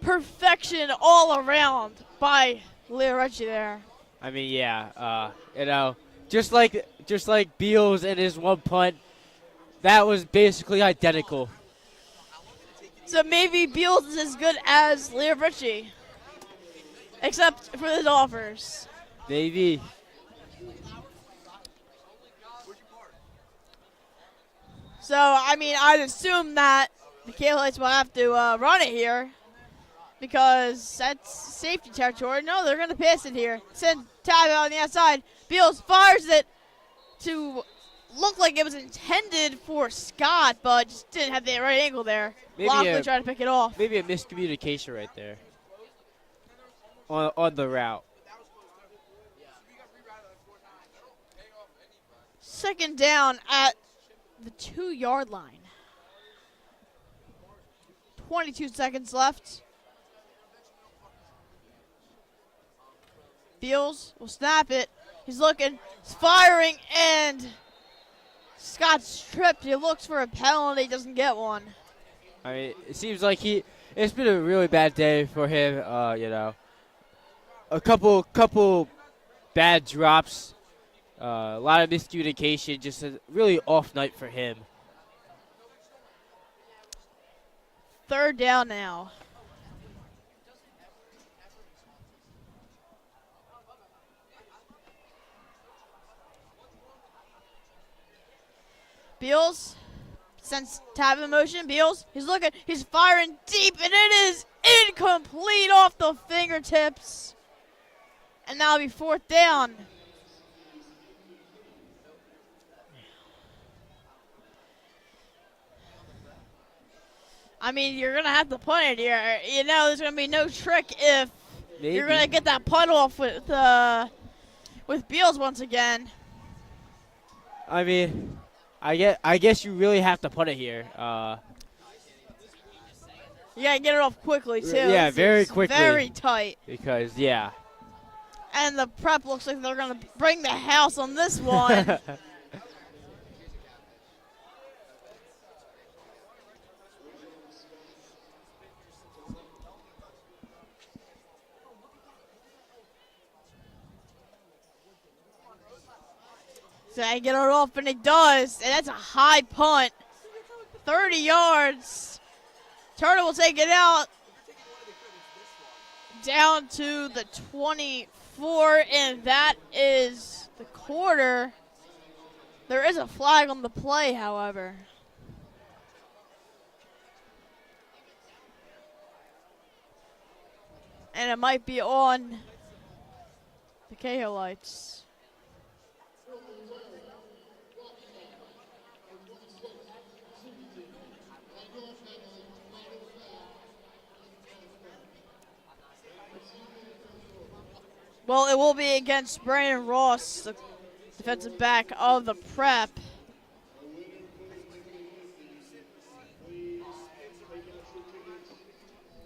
perfection all around by Leo Ritchie there. I mean, yeah, just like Beals and his one punt, that was basically identical. So maybe Beals is as good as Leo Ritchie, except for the Dolphins. Maybe. So, I mean, I'd assume that the Cahillites will have to run it here because that's safety territory. No, they're going to pass it here. Send Tab out on the outside. Beals fires it to look like it was intended for Scott, but just didn't have the right angle there. Lockley tried to pick it off. Maybe a miscommunication right there on the route. 2nd down at the 2-yard line. 22 seconds left. Beals will snap it. He's looking, he's firing, and Scott's tripped. He looks for a penalty, doesn't get one. I mean, it seems like it's been a really bad day for him. A couple bad drops. A lot of miscommunication, just a really off night for him. 3rd down now. Beals sends Tab in motion. Beals, he's looking, he's firing deep, and it is incomplete off the fingertips. And that'll be 4th down. I mean, you're going to have to punt it here. You know, there's going to be no trick if you're going to get that punt off with Beals once again. I mean, I guess you really have to punt it here. You got to get it off quickly, too. Yeah, very quickly. Very tight. Because, yeah. And the prep looks like they're going to bring the house on this one. So I get it off, and it does. And that's a high punt. 30 yards. Turner will take it out. Down to the 24, and that is the quarter. There is a flag on the play, however. And it might be on the Cahillites. Well, it will be against Brandon Ross, the defensive back of the prep.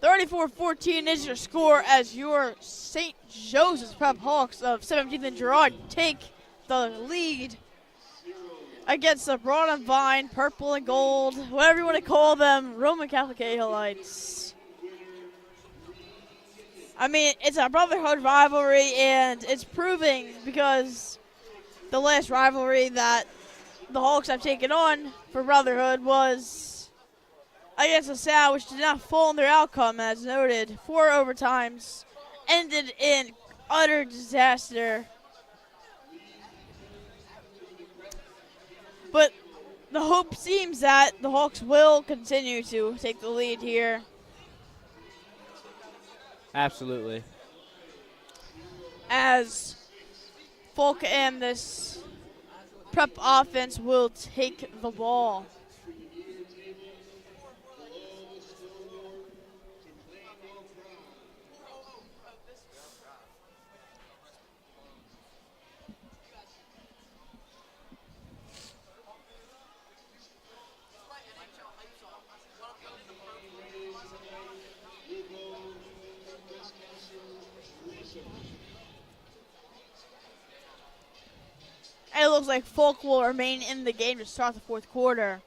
(34-14) is your score as your St. Joseph's Prep Hawks of 17th and Girard take the lead against the Broad and Vine, purple and gold, whatever you want to call them, Roman Catholic Cahillites. I mean, it's a brotherhood rivalry, and it's proving because the last rivalry that the Hawks have taken on for brotherhood was against LaSalle, which did not fall in their outcome, as noted. 4 overtimes ended in utter disaster. But the hope seems that the Hawks will continue to take the lead here. Absolutely. As Folk and this prep offense will take the ball. And it looks like Folk will remain in the game to start the 4th quarter.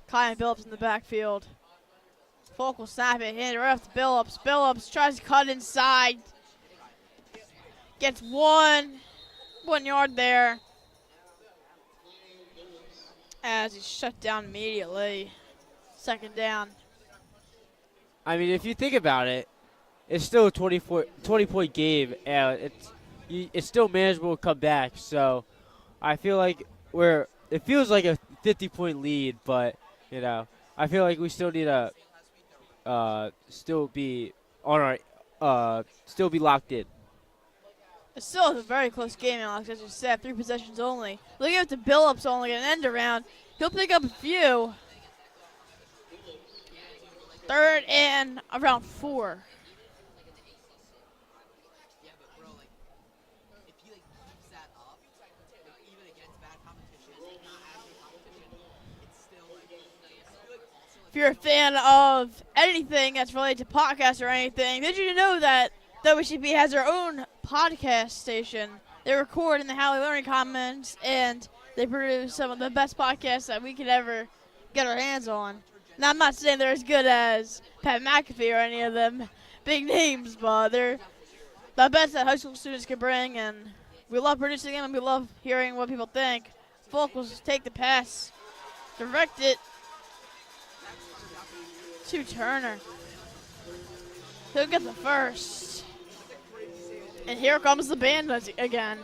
Kyan Billups in the backfield. Folk will snap it, hand it right off to Billups. Billups tries to cut inside. Gets 1 yard there. As he's shut down immediately. 2nd down. I mean, if you think about it, it's still a 20-point game, and it's still manageable to come back. So I feel like it feels like a 50-point lead, but you know, I feel like we still need to still be on our still be locked in. It's still a very close game, Alex, as you said, 3 possessions only. Looking at the Billups only an end around, he'll pick up a few. 3rd and around 4. If you're a fan of anything that's related to podcasts or anything, did you know that WSJP has their own podcast station? They record in the Howley Learning Commons, and they produce some of the best podcasts that we could ever get our hands on. Now, I'm not saying they're as good as Pat McAfee or any of them big names, but they're the best that high school students can bring, and we love producing them, and we love hearing what people think. Folk will take the pass, direct it to Turner. He'll get the first. And here comes the band again.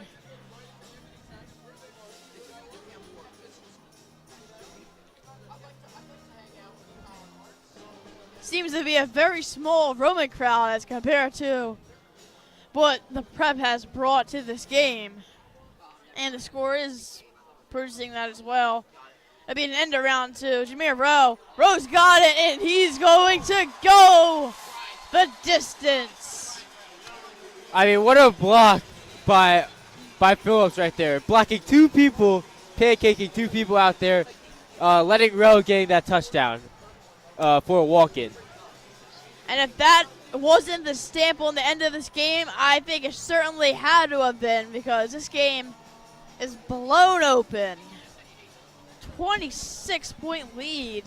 Seems to be a very small Roman crowd as compared to what the prep has brought to this game. And the score is producing that as well. It'll be an end of round 2. Jameer Rowe. Rowe's got it, and he's going to go the distance. I mean, what a block by Phillips right there. Blocking 2 people, pancaking 2 people out there, letting Rowe getting that touchdown for a walk-in. And if that wasn't the stamp on the end of this game, I think it certainly had to have been, because this game is blown open. 26-point lead.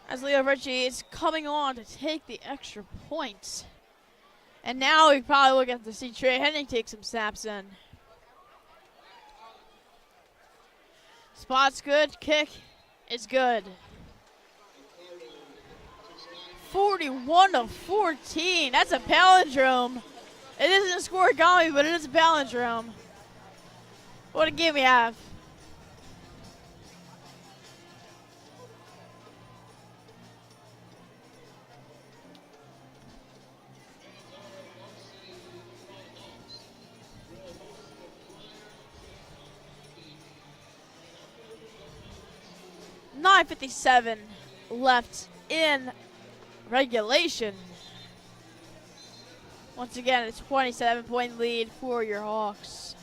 As Leo Ritchie is coming on to take the extra points. And now we probably look at to see Trey Henning take some snaps in. Spot's good, kick is good. 41-14. That's a palindrome. It isn't a scoregami, but it is a palindrome. What a game we have. .957 left in regulation. Once again, a 27-point lead for your Hawks.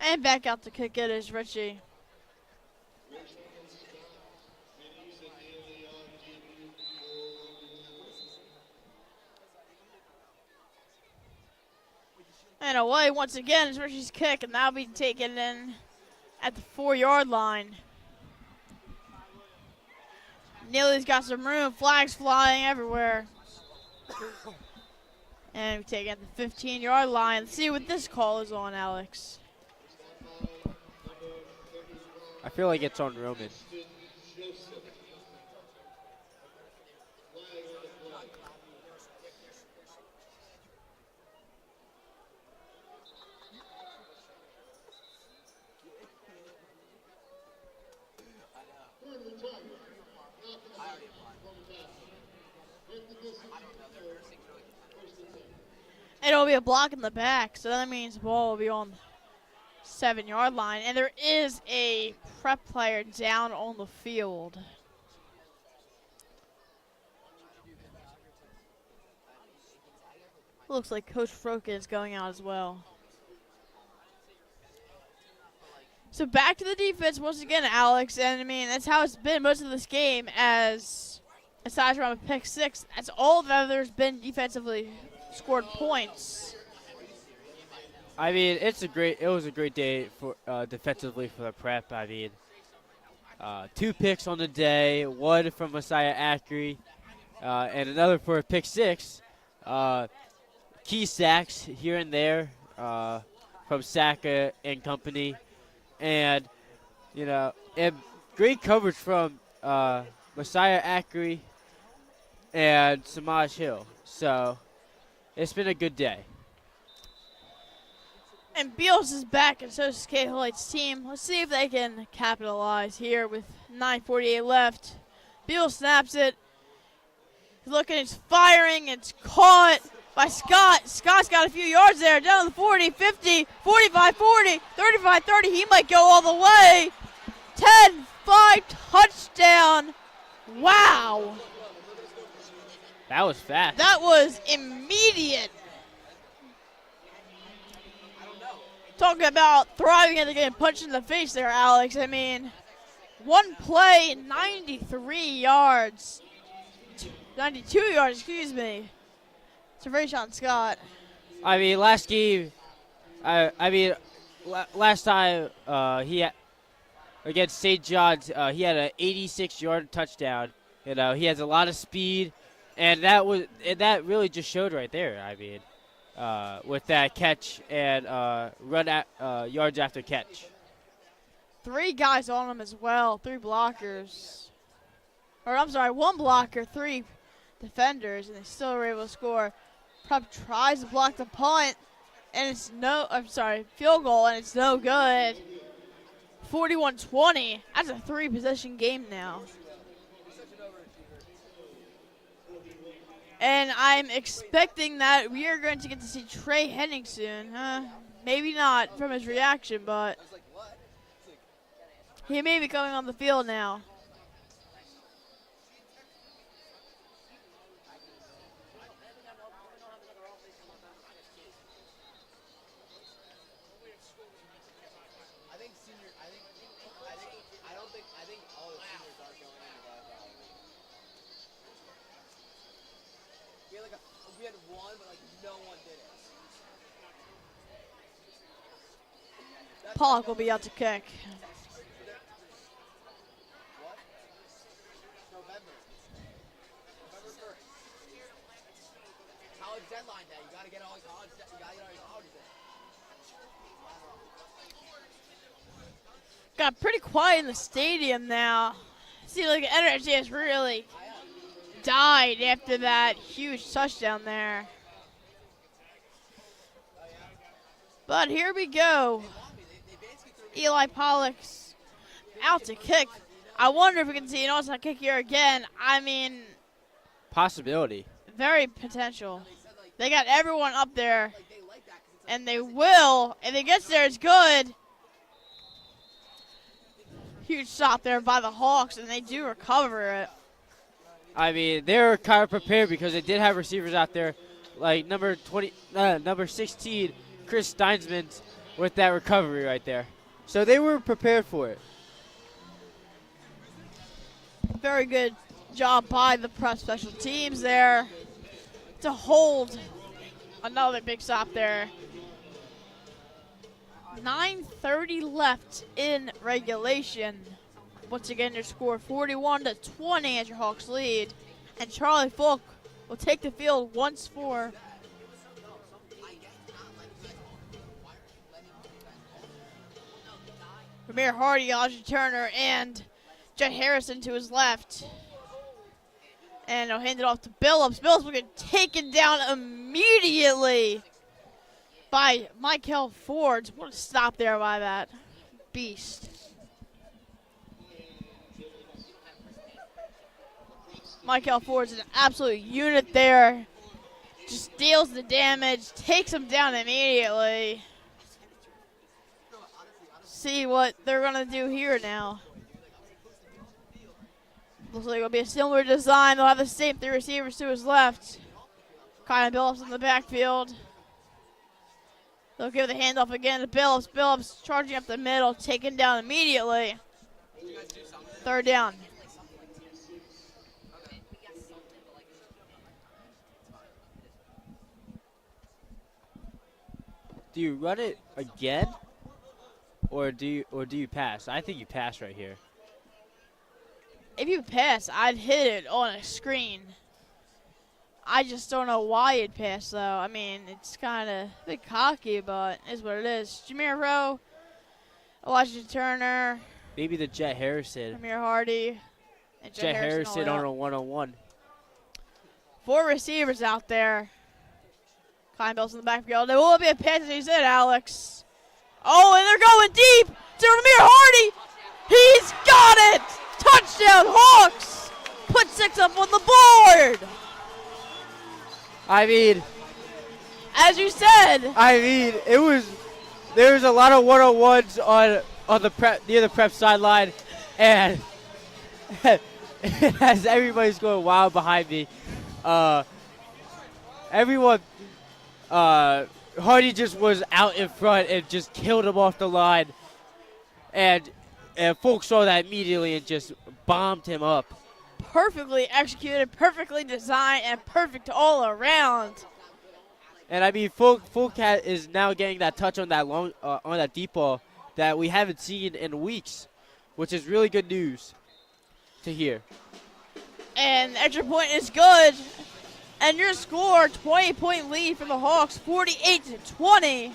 And back out to kick it is Richie. And away once again is Richie's kick, and that'll be taken in at the 4-yard line. Neely's got some room, flags flying everywhere. And we take it at the 15-yard line. Let's see what this call is on, Alex. I feel like it's on Roman. And it'll be a block in the back, so that means the ball will be on 7-yard line, and there is a prep player down on the field. Looks like Coach Froken is going out as well. So back to the defense once again, Alex, and I mean that's how it's been most of this game. As aside from a pick 6, that's all that there's been defensively scored points. I mean, it was a great day for defensively for the prep. I mean, 2 picks on the day, 1 from Messiah Ackery, and another for a pick 6. Key sacks here and there from Saka and company, and and great coverage from Messiah Ackery and Samaj Hill. So it's been a good day. And Beals is back, and so is Cahillites' team. Let's see if they can capitalize here with 9:48 left. Beals snaps it. He's looking, it's firing, it's caught by Scott. Scott's got a few yards there, down to the 40, 50, 45, 40, 35, 30. He might go all the way. 10-5 touchdown. Wow. That was fast. That was immediate. Talking about thriving at the game, punched in the face there, Alex. I mean, one play, 93 yards. 92 yards, excuse me. To Rayshon Scott. I mean, last game, last time he had, against St. John's, he had an 86-yard touchdown. He has a lot of speed, and that really just showed right there. I mean, with that catch and yards after catch. 3 guys on him as well, 3 blockers. Or I'm sorry, 1 blocker, 3 defenders, and they still were able to score. Prep tries to block the punt, and it's field goal, and it's no good. 41-20. That's a 3-possession game now. And I'm expecting that we are going to get to see Trey Henning soon. Maybe not from his reaction, but he may be coming on the field now. Pollock will be out to kick. Got pretty quiet in the stadium now. See, like energy has really died after that huge touchdown there. But here we go. Eli Pollock's out to kick. I wonder if we can see an onside kick here again. I mean, possibility. Very potential. They got everyone up there, and they will. If it gets there, it's good. Huge stop there by the Hawks, and they do recover it. I mean, they were kind of prepared because they did have receivers out there, like number 16, Chris Steinsman, with that recovery right there. So they were prepared for it. Very good job by the prep special teams there to hold another big stop there. 9:30 left in regulation. Once again, your score 41-20 as your Hawks lead. And Charlie Folk will take the field once more. Ramir Hardy, Elijah Turner, and Jet Harrison to his left. And he'll hand it off to Billups. Billups will get taken down immediately by Michael Ford. What a stop there by that beast. Michael Ford's an absolute unit there. Just deals the damage, takes him down immediately. See what they're going to do here now. Looks like it'll be a similar design. They'll have the same 3 receivers to his left. Kind of Billups in the backfield. They'll give the handoff again to Billups. Billups charging up the middle, taken down immediately. 3rd down. Do you run it again, or do you pass? I think you pass right here. If you pass, I'd hit it on a screen. I just don't know why you'd pass, though. I mean, it's kind of a bit cocky, but it is what it is. Jameer Rowe, Elijah Turner. Maybe the Jet Harrison. Ramir Hardy. And Jet Harrison on a one-on-one. 4 receivers out there. Kleinbell's in the backfield. There will be a pass, as you said, Alex. Oh, and they're going deep to Ramir Hardy. He's got it. Touchdown, Hawks. Put 6 up on the board. I mean, as you said. I mean, there was a lot of one-on-ones on the prep near the prep sideline, and as everybody's going wild behind me, everyone, Hardy just was out in front and just killed him off the line, and folks saw that immediately and just bombed him up. Perfectly executed, perfectly designed, and perfect all around. And I mean, Folk is now getting that touch on that on that deep ball that we haven't seen in weeks, which is really good news to hear. And the extra point is good. And your score, 20-point lead for the Hawks, 48-20.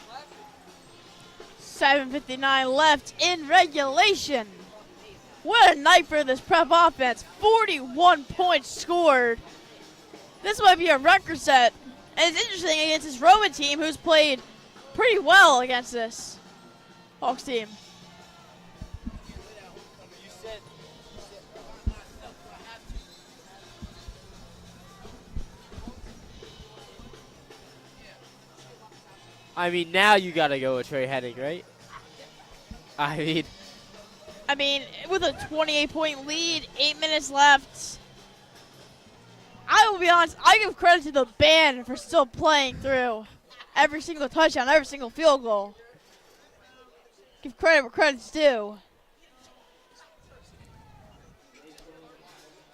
7:59 left in regulation. What a night for this prep offense. 41 points scored. This might be a record set. And it's interesting against this Roman team who's played pretty well against this Hawks team. I mean, now you got to go with Trey Hennig, right? I mean, with a 28-point lead, 8 minutes left, I will be honest, I give credit to the band for still playing through every single touchdown, every single field goal. Give credit where credit's due.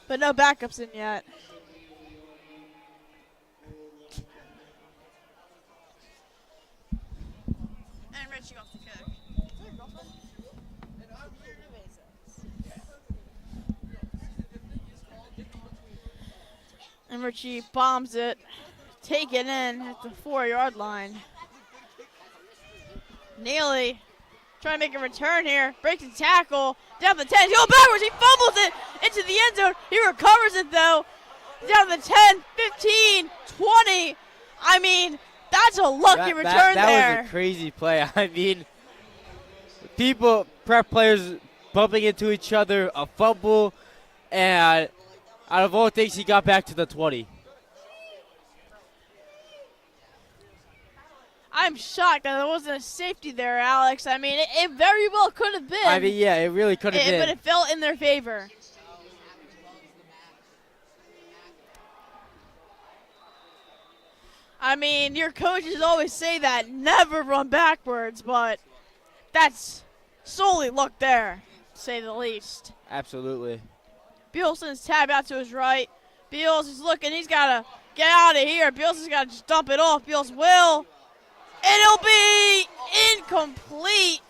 But no backups in yet. And Richie off the kick. And Richie bombs it. Take it in at the 4-yard line. Neely trying to make a return here. Breaks the tackle. Down the 10. He goes backwards. He fumbles it into the end zone. He recovers it though. Down the 10, 15, 20. I mean, that's a lucky return there. That was a crazy play. I mean, prep players bumping into each other, a fumble, and out of all things, he got back to the 20. I'm shocked that there wasn't a safety there, Alex. I mean, it very well could have been. I mean, yeah, it really could have been. But it fell in their favor. I mean, your coaches always say that, never run backwards, but that's solely luck there, to say the least. Absolutely. Bielson's tab out to his right. Beals is looking. He's got to get out of here. Beals has got to just dump it off. Beals will. And it'll be incomplete.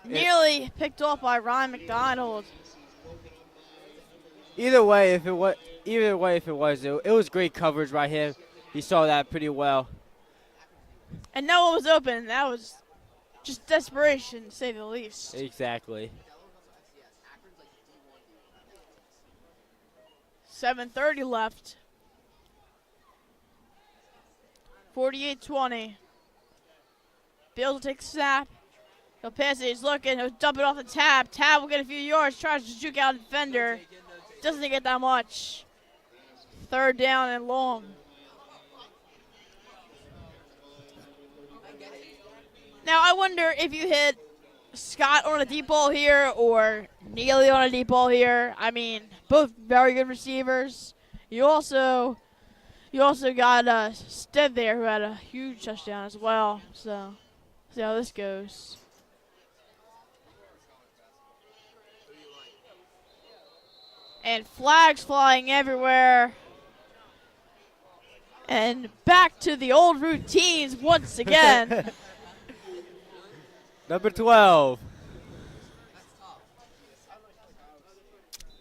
Nearly picked off by Ryan McDonald. Either way, if it was, it was great coverage by him. He saw that pretty well. And no one was open. That was just desperation, to say the least. Exactly. 7:30 left. 48-20. Bills will take the snap. He'll pass it. He's looking. He'll dump it off the tab. Tab will get a few yards. Tries to juke out a defender. Doesn't get that much. 3rd down and long. Now, I wonder if you hit Scott on a deep ball here or Neely on a deep ball here. I mean, both very good receivers. You also got Stead there who had a huge touchdown as well. So, see how this goes. And flags flying everywhere. And back to the old routines once again. Number 12.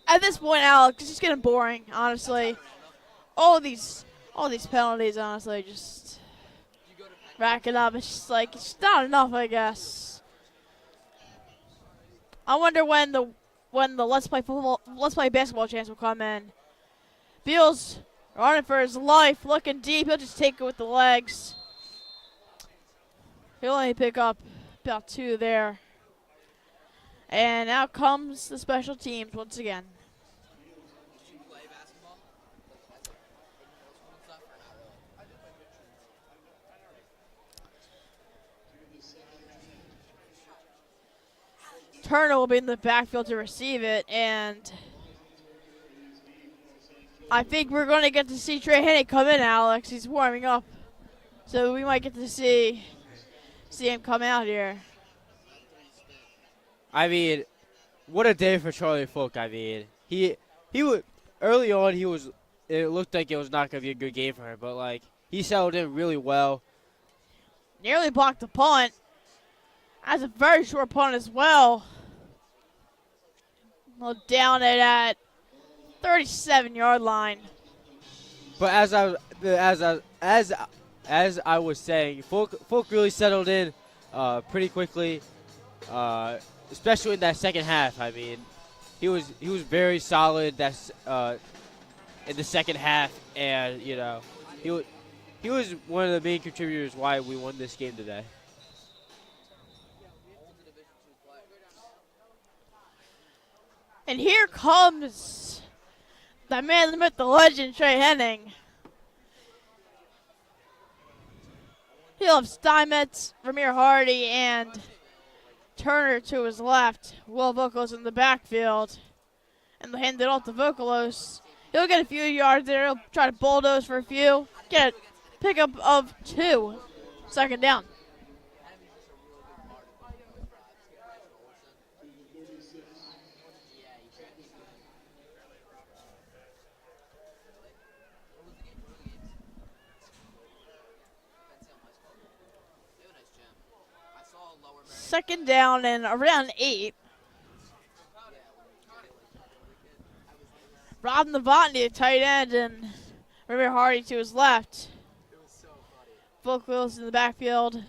At this point, Alex, it's just getting boring, honestly. All these penalties, honestly, just racking up. It's just like, it's not enough, I guess. I wonder when the Let's Play Basketball chance will come in. Beals running for his life, looking deep. He'll just take it with the legs. He'll only pick up about 2 there. And out comes the special teams once again. Turner will be in the backfield to receive it, and I think we're going to get to see Trey Hennig come in, Alex. He's warming up, so we might get to see him come out here. I mean, what a day for Charlie Folk. I mean, he would early on. It looked like it was not going to be a good game for him, but like he settled in really well. Nearly blocked the punt. That's a very short punt as well. Well, down it at 37-yard line. But as I was saying, Folk really settled in pretty quickly, especially in that second half. I mean, he was very solid. That's in the second half, and he was one of the main contributors why we won this game today. And here comes the man, the myth, the legend, Trey Henning. He'll have Steinmetz, Ramir Hardy, and Turner to his left. Will Vokalos in the backfield. And they'll hand it off to Vokalos. He'll get a few yards there. He'll try to bulldoze for a few. Get a pickup of 2. Second down. Second down and around 8. Rob Novotny, tight end, and Ramir Hardy to his left. Vokalos in the backfield.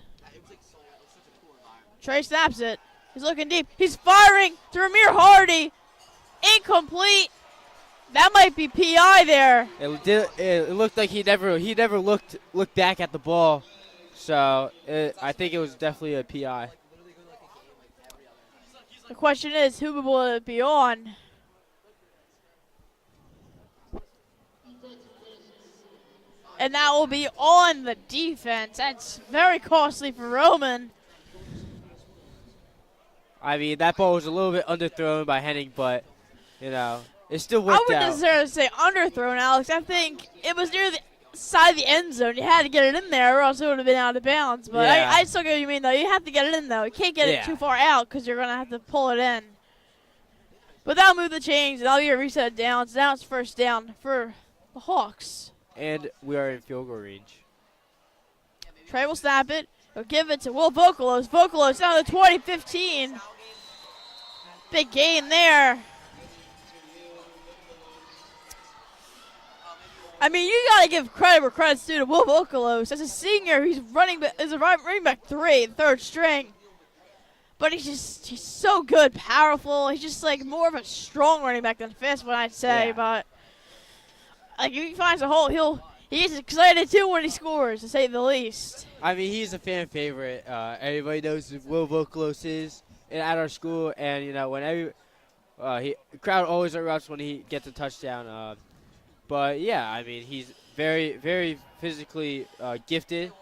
Trey snaps it. He's looking deep. He's firing to Ramir Hardy. Incomplete. That might be PI there. It looked like he never looked back at the ball, so I think it was definitely a PI. The question is, who will it be on? And that will be on the defense. That's very costly for Roman. I mean, that ball was a little bit underthrown by Henning, but, it still I worked wouldn't out. necessarily say underthrown, Alex. I think it was near the side of the end zone. You had to get it in there or else it would have been out of bounds. But Yeah. I still get what you mean, though. You have to get it in, though. You can't get it Yeah. too far out because you're going to have to pull it in. But that'll move the chains, and that'll be a reset of downs. Now it's first down for the Hawks. And we are in field goal range. Trey will snap it. He'll give it to Will Vokalos. Vokalos down to the 20-15. Big gain there. I mean, you got to give credit where credit's due to Will Vokalos. As a senior, he's running back 3, third string. But he's so good, powerful. He's just like more of a strong running back than a fast one, I'd say. Yeah. But like if he finds a hole, he's excited too when he scores, to say the least. I mean, he's a fan favorite. Everybody knows who Will Vokalos is at our school, and whenever the crowd always erupts when he gets a touchdown. But yeah, I mean, he's very, very physically gifted.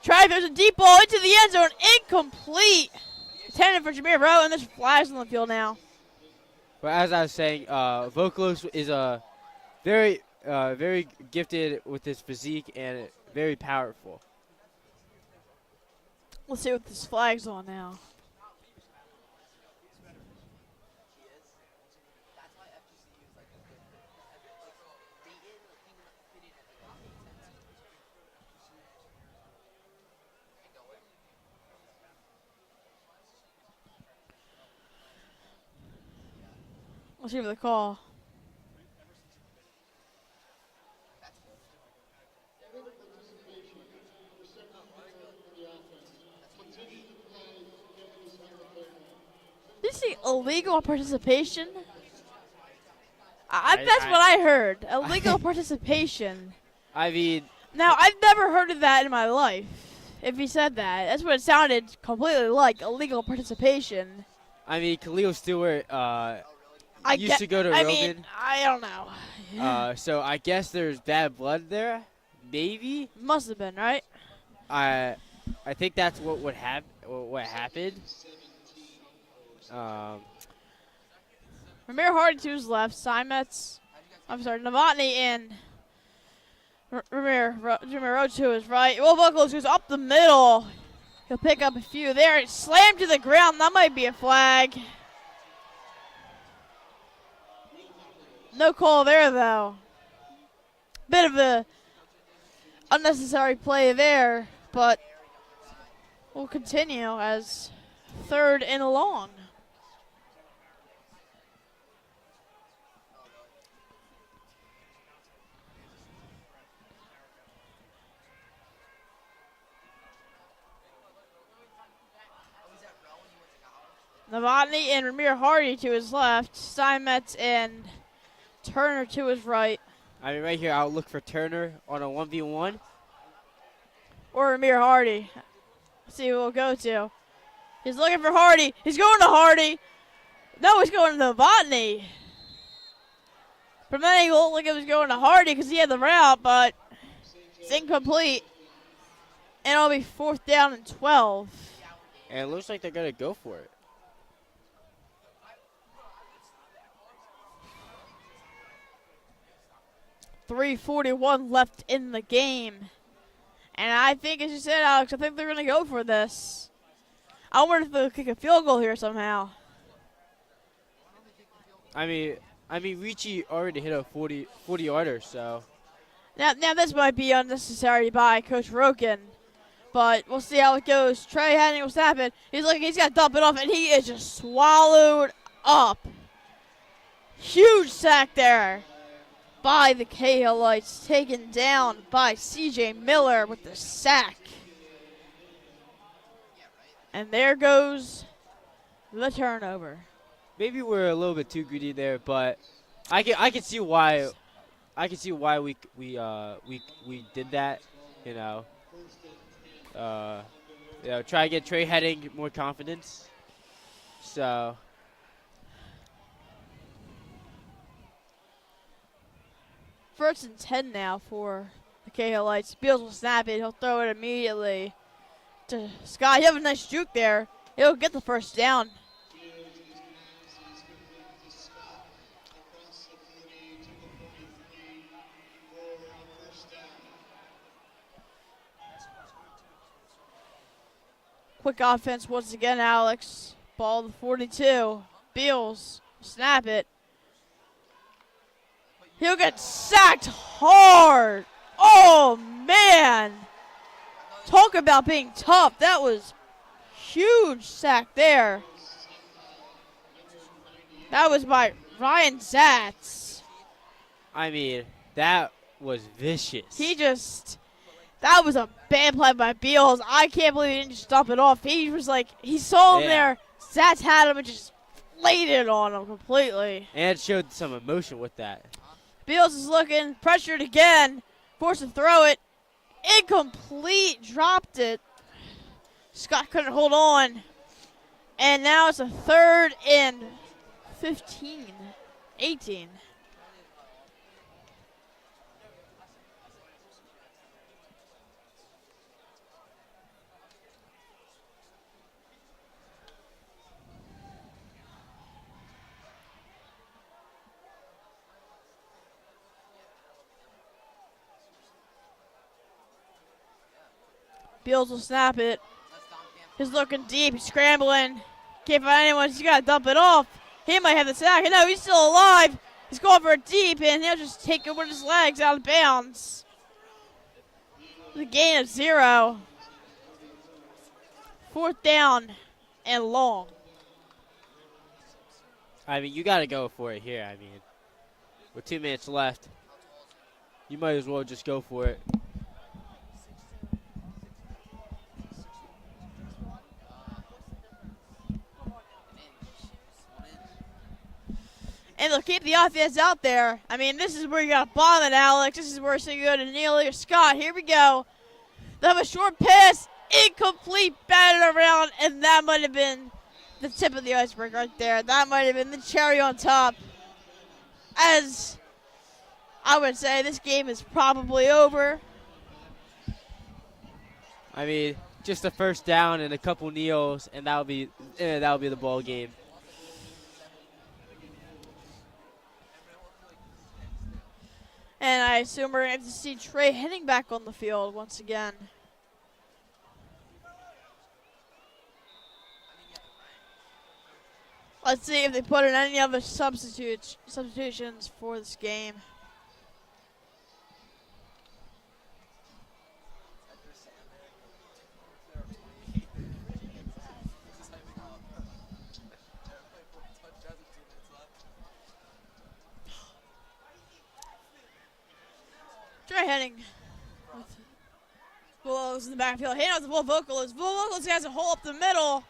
Trey throws a deep ball into the end zone, incomplete. Intended for Jameer Rowe, and there's flags on the field now. But as I was saying, Vokalos is very, very gifted with his physique and very powerful. Let's see what this flag's on now. Let's see for the call. Did you see illegal participation? That's what I heard. Illegal participation. I mean, Now, I've never heard of that in my life. If he said that, that's what it sounded completely like, illegal participation. Khalil Stewart used to go to Roman. mean, I don't know. So I guess there's bad blood there, maybe. Must have been, right? I think that's what happened. Ramir Hardy to his left, Novotny and Ramir Rowe to his right. Will Vokalos goes up the middle. He'll pick up a few there. Slammed to the ground. That might be a flag. No call there, though. Bit of a unnecessary play there, but we'll continue as third and long. Novotny and Ramir Hardy to his left. Steinmetz and Turner to his right. I mean, right here, I'll look for Turner on a 1v1. Or Ramir Hardy. Let's see who we'll go to. He's looking for Hardy. He's going to Hardy. No, he's going to Novotny. From that angle, it looked like it was going to Hardy because he had the route, but it's incomplete. And it'll be 4th down and 12. And it looks like they're going to go for it. .341 left in the game. And I think, as you said, Alex, I think they're going to go for this. I wonder if they'll kick a field goal here somehow. I mean, Ricci already hit a 40-yarder, so. Now this might be unnecessary by Coach Roken, but we'll see how it goes. Trey Henning will snap it. He's got to dump it off, and he is just swallowed up. Huge sack there by the Cahillites, taken down by C.J. Miller with the sack. And there goes the turnover. Maybe we're a little bit too greedy there, but I can see why. I can see why we did that. Try to get Trey Henning more confidence. So. First and 10 now for the Cahillites. Beals will snap it. He'll throw it immediately to Scott. He'll have a nice juke there. He'll get the first down. Quick offense once again, Alex. Ball to 42. Beals snap it. He'll get sacked hard. Oh, man. Talk about being tough. That was huge sack there. That was by Ryan Zatz. I mean, that was vicious. That was a bad play by Beals. I can't believe he didn't just dump it off. He was like, he saw him there. Zatz had him and just laid it on him completely. And showed some emotion with that. Beals is looking, pressured again, forced to throw it. Incomplete, dropped it. Scott couldn't hold on. And now it's a 3rd and 18. Beals will snap it. He's looking deep. He's scrambling. Can't find anyone. He's got to dump it off. He might have the sack. No, he's still alive. He's going for it deep, and he'll just take it with his legs out of bounds. The gain of 0. 4th down and long. I mean, you got to go for it here. I mean, with 2 minutes left, you might as well just go for it. And they'll keep the offense out there. I mean, this is where you got to bomb it, Alex. This is where you go to Neely or Scott. Here we go. They have a short pass. Incomplete, batted around, and that might have been the tip of the iceberg right there. That might have been the cherry on top. As I would say, this game is probably over. I mean, just a first down and a couple kneels, and that'll be the ball game. And I assume we're going to see Trey Henning back on the field once again. Let's see if they put in any other substitutions for this game. Trey Henning with Willows in the backfield. Hand out to Bull Vocalist. Bull Vocalist has a hole up the middle.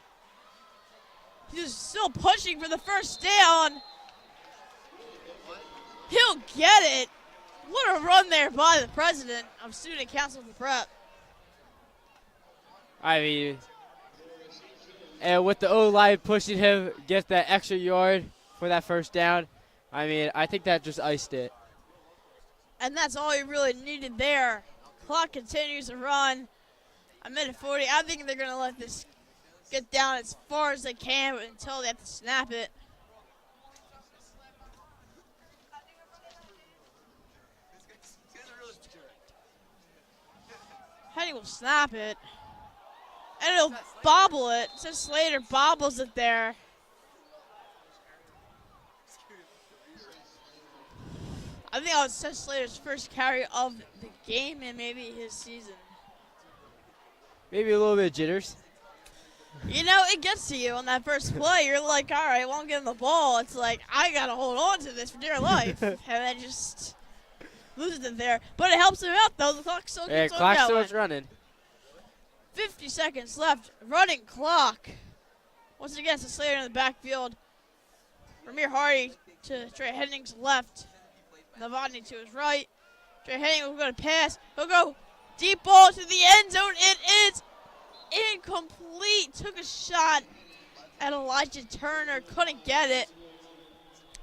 He's still pushing for the first down. He'll get it. What a run there by the president of Student Council for Prep. I mean, and with the O-line pushing him, get that extra yard for that first down. I mean, I think that just iced it. And that's all you really needed there. Clock continues to run. A minute 40. I think they're going to let this get down as far as they can until they have to snap it. Henny will snap it. And it'll bobble it. So Slater bobbles it there. I think that was Seth Slater's first carry of the game and maybe his season. Maybe a little bit of jitters. You know, it gets to you on that first play. You're like, all right, well, I'm getting the ball. It's like, I got to hold on to this for dear life. And then just loses it there. But it helps him out, though. The clock still keeps on clock going. still running. 50 seconds left. Running clock. Once again, it's a Slater in the backfield. Ramir Hardy to Trey Henning's left. Novotny to his right. Trey Henning will go to pass. He'll go deep ball to the end zone. It is incomplete. Took a shot at Elijah Turner. Couldn't get it.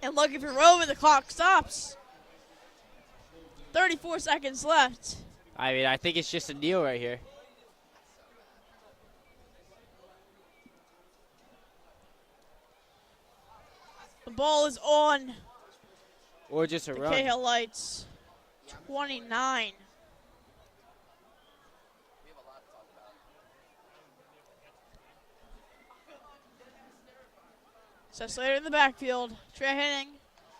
And looking for Roman. The clock stops. 34 seconds left. I mean, I think it's just a kneel right here. The ball is on Or just a the run. Cahillites. 29. So Slater in the backfield. Trey Henning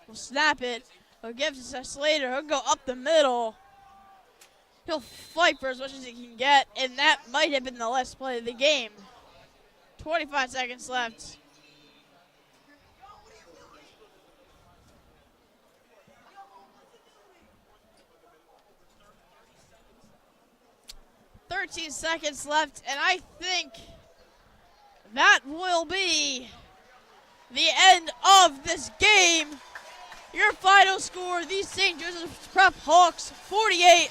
will snap it. He'll give to Seth Slater. He'll go up the middle. He'll fight for as much as he can get, and that might have been the last play of the game. 25 seconds left. .13 seconds left, and I think that will be the end of this game. Your final score, the St. Joseph's Prep Hawks 48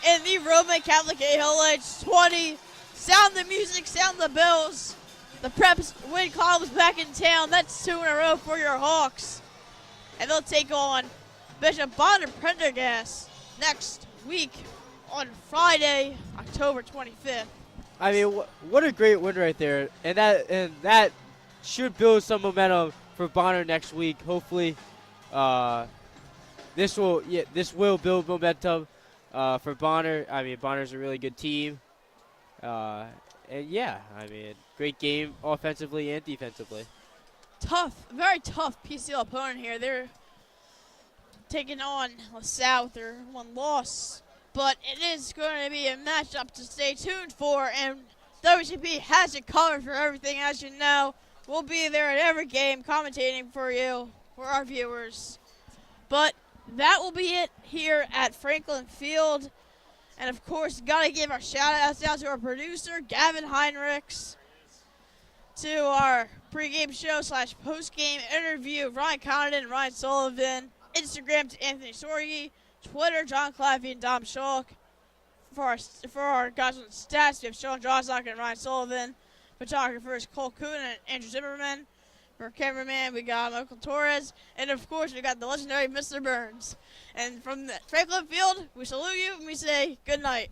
and the Roman Catholic Cahillites 20. Sound the music, sound the bells. The Preps win columns back in town. That's 2 in a row for your Hawks. And they'll take on Bishop Bonner Prendergast next week on Friday, October 25th. I mean, what a great win right there, and that should build some momentum for Bonner next week. Hopefully, this will build momentum for Bonner. I mean, Bonner's a really good team, and yeah, I mean, great game offensively and defensively. Tough, very tough PCL opponent here. They're taking on LaSalle with their one loss. But it is going to be a matchup to stay tuned for, and WSJP has it covered for everything, as you know. We'll be there at every game commentating for you, for our viewers. But that will be it here at Franklin Field. And, of course, got to give our shout-outs out to our producer, Gavin Heinrichs, to our pregame show / postgame interview, Ryan Condon and Ryan Sullivan, Instagram to Anthony Sorgi, Twitter, John Claffey and Dom Schalk. For our guys on the stats, we have Sean Drostock and Ryan Sullivan. Photographers, Cole Kuhn and Andrew Zimmerman. For cameraman, we got Michael Torres. And, of course, we got the legendary Mr. Burns. And from the Franklin Field, we salute you and we say good night.